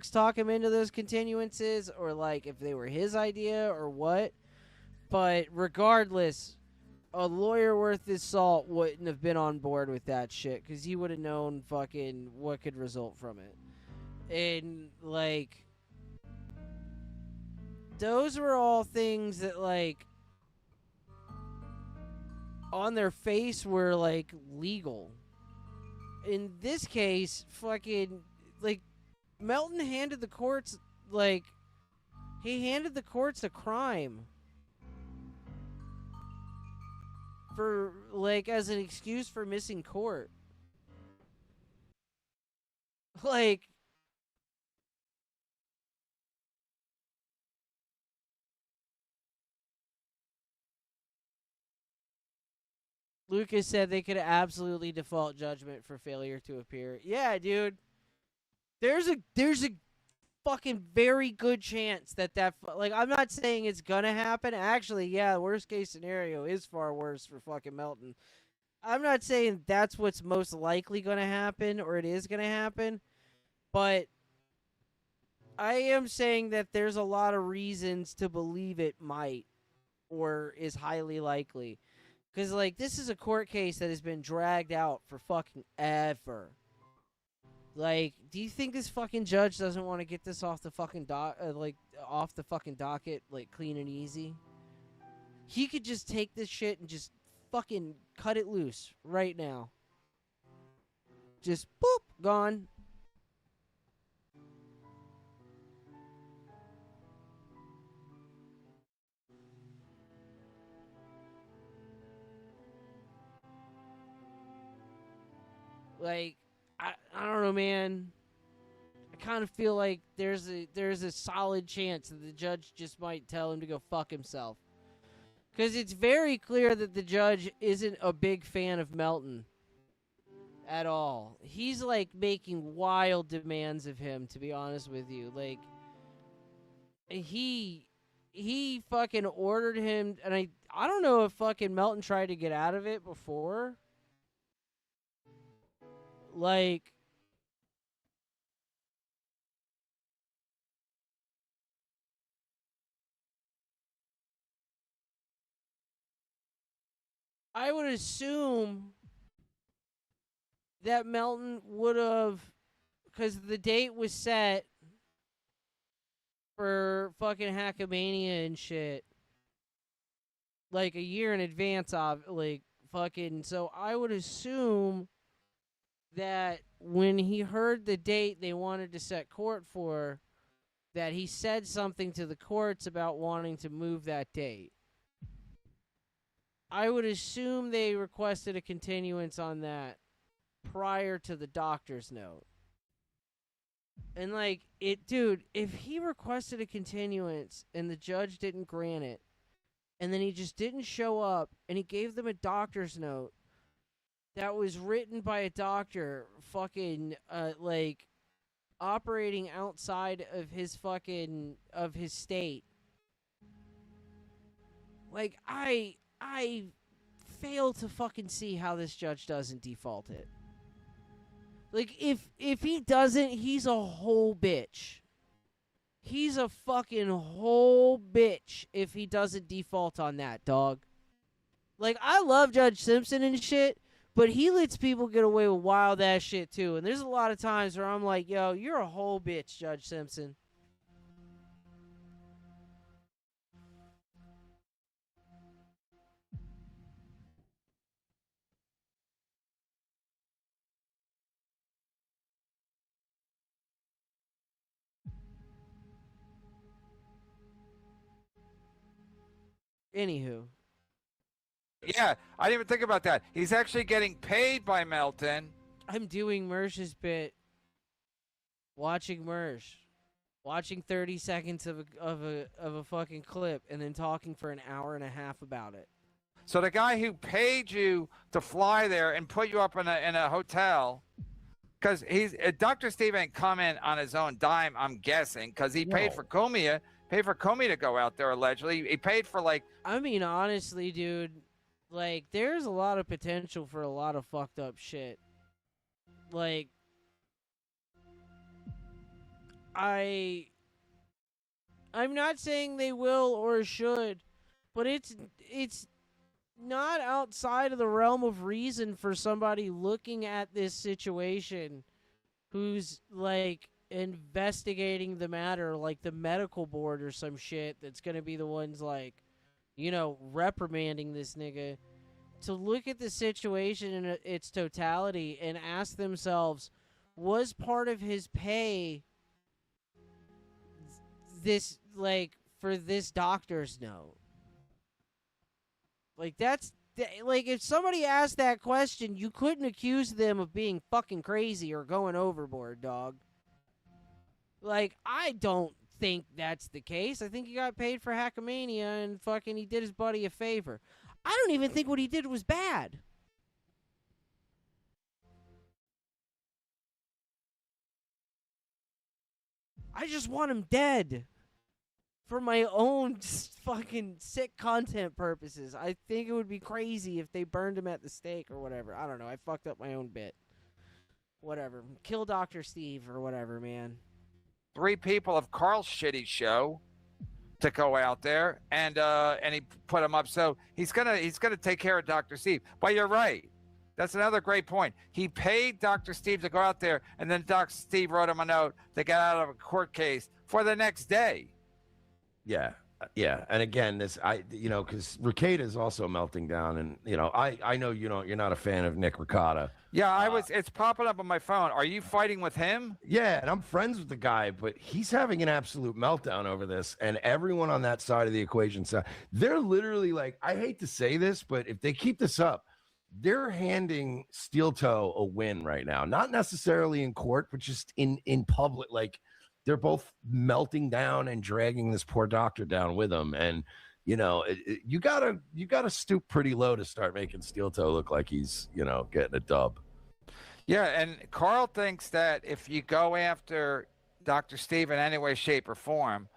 talk him into those continuances, or like if they were his idea or what. But regardless, a lawyer worth his salt wouldn't have been on board with that shit, because he would have known fucking what could result from it. And like, those were all things that like on their face were like legal. In this case, fucking like Melton handed the courts he handed the courts a crime for like as an excuse for missing court. Like, Lucas said they could absolutely default judgment for failure to appear. Yeah, dude. There's a fucking very good chance that like, I'm not saying it's gonna happen. Actually, yeah, worst case scenario is far worse for fucking Melton. I'm not saying that's what's most likely gonna happen or it is gonna happen, but I am saying that there's a lot of reasons to believe it might or is highly likely. Because, like, this is a court case that has been dragged out for fucking ever. Like, do you think this fucking judge doesn't want to get this off the fucking off the fucking docket, like, clean and easy? He could just take this shit and just fucking cut it loose right now. Just, boop, gone. Like, I don't know, man. I kind of feel like there's a solid chance that the judge just might tell him to go fuck himself. Because it's very clear that the judge isn't a big fan of Melton at all. He's, like, making wild demands of him, to be honest with you. Like, he fucking ordered him, and I don't know if fucking Melton tried to get out of it before. Like, I would assume that Melton would have, because the date was set for fucking Hackamania and shit, like a year in advance of, like, fucking, so I would assume that when he heard the date they wanted to set court for, that he said something to the courts about wanting to move that date. I would assume they requested a continuance on that prior to the doctor's note. And, like, dude, if he requested a continuance and the judge didn't grant it, and then he just didn't show up, and he gave them a doctor's note that was written by a doctor fucking, like, operating outside of his fucking, of his state. Like, I fail to fucking see how this judge doesn't default it. Like, if he doesn't, he's a whole bitch. He's a fucking whole bitch if he doesn't default on that, dog. Like, I love Judge Simpson and shit, but he lets people get away with wild ass shit too. And there's a lot of times where I'm like, yo, you're a whole bitch, Judge Simpson. Anywho. Yeah, I didn't even think about that. He's actually getting paid by Melton. I'm doing Mersh's bit. Watching Mersh. Watching 30 seconds of a fucking clip and then talking for an hour and a half about it. So the guy who paid you to fly there and put you up in a hotel, because Dr. Steve ain't coming on his own dime, I'm guessing, because he paid for Comey to go out there allegedly. He paid for, like, I mean, honestly, dude, like, there's a lot of potential for a lot of fucked up shit like, I'm not saying they will or should, but it's not outside of the realm of reason for somebody looking at this situation who's, like, investigating the matter, like the medical board or some shit that's going to be the ones, like, you know, reprimanding this nigga, to look at the situation in its totality and ask themselves, was part of his pay this, like, for this doctor's note? Like, that's, like, if somebody asked that question, you couldn't accuse them of being fucking crazy or going overboard, dog. Like, I don't think that's the case. I think he got paid for Hackamania and fucking he did his buddy a favor. I don't even think what he did was bad. I just want him dead. For my own fucking sick content purposes. I think it would be crazy if they burned him at the stake or whatever. I don't know. I fucked up my own bit. Whatever. Kill Dr. Steve or whatever, man. 3 people of Carl's shitty show to go out there and he put him up. So he's gonna take care of Dr. Steve. But you're right. That's another great point. He paid Dr. Steve to go out there, and then Dr. Steve wrote him a note to get out of a court case for the next day. Yeah. And again, because Rekieta is also melting down, and I know you're not a fan of Nick Ricotta. Yeah, it's popping up on my phone. Are you fighting with him? Yeah, and I'm friends with the guy, but he's having an absolute meltdown over this, and everyone on that side of the equation, they're literally like, I hate to say this, but if they keep this up, they're handing Steel Toe a win right now. Not necessarily in court, but just in public, like. They're both melting down and dragging this poor doctor down with them. And, you gotta stoop pretty low to start making Steel Toe look like he's, getting a dub. Yeah, and Carl thinks that if you go after Dr. Steve in any way, shape, or form,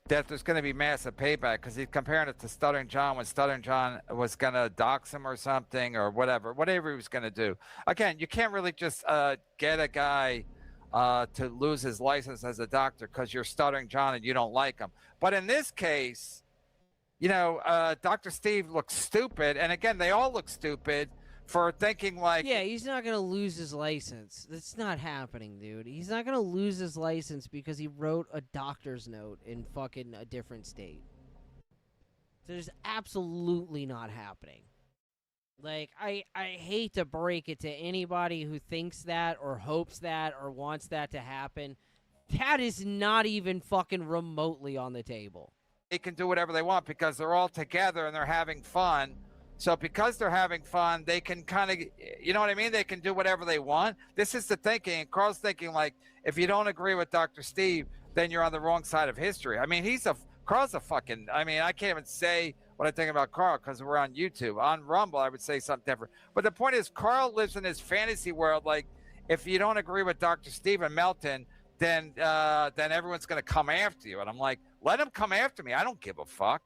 that there's going to be massive payback, because he's comparing it to Stuttering John when Stuttering John was going to dox him or something or whatever he was going to do. Again, you can't really just get a guy to lose his license as a doctor because you're Stuttering John and you don't like him. But in this case, Dr. Steve looks stupid. And again, they all look stupid for thinking like... Yeah, he's not going to lose his license. That's not happening, dude. He's not going to lose his license because he wrote a doctor's note in fucking a different state. There's absolutely not happening. Like, I hate to break it to anybody who thinks that or hopes that or wants that to happen. That is not even fucking remotely on the table. They can do whatever they want because they're all together and they're having fun. So because they're having fun, they can kind of, you know what I mean? They can do whatever they want. This is the thinking. And Carl's thinking, like, if you don't agree with Dr. Steve, then you're on the wrong side of history. I mean, Carl's a fucking, I mean, I can't even say what I think about Carl because we're on YouTube. On Rumble, I would say something different. But the point is, Carl lives in his fantasy world. Like, if you don't agree with Dr. Stephen Melton, then everyone's going to come after you. And I'm like, let him come after me. I don't give a fuck.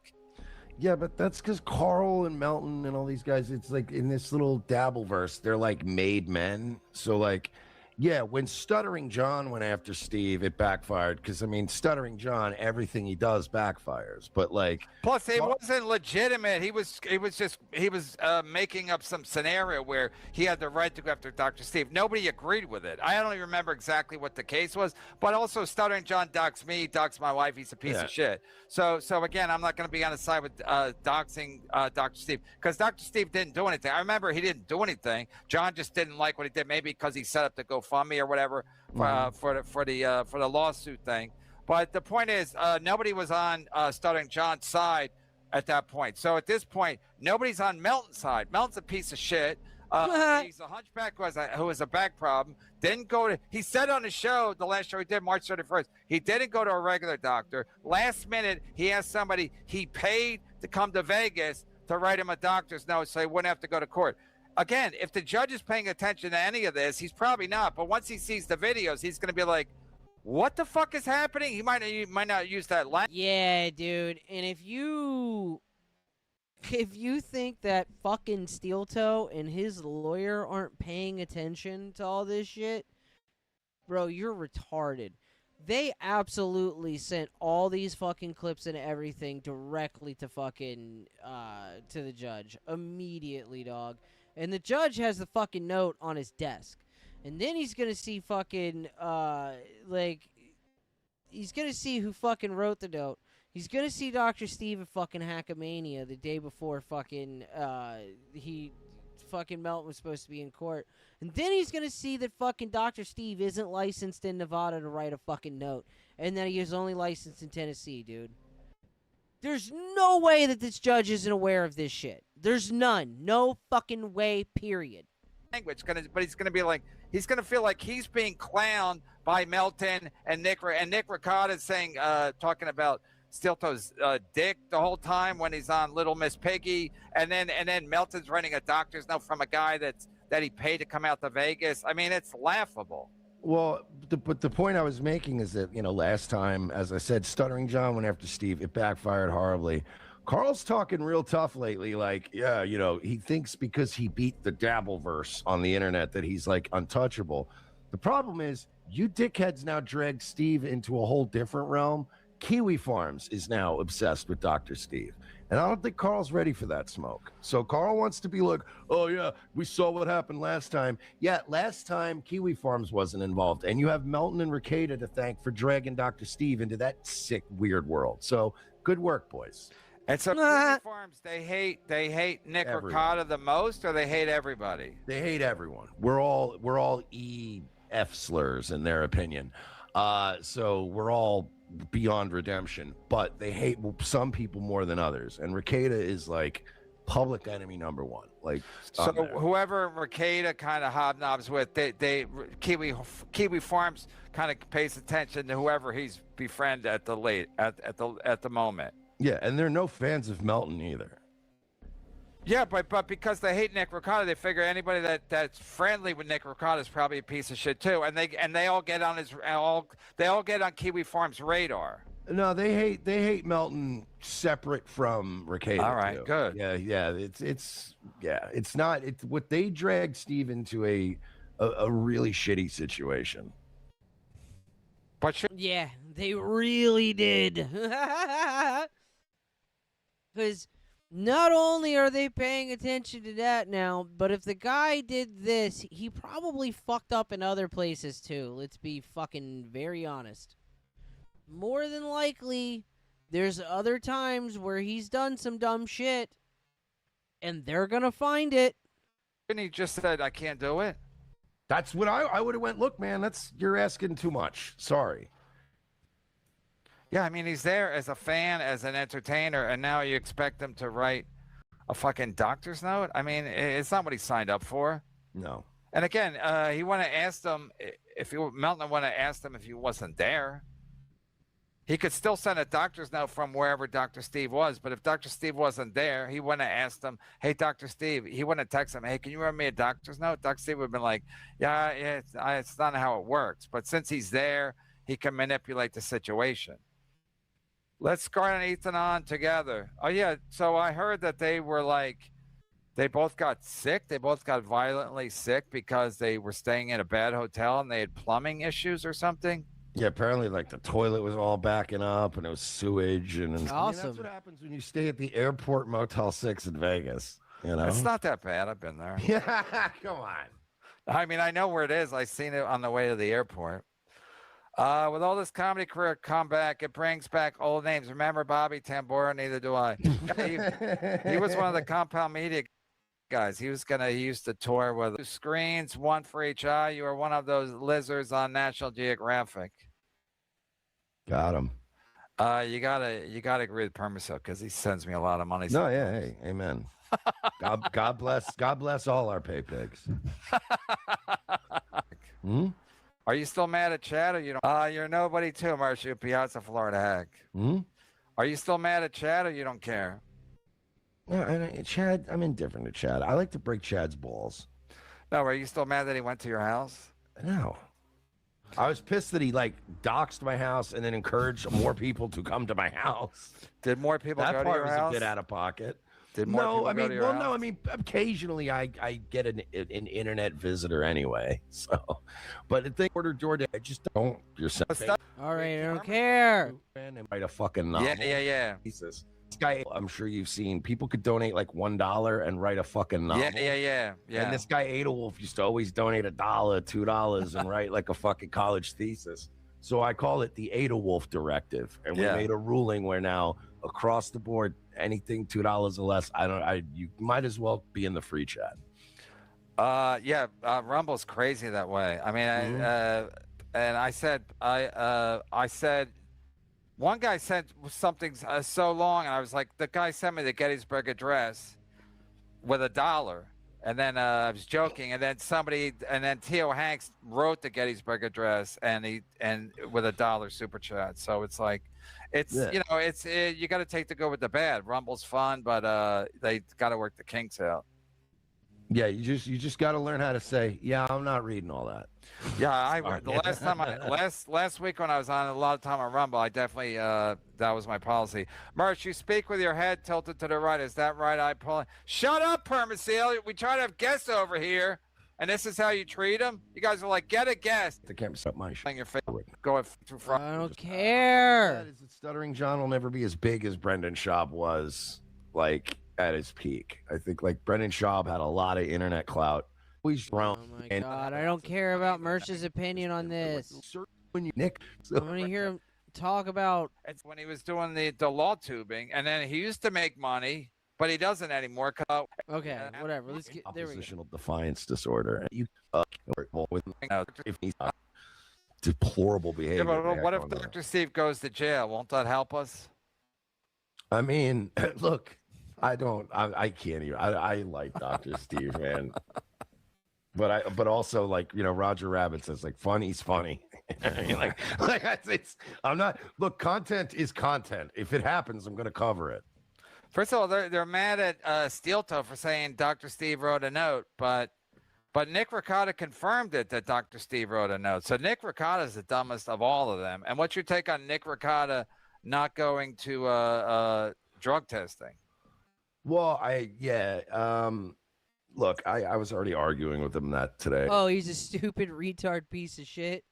Yeah, but that's because Carl and Melton and all these guys, it's like in this little Dabbleverse, they're like made men. So like, yeah, when Stuttering John went after Steve, it backfired because, I mean, Stuttering John, everything he does backfires. But like, plus it wasn't legitimate. He was making up some scenario where he had the right to go after Dr. Steve. Nobody agreed with it. I don't even remember exactly what the case was. But also, Stuttering John doxed me, doxed my wife. He's a piece of shit. So again, I'm not going to be on the side with doxing Dr. Steve because Dr. Steve didn't do anything. I remember he didn't do anything. John just didn't like what he did, maybe because he set up the GoFundMe or whatever for the lawsuit thing. But the point is, nobody was on Stuttering John's side at that point. So at this point, nobody's on Melton's side. Melton's a piece of shit. He's a hunchback who has a back problem. He said on the show, the last show he did, March 31st, he didn't go to a regular doctor. Last minute, he asked somebody he paid to come to Vegas to write him a doctor's note so he wouldn't have to go to court. Again, if the judge is paying attention to any of this, he's probably not. But once he sees the videos, he's going to be like, what the fuck is happening? He might not use that language. Yeah, dude. And if you if you think that fucking Steel Toe and his lawyer aren't paying attention to all this shit, bro, you're retarded. They absolutely sent all these fucking clips and everything directly to fucking, to the judge. Immediately, dog. And the judge has the fucking note on his desk. And then he's gonna see fucking, he's gonna see who fucking wrote the note. He's gonna see Dr. Steve at fucking Hackamania the day before fucking, fucking Melton was supposed to be in court. And then he's gonna see that fucking Dr. Steve isn't licensed in Nevada to write a fucking note. And that he is only licensed in Tennessee, dude. There's no way that this judge isn't aware of this shit. There's none. No fucking way, period. Language, but he's gonna be like, he's gonna feel like he's being clowned by Melton and Nick Ricotta saying, talking about Steel Toe's dick the whole time when he's on Little Miss Piggy, and then Melton's writing a doctor's note from a guy that he paid to come out to Vegas. I mean, it's laughable. Well, but the point I was making is that, last time, as I said, Stuttering John went after Steve. It backfired horribly. Carl's talking real tough lately. Like, yeah, he thinks because he beat the Dabbleverse on the internet that he's like untouchable. The problem is you dickheads now drag Steve into a whole different realm. Kiwi Farms is now obsessed with Dr. Steve. And I don't think Carl's ready for that smoke. So Carl wants to be like, oh, yeah, we saw what happened last time. Yeah, last time Kiwi Farms wasn't involved. And you have Melton and Ricotta to thank for dragging Dr. Steve into that sick, weird world. So good work, boys. And so Kiwi Farms, they hate Nick Everyone. Ricotta the most, or they hate everybody? They hate everyone. We're all EF slurs in their opinion. So we're all beyond redemption, but they hate some people more than others. And Ricotta is like public enemy number one. Like, so whoever Ricotta kind of hobnobs with, Kiwi Farms kind of pays attention to whoever he's befriended at the moment. Yeah, and they're no fans of Melton either. Yeah, but because they hate Nick Ricotta, they figure anybody that's friendly with Nick Ricotta is probably a piece of shit too, and they all get on they all get on Kiwi Farms' radar. No, they hate Melton separate from Ricotta. All right, too. good. Yeah, it's not what they dragged Steve into a really shitty situation. But yeah, they really did. Because not only are they paying attention to that now, but if the guy did this, he probably fucked up in other places too. Let's be fucking very honest. More than likely, there's other times where he's done some dumb shit, and they're gonna find it. And he just said, I can't do it. That's what I would have went, look, man, you're asking too much. Sorry. Yeah, I mean, he's there as a fan, as an entertainer, and now you expect him to write a fucking doctor's note? I mean, it's not what he signed up for. No. And again, he wouldn't have asked him, Melton wouldn't have asked him if he wasn't there. He could still send a doctor's note from wherever Dr. Steve was, but if Dr. Steve wasn't there, he wouldn't have asked him, hey, Dr. Steve, he wouldn't have texted him, hey, can you write me a doctor's note? Dr. Steve would have been like, yeah, it's not how it works. But since he's there, he can manipulate the situation. Let's Scarlett and Ethan on together. Oh, yeah. So I heard that they both got sick. They both got violently sick because they were staying in a bad hotel and they had plumbing issues or something. Yeah, apparently, like, the toilet was all backing up and it was sewage. And awesome. That's what happens when you stay at the airport Motel 6 in Vegas. You know? It's not that bad. I've been there. Yeah, come on. I mean, I know where it is. I've seen it on the way to the airport. With all this comedy career comeback, it brings back old names. Remember Bobby Tambora? Neither do I. He was one of the Compound Media guys. He used to tour with 2 screens, 1 for each eye. You were one of those lizards on National Geographic. Got him. You gotta agree with Permiso because he sends me a lot of money. No, yeah, hey, amen. God bless all our pay pigs. Are you still mad at Chad or you don't? You're nobody too, Marcia Piazza, Florida hack. Are you still mad at Chad or you don't care? No, Chad, I'm indifferent to Chad. I like to break Chad's balls. No, are you still mad that he went to your house? No. I was pissed that he doxed my house and then encouraged more people to come to my house. Did more people go to your house? That part was a bit out of pocket. Did more No, people I go to mean, your well, house? no, I mean, occasionally I get an internet visitor anyway. So, but the thing, order DoorDash, I just don't. You're saying, All right, I don't care. and write a fucking novel. Yeah. Jesus. This guy, I'm sure you've seen. People could donate like $1 and write a fucking novel. Yeah. And this guy Adolf used to always donate $1, $2, and write like a fucking college thesis. So I call it the Adolf Directive, and we made a ruling where now across the board, anything $2 or less, you might as well be in the free chat. Rumble's crazy that way. I mean, and I said, one guy sent something so long, and I was like, the guy sent me the Gettysburg Address with $1. And then I was joking, and then Theo Hanks wrote the Gettysburg Address, and with $1 super chat. So it's like, you got to take the good with the bad. Rumble's fun, but they got to work the kinks out. Yeah, you just got to learn how to say, yeah, I'm not reading all that. Yeah, last week when I was on a lot of time on Rumble, I definitely that was my policy. Merch, you speak with your head tilted to the right. Is that right? I pull. Shut up, Permaseal. We try to have guests over here, and this is how you treat them. You guys are like, get a guest. The camera's up my shit. Your face. Go through front. I don't care. Stuttering John will never be as big as Brendan Schaub was, like, at his peak. I think like Brendan Schaub had a lot of internet clout. Oh my God, I don't care about Merch's opinion on this. When you Nick, I want to hear him talk about. It's when he was doing the law tubing, and then he used to make money, but he doesn't anymore. Okay, whatever. Let's get there. Oppositional defiance disorder. You with if he's deplorable behavior. Yeah, but what if Dr. Steve goes to jail? Won't that help us? I mean, look. I can't even. I like Dr. Steve, man. But also like, Roger Rabbit says like he's funny. I'm not. Look, content is content. If it happens, I'm going to cover it. First of all, they're mad at Steel Toe for saying Dr. Steve wrote a note, but Nick Ricotta confirmed it that Dr. Steve wrote a note. So Nick Ricotta is the dumbest of all of them. And what's your take on Nick Ricotta not going to drug testing? Well, look, I was already arguing with him that today. Oh, he's a stupid retard piece of shit.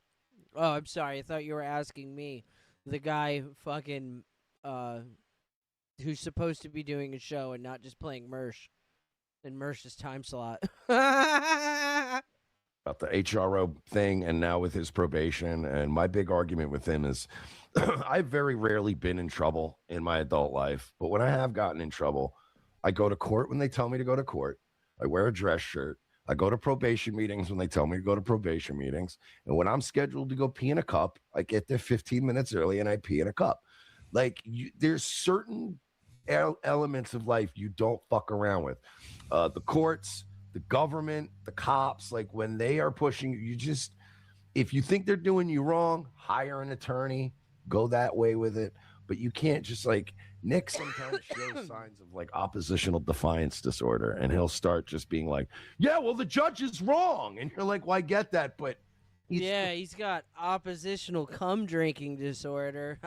Oh, I'm sorry. I thought you were asking me, the guy fucking who's supposed to be doing a show and not just playing Mersh in Mersh's time slot. About the HRO thing, and now with his probation. And my big argument with him is, I've very rarely been in trouble in my adult life, but when I have gotten in trouble, I go to court when they tell me to go to court. I wear a dress shirt. I go to probation meetings when they tell me to go to probation meetings. And when I'm scheduled to go pee in a cup, I get there 15 minutes early and I pee in a cup. Like, there's certain elements of life you don't fuck around with. The courts, the government, the cops, like when they are pushing you, if you think they're doing you wrong, hire an attorney, go that way with it. But you can't just like, Nick sometimes shows signs of like oppositional defiance disorder, and he'll start just being like, yeah, well, the judge is wrong. And you're like, well, I get that, but he's got oppositional cum drinking disorder.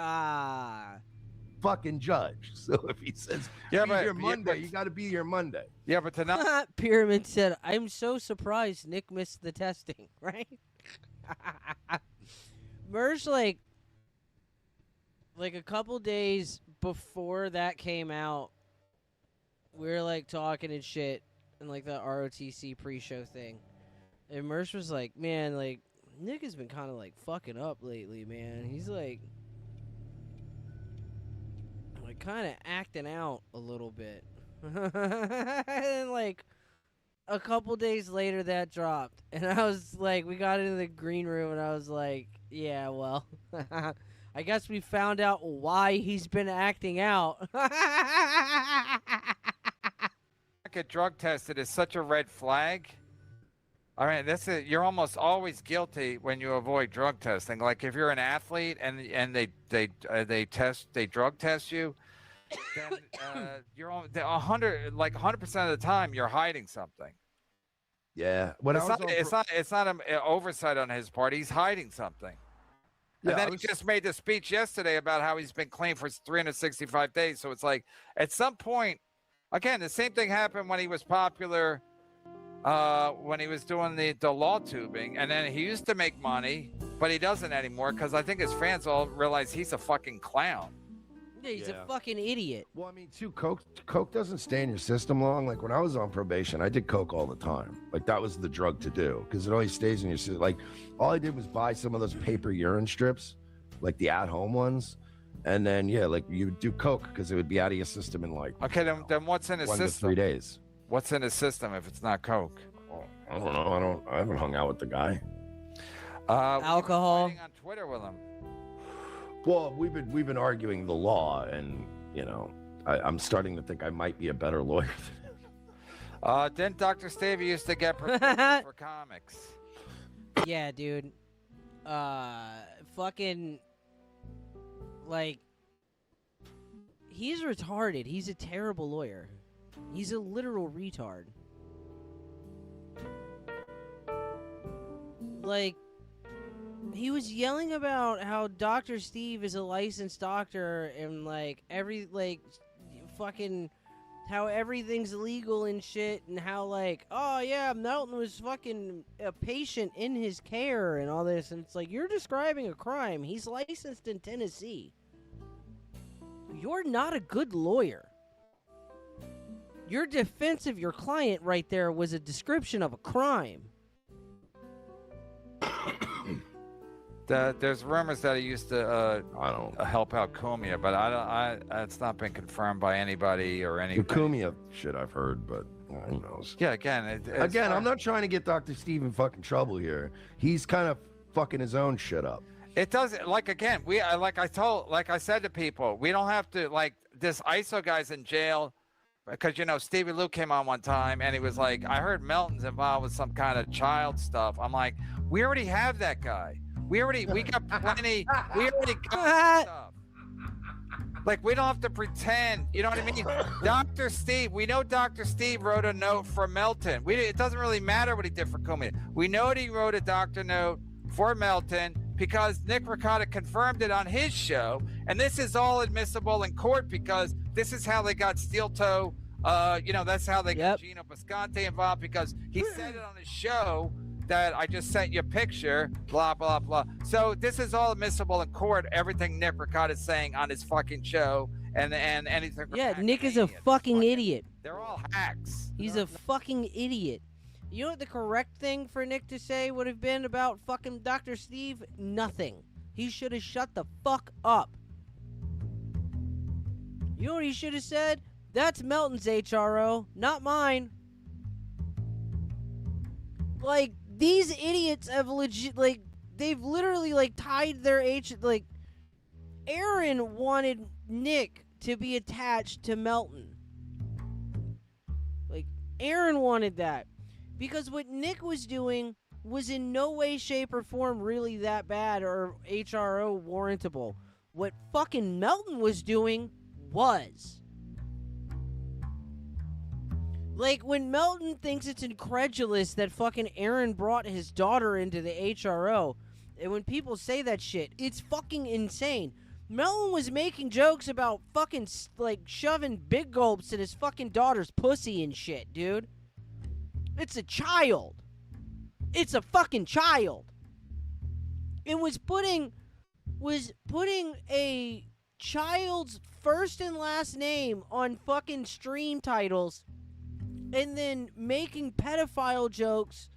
Fucking judge. So if he says, be here Monday, you got to be here Monday. Yeah, but tonight. Pyramid said, I'm so surprised Nick missed the testing, right? Mersh, like a couple days before that came out, we were like talking and shit and like the ROTC pre-show thing. And Mersh was like, man, like Nick has been kind of like fucking up lately, man. He's like kind of acting out a little bit. And like a couple days later that dropped. And I was like, we got into the green room and I was like, yeah, well, I guess we found out why he's been acting out. Get drug tested is such a red flag. I mean, you're almost always guilty when you avoid drug testing. Like if you're an athlete and they drug test you, then you're 100% of the time you're hiding something. Yeah, it's not an oversight on his part. He's hiding something. And then he just made the speech yesterday about how he's been clean for 365 days. So it's like, at some point, Again, the same thing happened when he was popular, when he was doing the law tubing, and then he used to make money, but he doesn't anymore because I think his fans all realize he's a fucking clown. Yeah, he's a fucking idiot. Well, I mean, too, coke doesn't stay in your system long. Like when I was on probation, I did coke all the time. Like that was the drug to do because it always stays in your system. Like all I did was buy some of those paper urine strips, like the at-home ones, and then like you would do coke because it would be out of your system in like Okay, then what's in his 1 system? to 3 days. What's in his system if it's not coke? I don't know. I haven't hung out with the guy. Alcohol. On Twitter with him. Well, we've been arguing the law, and I'm starting to think I might be a better lawyer than him. Didn't Dr. Stevie used to get prescriptions for comics? Yeah, dude. Fucking, like, he's retarded. He's a terrible lawyer. He's a literal retard. Like, he was yelling about how Dr. Steve is a licensed doctor and, like, fucking how everything's illegal and shit, and how, like, oh, yeah, Melton was fucking a patient in his care and all this, and it's like, you're describing a crime. He's licensed in Tennessee. You're not a good lawyer. Your defense of your client right there was a description of a crime. There's rumors that he used to help out Cumia, but it's not been confirmed by anybody or The anything. Cumia shit I've heard, but who knows? Yeah, again, I'm not trying to get Dr. Steve in fucking trouble here. He's kind of fucking his own shit up. It does, like, again, like I said to people, we don't have to, like, this ISO guy's in jail because, Stevie Lou came on one time and he was like, I heard Melton's involved with some kind of child stuff. I'm like, we already have that guy. We got plenty, we already got stuff. Like, we don't have to pretend, you know what I mean? Dr. Steve, we know Dr. Steve wrote a note for Melton. It doesn't really matter what he did for Cumia. We know that he wrote a doctor note for Melton because Nick Ricotta confirmed it on his show, and this is all admissible in court because this is how they got Steel Toe, that's how they got Gino Bisconte involved because he said it on his show that I just sent you a picture, blah, blah, blah. So this is all admissible in court, everything Nick Ricotta is saying on his fucking show and anything. Yeah, Nick is a fucking idiot. They're all hacks. He's a fucking idiot. You know what the correct thing for Nick to say would have been about fucking Dr. Steve? Nothing. He should have shut the fuck up. You know what he should have said? That's Melton's HRO, not mine. Like, these idiots have they've literally, tied their Aaron wanted Nick to be attached to Melton. Like, Aaron wanted that. Because what Nick was doing was in no way, shape, or form really that bad or HRO warrantable. What fucking Melton was doing was. Like, when Melton thinks it's incredulous that fucking Aaron brought his daughter into the HRO, and when people say that shit, it's fucking insane. Melton was making jokes about fucking, shoving big gulps in his fucking daughter's pussy and shit, dude. It's a child. It's a fucking child. It was putting a child's first and last name on fucking stream titles and then making pedophile jokes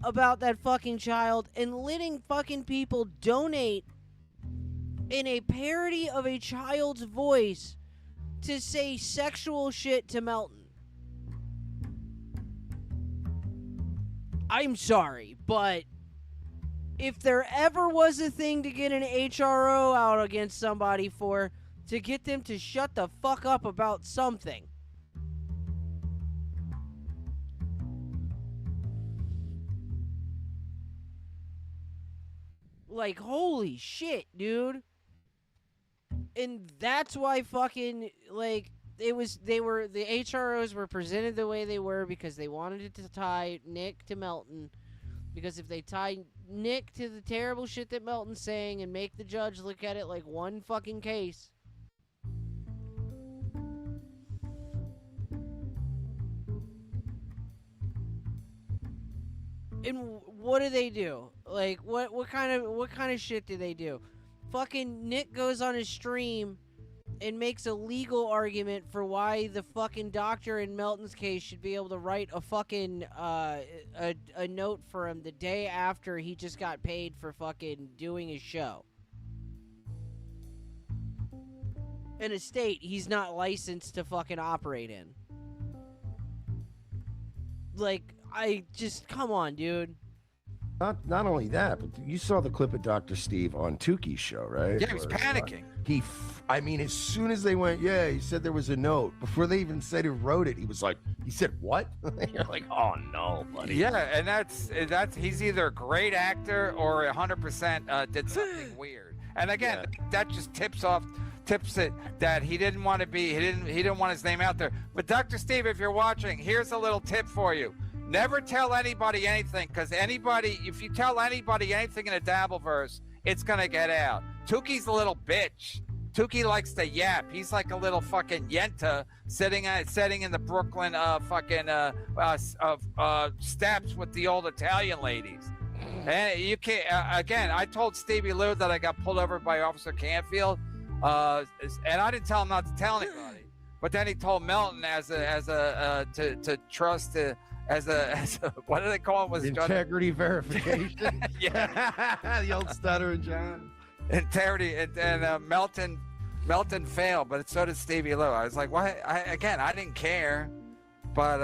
about that fucking child and letting fucking people donate in a parody of a child's voice to say sexual shit to Melton. I'm sorry, but if there ever was a thing to get an HRO out against somebody for, to get them to shut the fuck up about something, like, holy shit, dude. And that's why fucking, the HROs were presented the way they were because they wanted it to tie Nick to Melton. Because if they tie Nick to the terrible shit that Melton's saying and make the judge look at it like one fucking case, And what do? Like, what kind of shit do they do? Fucking Nick goes on his stream and makes a legal argument for why the fucking doctor in Melton's case should be able to write a fucking a note for him the day after he just got paid for fucking doing his show. In a state he's not licensed to fucking operate in. Like, come on, dude. Not only that, but you saw the clip of Dr. Steve on Tukey's show, right? Yeah, he was panicking. I mean, as soon as they went, yeah, he said there was a note. Before they even said who wrote it, he said, what? You're like, oh no, buddy. Yeah, and that's he's either a great actor or 100% did something weird. And again, that just tips it that he didn't want to be, he didn't want his name out there. But Dr. Steve, if you're watching, here's a little tip for you. Never tell anybody anything, because if you tell anybody anything in a Dabbleverse, it's going to get out. Tukey's a little bitch. Tukey likes to yap. He's like a little fucking yenta sitting in the Brooklyn steps with the old Italian ladies. And you can't, again, I told Stevie Lou that I got pulled over by Officer Canfield, and I didn't tell him not to tell anybody. But then he told Melton to trust to, as a what do they call it? Was integrity verification? Yeah, the old stuttering John. Integrity, and Melton failed, but so did Stevie Lou. I was like, why? I didn't care, but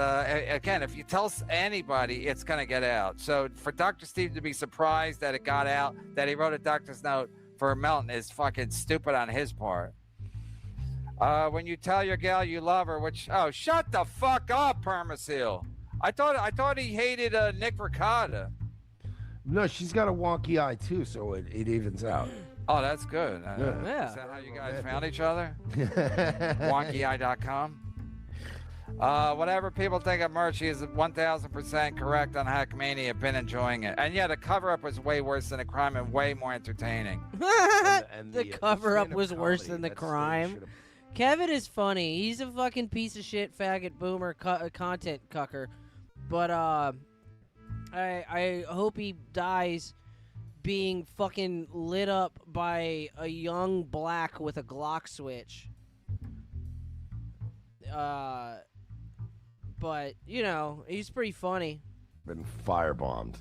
again, if you tell anybody, it's gonna get out. So for Dr. Steve to be surprised that it got out, that he wrote a doctor's note for Melton, is fucking stupid on his part. When you tell your gal you love her, shut the fuck up, Permaseal. I thought he hated Nick Ricotta. No, she's got a wonky eye too, so it evens out. Oh, that's good. Yeah. Is that how you guys found each other? WonkyEye.com. Whatever people think of merch, he is 1,000% correct on Hackmania. Been enjoying it, and yeah, the cover-up was way worse than the crime and way more entertaining. The cover-up was worse than the crime. Kevin is funny. He's a fucking piece of shit, faggot, boomer, content cucker. But I hope he dies being fucking lit up by a young black with a Glock switch. But you know, he's pretty funny. Been firebombed.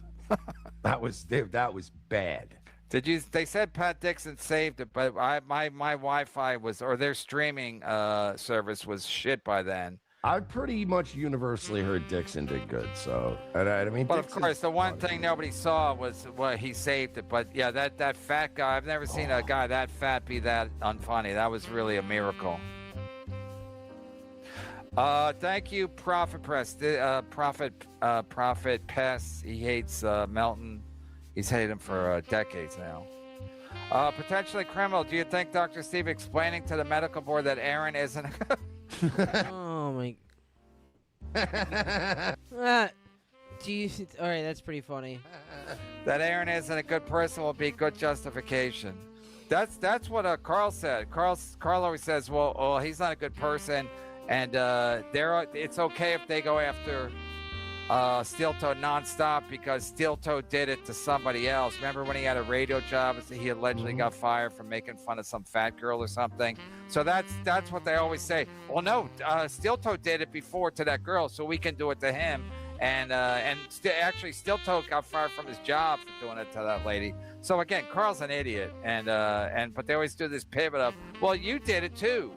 That was bad. They said Pat Dixon saved it, but my Wi-Fi or their streaming service was shit by then. I pretty much universally heard Dixon did good. So, I mean, but of course, the one thing nobody saw was he saved it. But yeah, that fat guy, I've never seen a guy that fat be that unfunny. That was really a miracle. Thank you, Prophet Press. Prophet Pest. He hates Melton. He's hated him for decades now. Potentially criminal. Do you think Dr. Steve explaining to the medical board that Aaron isn't? Oh my. All right, that's pretty funny. That Aaron isn't a good person will be good justification. That's what Carl said. Carl always says, well, he's not a good person, and it's okay if they go after Steel Toe nonstop because Steel Toe did it to somebody else. Remember when he had a radio job? He allegedly got fired for making fun of some fat girl or something. So that's what they always say. Well, no, Steel Toe did it before to that girl, so we can do it to him. And actually, Steel Toe got fired from his job for doing it to that lady. So again, Carl's an idiot, but they always do this pivot of, well, you did it too.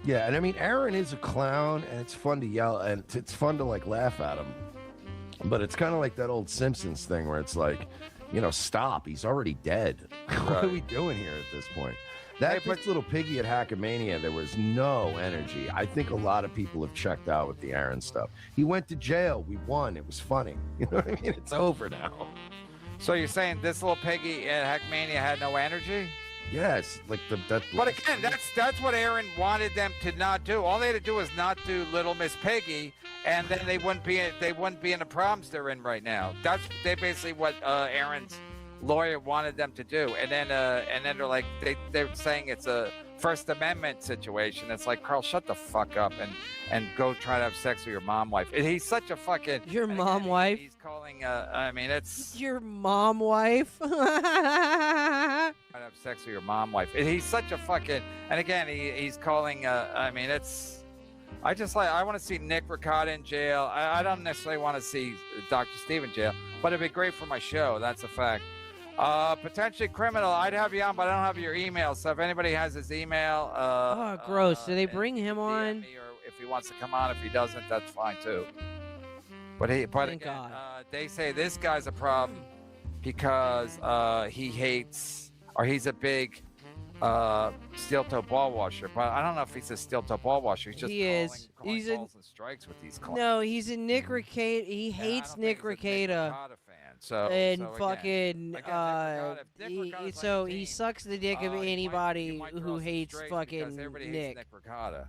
Yeah, and I mean, Aaron is a clown, and it's fun to yell, and it's fun to like laugh at him. But it's kind of like that old Simpsons thing where it's like, stop. He's already dead. What are we doing here at this point? That little piggy at Hackamania, there was no energy. I think a lot of people have checked out with the Aaron stuff. He went to jail. We won. It was funny. You know what I mean? It's over now. So you're saying this little piggy at Hackmania had no energy? Yes, like that. But again, that's what Aaron wanted them to not do. All they had to do was not do Little Miss Piggy, and then they wouldn't be in the problems they're in right now. That's basically what Aaron's lawyer wanted them to do. And then they're like, they're saying it's a First Amendment situation. It's like, Carl, shut the fuck up and go try to have sex with your mom wife. And he's such a fucking Your mom wife? He's calling. I mean, it's Your mom wife? try to have sex with your mom wife. And he's such a fucking. And again, he's calling. I mean, it's. I want to see Nick Ricotta in jail. I don't necessarily want to see Dr. Steve in jail, but it'd be great for my show. That's a fact. Potentially criminal. I'd have you on, but I don't have your email. So if anybody has his email, Oh, gross. Do they bring him DM on? me, or if he wants to come on, if he doesn't, that's fine too. But Thank again, God. they say this guy's a problem because he hates, or he's a big steel-toe ball washer. But I don't know if he's a steel-toe ball washer. He's just calling He's a balls and strikes with these clients. no. He's a Nick Rekieta. He hates Nick Rekieta. And fucking he sucks the dick of anybody who hates fucking Nick. Ricotta.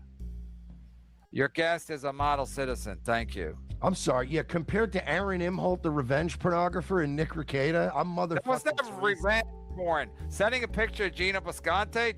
Your guest is a model citizen. Thank you. I'm sorry. Yeah, compared to Aaron Imholt, the revenge pornographer, and Nick Rekieta, I'm motherfucking. That was never revenge porn. Sending a picture of Gina Boscante.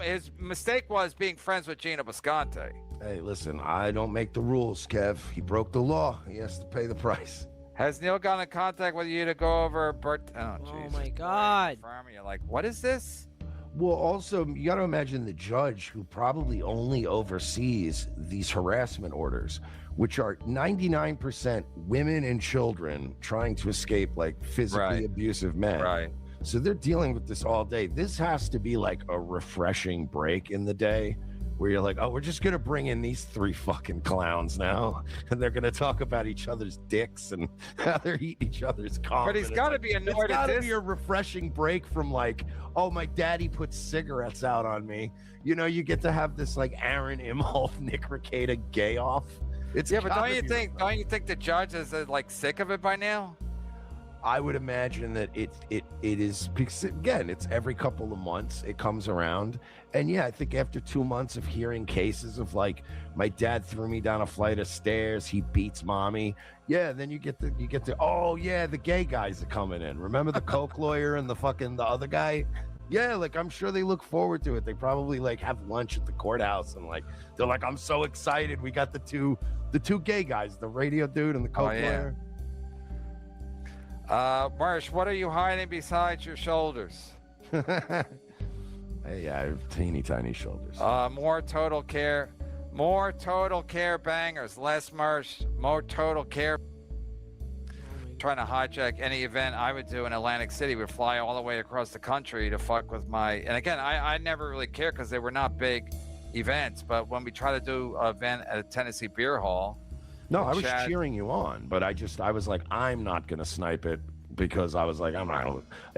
His mistake was being friends with Gina Boscante. Hey, listen, I don't make the rules, Kev. He broke the law. He has to pay the price. Has Neil gotten in contact with you to go over Bert? Oh, my God. You're like, what is this? Well, also, you got to imagine the judge who probably only oversees these harassment orders, which are 99% women and children trying to escape like physically abusive men. Right. So they're dealing with this all day. This has to be like a refreshing break in the day where you're like, oh, we're just going to bring in these three fucking clowns now. And they're going to talk about each other's dicks and how they're eating each other's cock. But he's got to be annoyed It's got at to this. be a refreshing break from like, oh, my daddy put cigarettes out on me. You know, you get to have this like Aaron Imhoff, Nick Rekieta gay off. It's But gotta don't you be think the judge is like sick of it by now? I would imagine that it is, because again, it's every couple of months it comes around. And yeah, I think after 2 months of hearing cases of like, my dad threw me down a flight of stairs, he beats mommy. Yeah, then you get the oh yeah, the gay guys are coming in. Remember the coke lawyer and the other guy? Yeah, like I'm sure they look forward to it. They probably like have lunch at the courthouse and like they're like, I'm so excited. We got the two gay guys, the radio dude and the coke lawyer. Marsh, what are you hiding besides your shoulders? Hey, I have teeny tiny shoulders. More total care bangers, less Marsh, more total care. Trying to hijack any event I would do in Atlantic City, would fly all the way across the country to fuck with and again, I never really cared because they were not big events, but when we try to do an event at a Tennessee Beer Hall. No, I was cheering you on, but I was like, I'm not going to snipe it because I was like, if I'm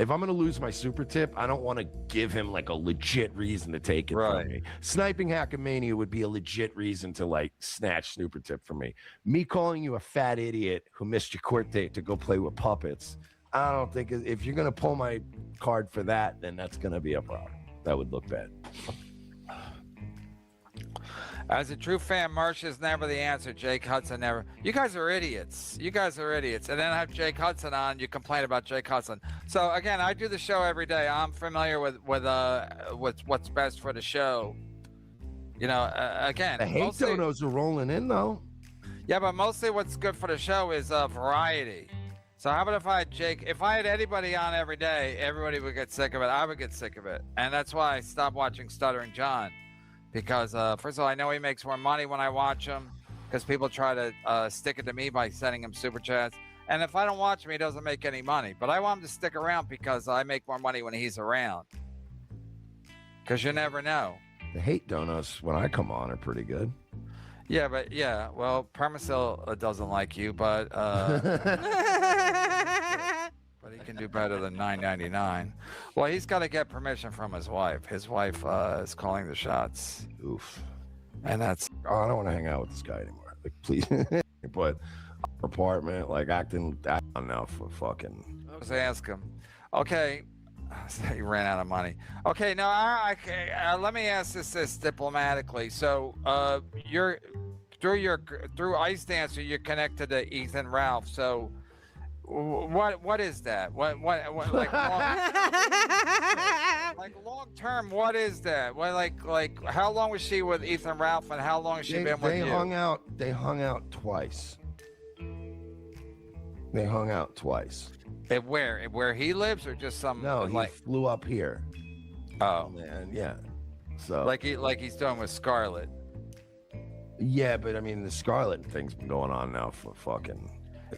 going to lose my super tip, I don't want to give him like a legit reason to take it from me. Sniping Hackamania would be a legit reason to like snatch super tip from me. Me calling you a fat idiot who missed your court date to go play with puppets, I don't think if you're going to pull my card for that, then that's going to be a problem. That would look bad. As a true fan, Marsh is never the answer. Jake Hudson never. You guys are idiots. And then I have Jake Hudson on. You complain about Jake Hudson. So again, I do the show every day. I'm familiar with what's best for the show. You know, again, the hate donos are rolling in though. Yeah, but mostly what's good for the show is variety. So how about if I had anybody on every day, everybody would get sick of it. I would get sick of it, and that's why I stopped watching Stuttering John. Because, first of all, I know he makes more money when I watch him because people try to stick it to me by sending him super chats. And if I don't watch him, he doesn't make any money. But I want him to stick around because I make more money when he's around. Because you never know. The hate donuts when I come on are pretty good. Yeah, well, Permasil doesn't like you, but he can do better than $9.99. Well, he's got to get permission from his wife. His wife is calling the shots. Oof. And that's. Oh, I don't want to hang out with this guy anymore. Like, please. But apartment, like acting now for fucking. Let's ask him. Okay. He ran out of money. Okay, now let me ask this diplomatically. So, you're through Ice Dancer, you're connected to Ethan Ralph. So, what is that? What like long term? What is that? What like how long was she with Ethan Ralph, and how long has she been with They you? They hung out twice. They hung out twice. And where he lives, or just some? No, he like flew up here. Oh man, yeah. So like he's doing with Scarlett. Yeah, but I mean the Scarlett thing's been going on now for fucking.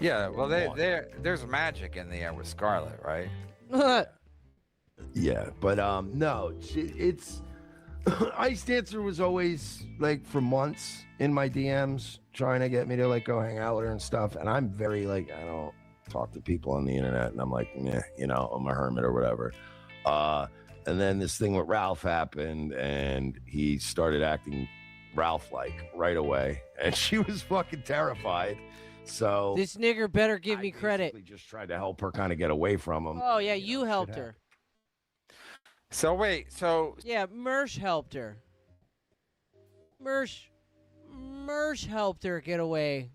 Yeah, well there's magic in the air with Scarlett, right? Yeah, but no, it's Ice Dancer was always like for months in my DMs trying to get me to like go hang out with her and stuff, and I'm very like I don't talk to people on the internet, and I'm like, meh, you know, I'm a hermit or whatever. And then this thing with Ralph happened, and he started acting Ralph-like right away, and she was fucking terrified. So This nigger better give me credit. just tried to help her kind of get away from him. Oh yeah, you helped her. So wait, so Yeah, Mersh helped her. Mersh helped her get away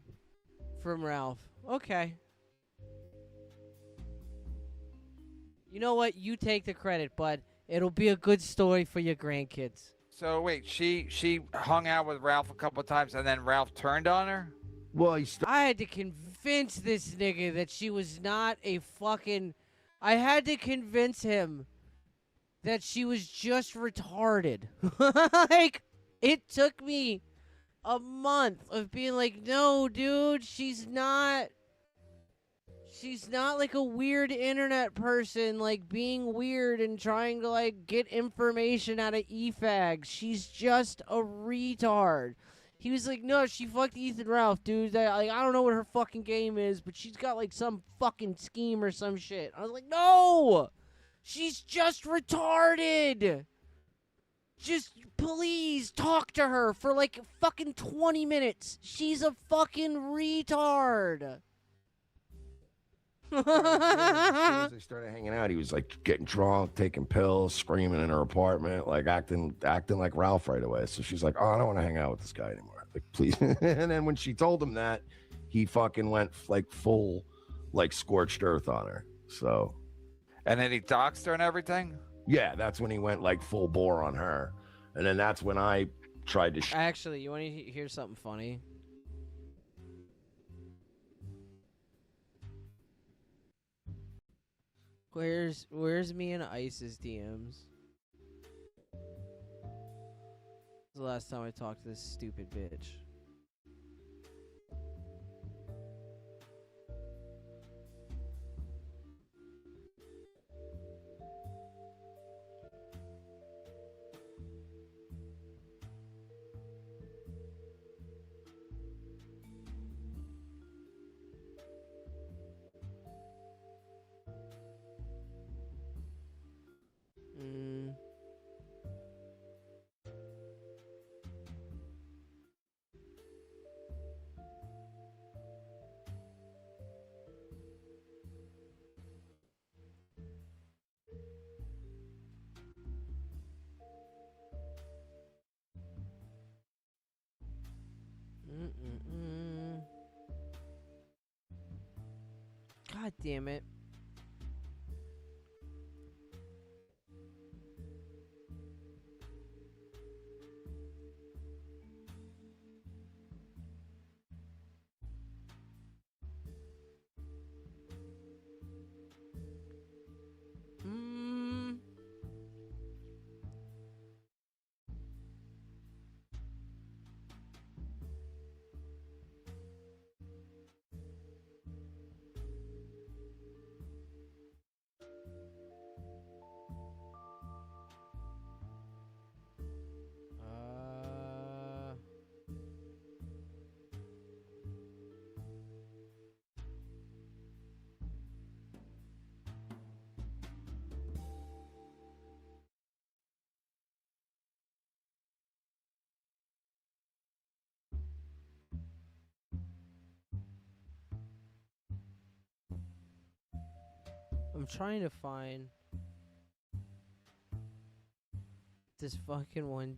from Ralph. Okay. You know what? You take the credit, bud. It'll be a good story for your grandkids. So wait, she hung out with Ralph a couple times, and then Ralph turned on her? Well, I had to convince this nigga that she was not a fucking... I had to convince him that she was just retarded. Like, it took me a month of being like, no, dude, she's not like a weird internet person, like being weird and trying to like get information out of EFAGs. She's just a retard. He was like, no, she fucked Ethan Ralph, dude. I don't know what her fucking game is, but she's got like some fucking scheme or some shit. I was like, no, she's just retarded. Just please talk to her for like fucking 20 minutes. She's a fucking retard. As soon as they started hanging out, he was like getting drunk, taking pills, screaming in her apartment, like acting like Ralph right away. So she's like, "Oh, I don't want to hang out with this guy anymore. Like, please." And then when she told him that, he fucking went like full, like scorched earth on her. So, and then he doxed her and everything. Yeah, that's when he went like full bore on her, and then that's when I tried to. Actually, you want to hear something funny? Where's me and Ice's DMs? The last time I talked to this stupid bitch. God damn it. I'm trying to find this fucking one.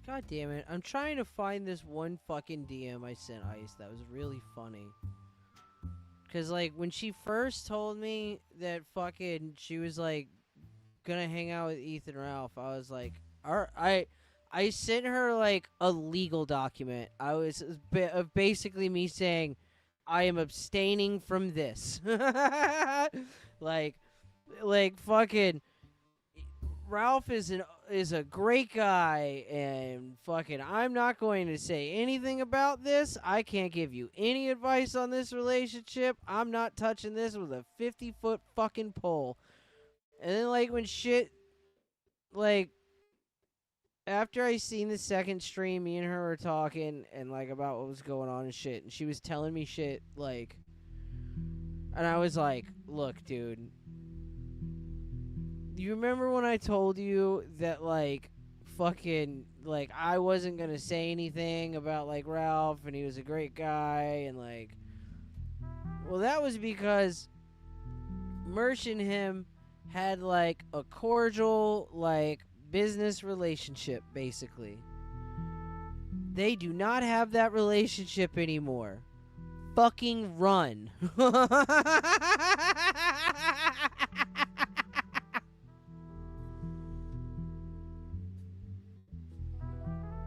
God damn it. I'm trying to find this one fucking DM I sent Ice that was really funny. Cause like when she first told me that fucking she was like gonna hang out with Ethan Ralph, I was like, I sent her like a legal document. I was basically me saying I am abstaining from this. like fucking Ralph is a great guy, and fucking I'm not going to say anything about this. I can't give you any advice on this relationship. I'm not touching this with a 50-foot fucking pole. And then like when shit, like after I seen the second stream, me and her were talking and like about what was going on and shit, and she was telling me shit like, and I was like, look, dude. You remember when I told you that, like, fucking, like, I wasn't gonna say anything about, like, Ralph, and he was a great guy, and, like... Well, that was because Mersh and him had, like, a cordial, like, business relationship, basically. They do not have that relationship anymore. Fucking run.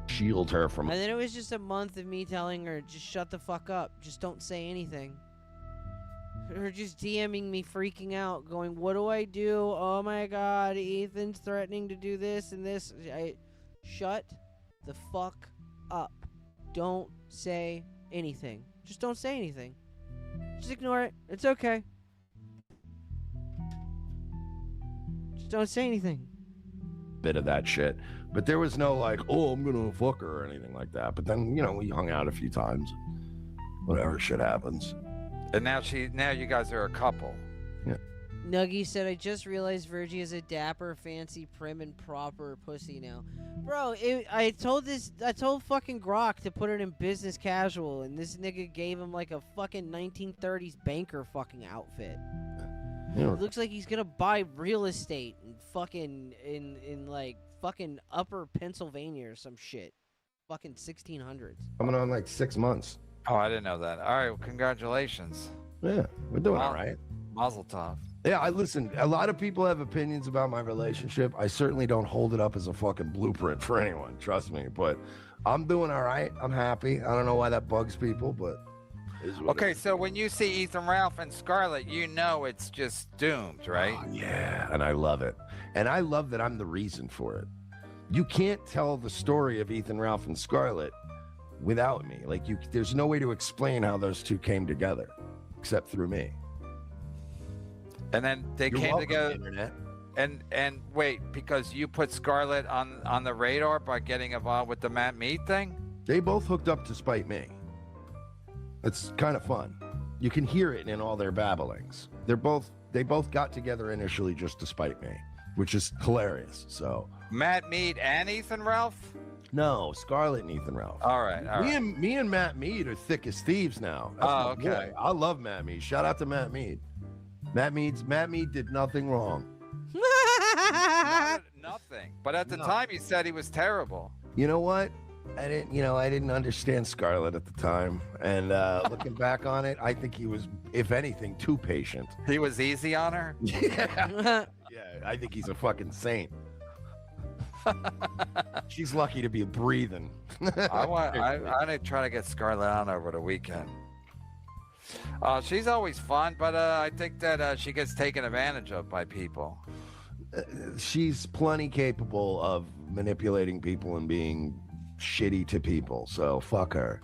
Shield her from. And then it was just a month of me telling her, just shut the fuck up. Just don't say anything. Her just DMing me, freaking out, going, what do I do? Oh my god, Ethan's threatening to do this and this. Shut the fuck up. Don't say anything. Just don't say anything. Just ignore it. It's okay. Just don't say anything. Bit of that shit. But there was no like, oh, I'm gonna fuck her or anything like that. But then, you know, we hung out a few times. Whatever shit happens. And now you guys are a couple. Yeah. Nuggy said, I just realized Virgie is a dapper, fancy, prim, and proper pussy now. Bro, I told fucking Grok to put it in business casual, and this nigga gave him like a fucking 1930s banker fucking outfit. Yeah. It looks like he's gonna buy real estate and fucking in like fucking upper Pennsylvania or some shit. Fucking 1600s. Coming on like 6 months. Oh, I didn't know that. All right, well, congratulations. Yeah, we're doing all right. Mazel tov. Yeah, I listen. A lot of people have opinions about my relationship. I certainly don't hold it up as a fucking blueprint for anyone. Trust me. But I'm doing all right. I'm happy. I don't know why that bugs people, but. Okay, so when you see Ethan Ralph and Scarlett, you know it's just doomed, right? Oh, yeah, and I love it. And I love that I'm the reason for it. You can't tell the story of Ethan Ralph and Scarlett without me. Like, there's no way to explain how those two came together except through me. And then they You're came welcome, together. Internet. And wait, because you put Scarlett on the radar by getting involved with the Matt Mead thing? They both hooked up to spite me. It's kind of fun. You can hear it in all their babblings. They both got together initially just to spite me, which is hilarious. So Matt Mead and Ethan Ralph? No, Scarlett and Ethan Ralph. All right. Me and Matt Mead are thick as thieves now. That's my okay. boy. I love Matt Mead. Shout out to Matt Mead. Matt Mead did nothing wrong. Nothing. But at the time, he said he was terrible. You know what? I didn't understand Scarlett at the time, and looking back on it, I think he was, if anything, too patient. He was easy on her. Yeah, I think he's a fucking saint. She's lucky to be breathing. I'm gonna try to get Scarlett on over the weekend. She's always fun, but I think that she gets taken advantage of by people. She's plenty capable of manipulating people and being shitty to people, so fuck her.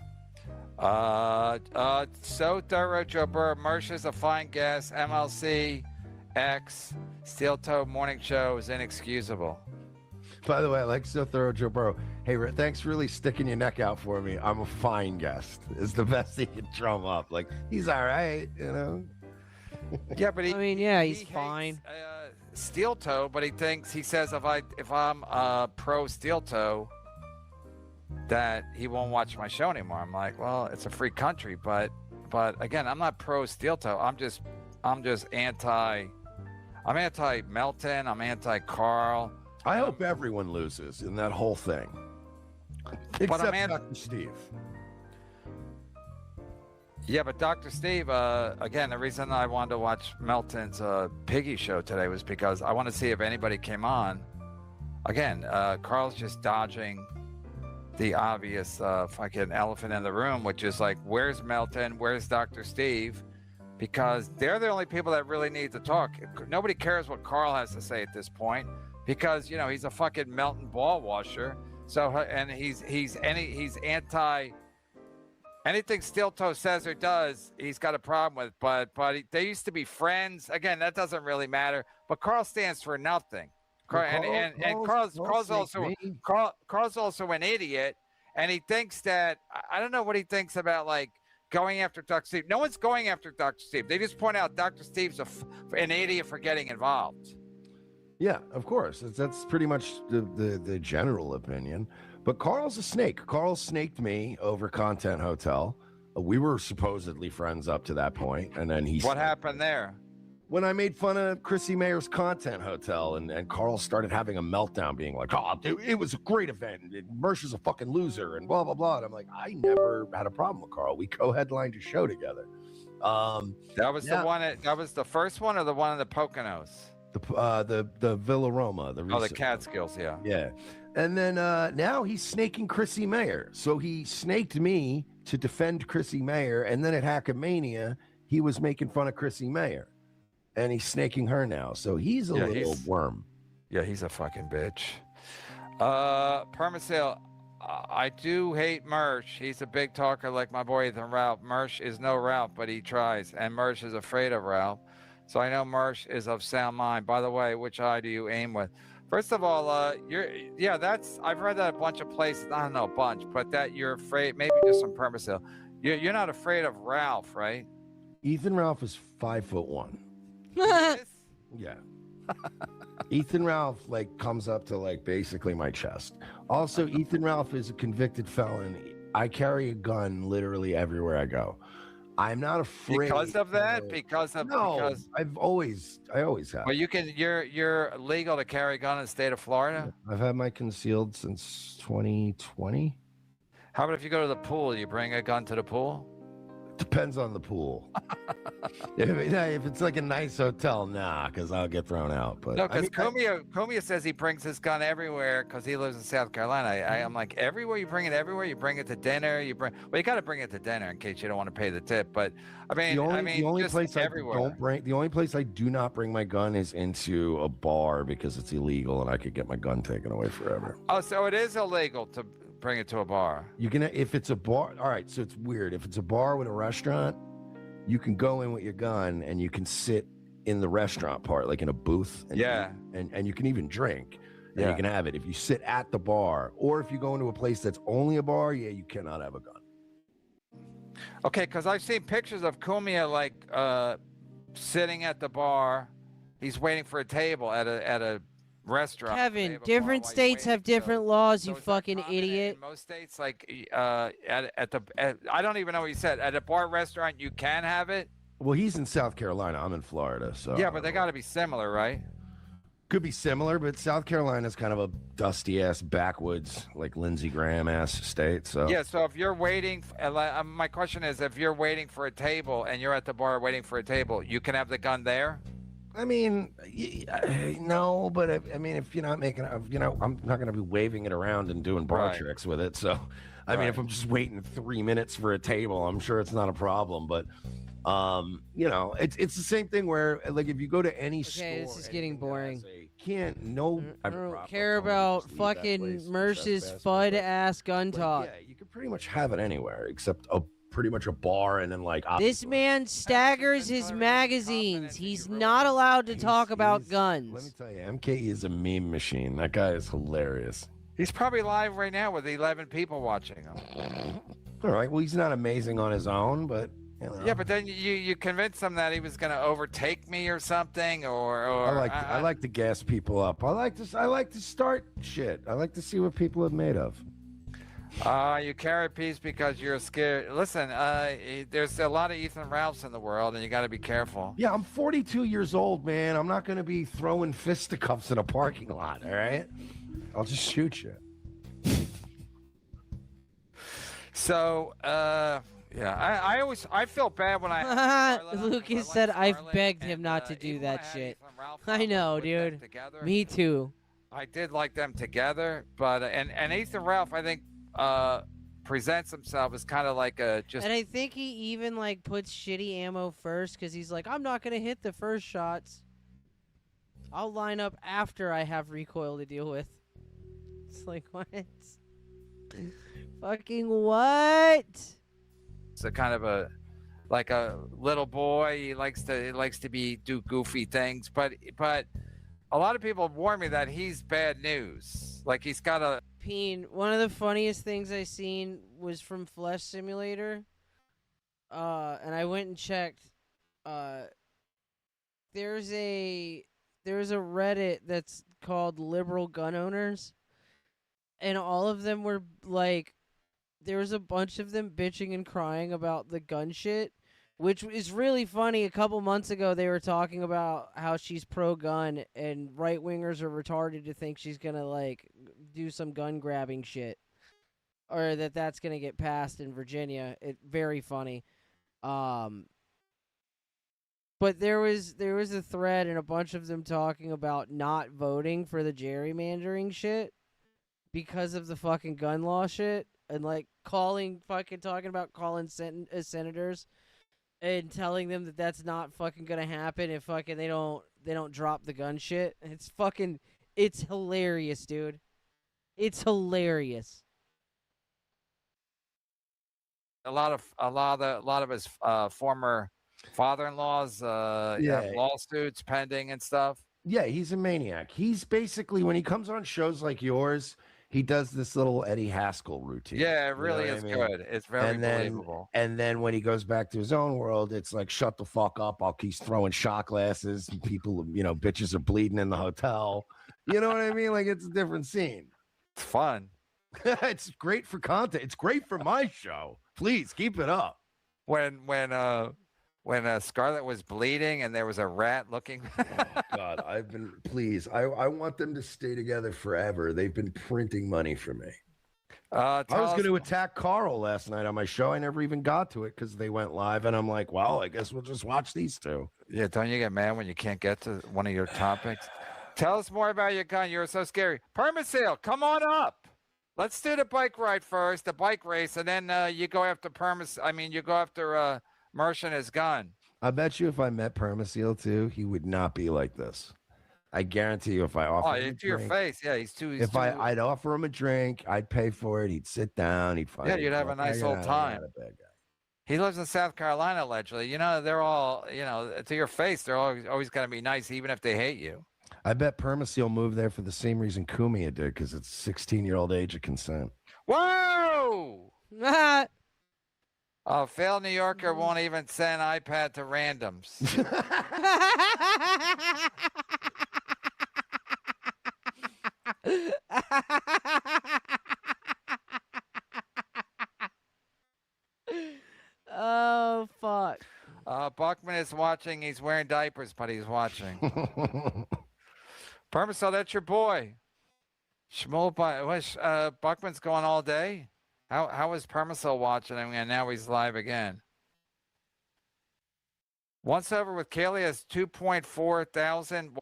So thorough, Joe Burr. Mersh is a fine guest. MLC X Steel Toe Morning Show is inexcusable. By the way, I like So Thorough Joe Burrow. Hey, thanks for really sticking your neck out for me. I'm a fine guest. It's the best he can drum up. Like, he's all right, you know? Yeah, but he's fine. Steel Toe, but he says if I'm pro Steel Toe, that he won't watch my show anymore. I'm like, well, it's a free country, but again, I'm not pro Steel Toe. I'm just anti Melton. I'm anti Carl. I hope everyone loses in that whole thing, except Dr. Steve. Yeah, but Dr. Steve, again, the reason I wanted to watch Melton's Piggy show today was because I want to see if anybody came on. Again, Carl's just dodging the obvious fucking elephant in the room, which is like, where's Melton? Where's Dr. Steve? Because they're the only people that really need to talk. Nobody cares what Carl has to say at this point because, he's a fucking Melton ball washer. So, and he's anti... Anything Steel Toe says or does, he's got a problem with. But they used to be friends. Again, that doesn't really matter. But Carl stands for nothing. Carl's also an idiot, and he thinks that I don't know what he thinks about like going after Dr. Steve. No one's going after Dr. Steve. They just point out Dr. Steve's an idiot for getting involved. Yeah, of course. That's pretty much the general opinion. But Carl's a snake. Carl snaked me over Content Hotel. We were supposedly friends up to that point, and then What happened there? When I made fun of Chrissy Mayer's Content Hotel, and Carl started having a meltdown, being like, "Oh, dude, it was a great event. Mersh is a fucking loser," and blah blah blah. And I'm like, I never had a problem with Carl. We co-headlined a show together. That was the one. That was the first one, or the one in the Poconos. The Villa Roma. The Catskills. Yeah. Yeah. And then now he's snaking Chrissy Mayer. So he snaked me to defend Chrissy Mayer, and then at Hackamania, he was making fun of Chrissy Mayer. And he's snaking her now. So he's a little worm. Yeah, he's a fucking bitch. Permasale, I do hate Mersh. He's a big talker like my boy Ethan Ralph. Mersh is no Ralph, but he tries. And Mersh is afraid of Ralph. So I know Mersh is of sound mind. By the way, which eye do you aim with? First of all, I've read that a bunch of places. I don't know a bunch, but that you're afraid, maybe just some Permasale. You're not afraid of Ralph, right? Ethan Ralph is 5'1". Yeah. Ethan Ralph comes up to basically my chest. Also, Ethan Ralph is a convicted felon. I carry a gun literally everywhere I go. I'm not afraid because of that. I always have. Well, you're legal to carry a gun in the state of Florida. I've had my concealed since 2020. How about if you go to the pool? You bring a gun to the pool? Depends on the pool. If it's like a nice hotel, nah, because I'll get thrown out. But no, because Kumia says he brings his gun everywhere because he lives in South Carolina. I'm like, everywhere you bring it, everywhere you bring it to dinner. You got to bring it to dinner in case you don't want to pay the tip. But the only place I do not bring my gun is into a bar because it's illegal and I could get my gun taken away forever. Oh, so it is illegal to bring it to a bar. You can, if it's a bar. All right, so it's weird. If it's a bar with a restaurant, you can go in with your gun and you can sit in the restaurant part, like in a booth. And and you can even drink. And you can have it. If you sit at the bar, or if you go into a place that's only a bar, you cannot have a gun. Okay, because I've seen pictures of Kumia sitting at the bar. He's waiting for a table at a restaurant. they Kevin, have a bar different while you're states waiting, have different laws, you is that fucking common in idiot. most states, like I don't even know what you said. At a bar restaurant, you can have it. Well, he's in South Carolina. I'm in Florida, so Yeah, but they got to be similar, right? could be similar. But South Carolina's kind of a dusty ass backwoods, like Lindsey Graham ass state. So Yeah. So if you're waiting, my question is, if you're waiting for a table and you're at the bar waiting for a table, you can have the gun there. I mean, no, but I mean, if you're not making, I'm not going to be waving it around and doing bar Right. tricks with it. So, I mean, if I'm just waiting 3 minutes for a table, I'm sure it's not a problem. But, it's the same thing where, like, if you go to any store, Okay, this is getting boring. can't no. I don't care about fucking Merce's FUD ass gun talk. Yeah, you could pretty much have it anywhere except pretty much a bar and then like This man staggers his magazines. He's not allowed to talk about guns. Let me tell you, MKE is a meme machine. That guy is hilarious. He's probably live right now with 11 people watching him. All right, well, he's not amazing on his own, but Yeah, but then you convinced him that he was going to overtake me or something, or I like to gas people up. I like to start shit. I like to see what people are made of. You carry peace because you're scared. Listen, there's a lot of Ethan Ralphs in the world, and you got to be careful. Yeah, I'm 42 years old, man. I'm not going to be throwing fisticuffs in a parking lot, all right? I'll just shoot you. So, yeah, I feel bad when Lucas said I've begged him not to do that shit. I know, dude. Me too. I did like them together, but and Ethan Ralph, I think, presents himself as kind of like a just. And I think he even like puts shitty ammo first because he's like, I'm not gonna hit the first shots. I'll line up after I have recoil to deal with. It's like what? Fucking what? It's a kind of a like a little boy. He likes to do goofy things, but a lot of people warn me that he's bad news. Like he's got a. Peen, one of the funniest things I seen was from Flesh Simulator. And I went and checked. There's a Reddit that's called Liberal Gun Owners, and all of them were like, there was a bunch of them bitching and crying about the gun shit, which is really funny. A couple months ago, they were talking about how she's pro-gun, and right-wingers are retarded to think she's gonna, like, do some gun-grabbing shit. Or that's gonna get passed in Virginia. Very funny. But there was a thread and a bunch of them talking about not voting for the gerrymandering shit because of the fucking gun law shit, and, like, talking about calling senators and telling them that that's not fucking gonna happen if fucking they don't drop the gun shit. It's hilarious, dude. It's hilarious. A lot of his former father-in-laws have lawsuits pending and stuff. Yeah, he's a maniac. He's basically, when he comes on shows like yours, he does this little Eddie Haskell routine. Yeah, it really is good. It's very believable. And then when he goes back to his own world, it's like, shut the fuck up. I'll keep throwing shot glasses. And people, bitches are bleeding in the hotel. You know what I mean? Like, it's a different scene. It's fun. It's great for content. It's great for my show. Please keep it up. When Scarlett was bleeding and there was a rat looking. God, I want them to stay together forever. They've been printing money for me. I was going to attack Carl last night on my show. I never even got to it because they went live, and I'm like, well, I guess we'll just watch these two. Yeah, don't you get mad when you can't get to one of your topics? Tell us more about your gun. You're so scary. Permaseal, come on up. Let's do the bike ride first, the bike race, and then you go after Mersh and his gun. I bet you if I met Permaseal too, he would not be like this. I guarantee you, if I offer him to your face, yeah, he's too. I'd offer him a drink, I'd pay for it. He'd sit down. He'd find. Yeah, you'd have a nice old time. He lives in South Carolina, allegedly. They're all, to your face, they're always going to be nice, even if they hate you. I bet Permaseal moved there for the same reason Kumia did, because it's 16-year-old age of consent. Whoa! A failed New Yorker won't even send iPad to randoms. Oh fuck. Buckman is watching. He's wearing diapers, but he's watching. Permiso, that's your boy. Shmuel, Buckman's going all day. How is Permiso watching him, and now he's live again? Once Over with Kaylee has 2.4 thousand.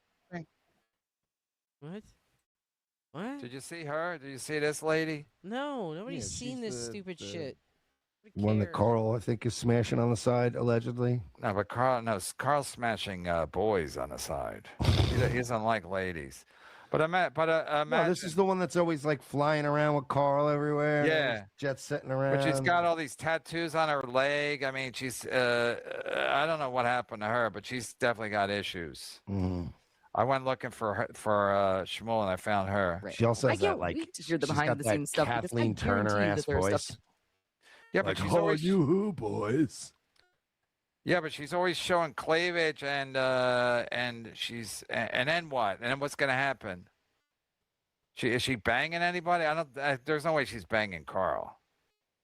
What? What? Did you see her? Did you see this lady? No, nobody's Yeah, seen she's this the- stupid the- shit. One that Carl, I think, is smashing on the side, allegedly. No, but Carl's smashing boys on the side. He doesn't like ladies. But No, this is the one that's always like flying around with Carl everywhere. Yeah. Jet setting around. But she's got all these tattoos on her leg. I mean, she's I don't know what happened to her, but she's definitely got issues. Mhm. I went looking for Shmuel and I found her. She also I has can't that like wait to hear the she's behind got the that scenes stuff because I Kathleen Turner guarantee ass that there's voice. stuff. Yeah, but Like, she's "How always you who, boys?" yeah, but she's always showing cleavage and she's and then what? And then what's gonna happen? Is she banging anybody? There's no way she's banging Carl.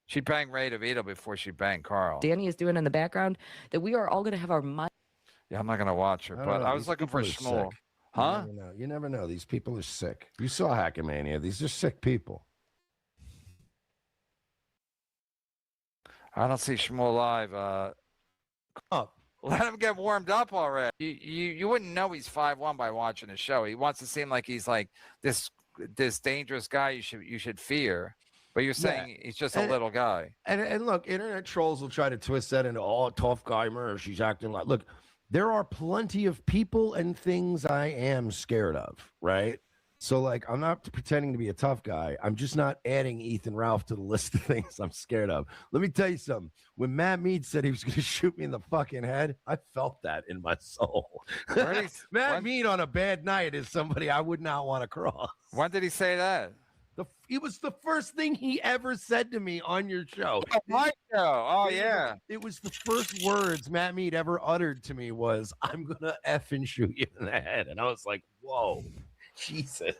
She'd bang Ray DeVito before she banged Carl. Danny is doing in the background, that we are all going to have our mind. Yeah, I'm not gonna watch her, I don't but know, I was these looking for people are Shmuel. sick. Huh? You never know. These people are sick. You saw Hackmania. These are sick people. I don't see Shmuel live. Up. Let him get warmed up already. You wouldn't know he's 5'1" by watching the show. He wants to seem like he's like this dangerous guy you should fear. But you're saying he's just a little guy. And look, internet trolls will try to twist that into tough guy murder. She's acting like look, there are plenty of people and things I am scared of, right? So like I'm not pretending to be a tough guy. I'm just not adding Ethan Ralph to the list of things I'm scared of. Let me tell you something. When Matt Mead said he was gonna shoot me in the fucking head, I felt that in my soul. Matt Mead on a bad night is somebody I would not want to cross. When did he say that? It was the first thing he ever said to me on your show. Oh, my show. Oh, yeah. It was the first words Matt Mead ever uttered to me was, I'm going to effing shoot you in the head. And I was like, whoa, Jesus.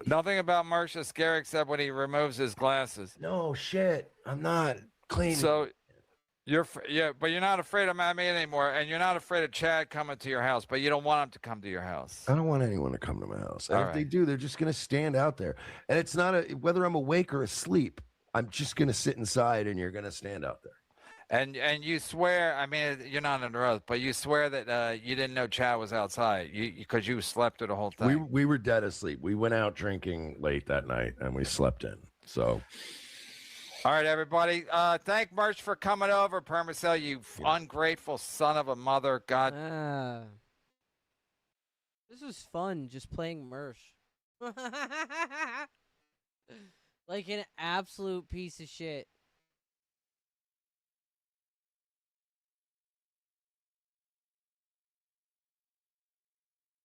Nothing about Marsha scary except when he removes his glasses. No, shit. I'm not cleaning. So but you're not afraid of Matt Mead anymore, and you're not afraid of Chad coming to your house, but you don't want him to come to your house. I don't want anyone to come to my house. And All if they right. do, they're just going to stand out there. And it's not whether I'm awake or asleep. I'm just going to sit inside and you're going to stand out there. And you swear, I mean, you're not under oath, but you swear that you didn't know Chad was outside because you slept through the whole thing. We were dead asleep. We went out drinking late that night and we slept in. So, all right, everybody. Thank Merch for coming over, Permacell, you ungrateful son of a mother. God. This was fun, just playing Mersh. Like an absolute piece of shit.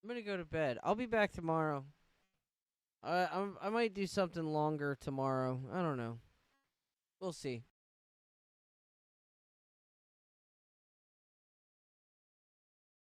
I'm gonna go to bed. I'll be back tomorrow. I might do something longer tomorrow. I don't know. We'll see.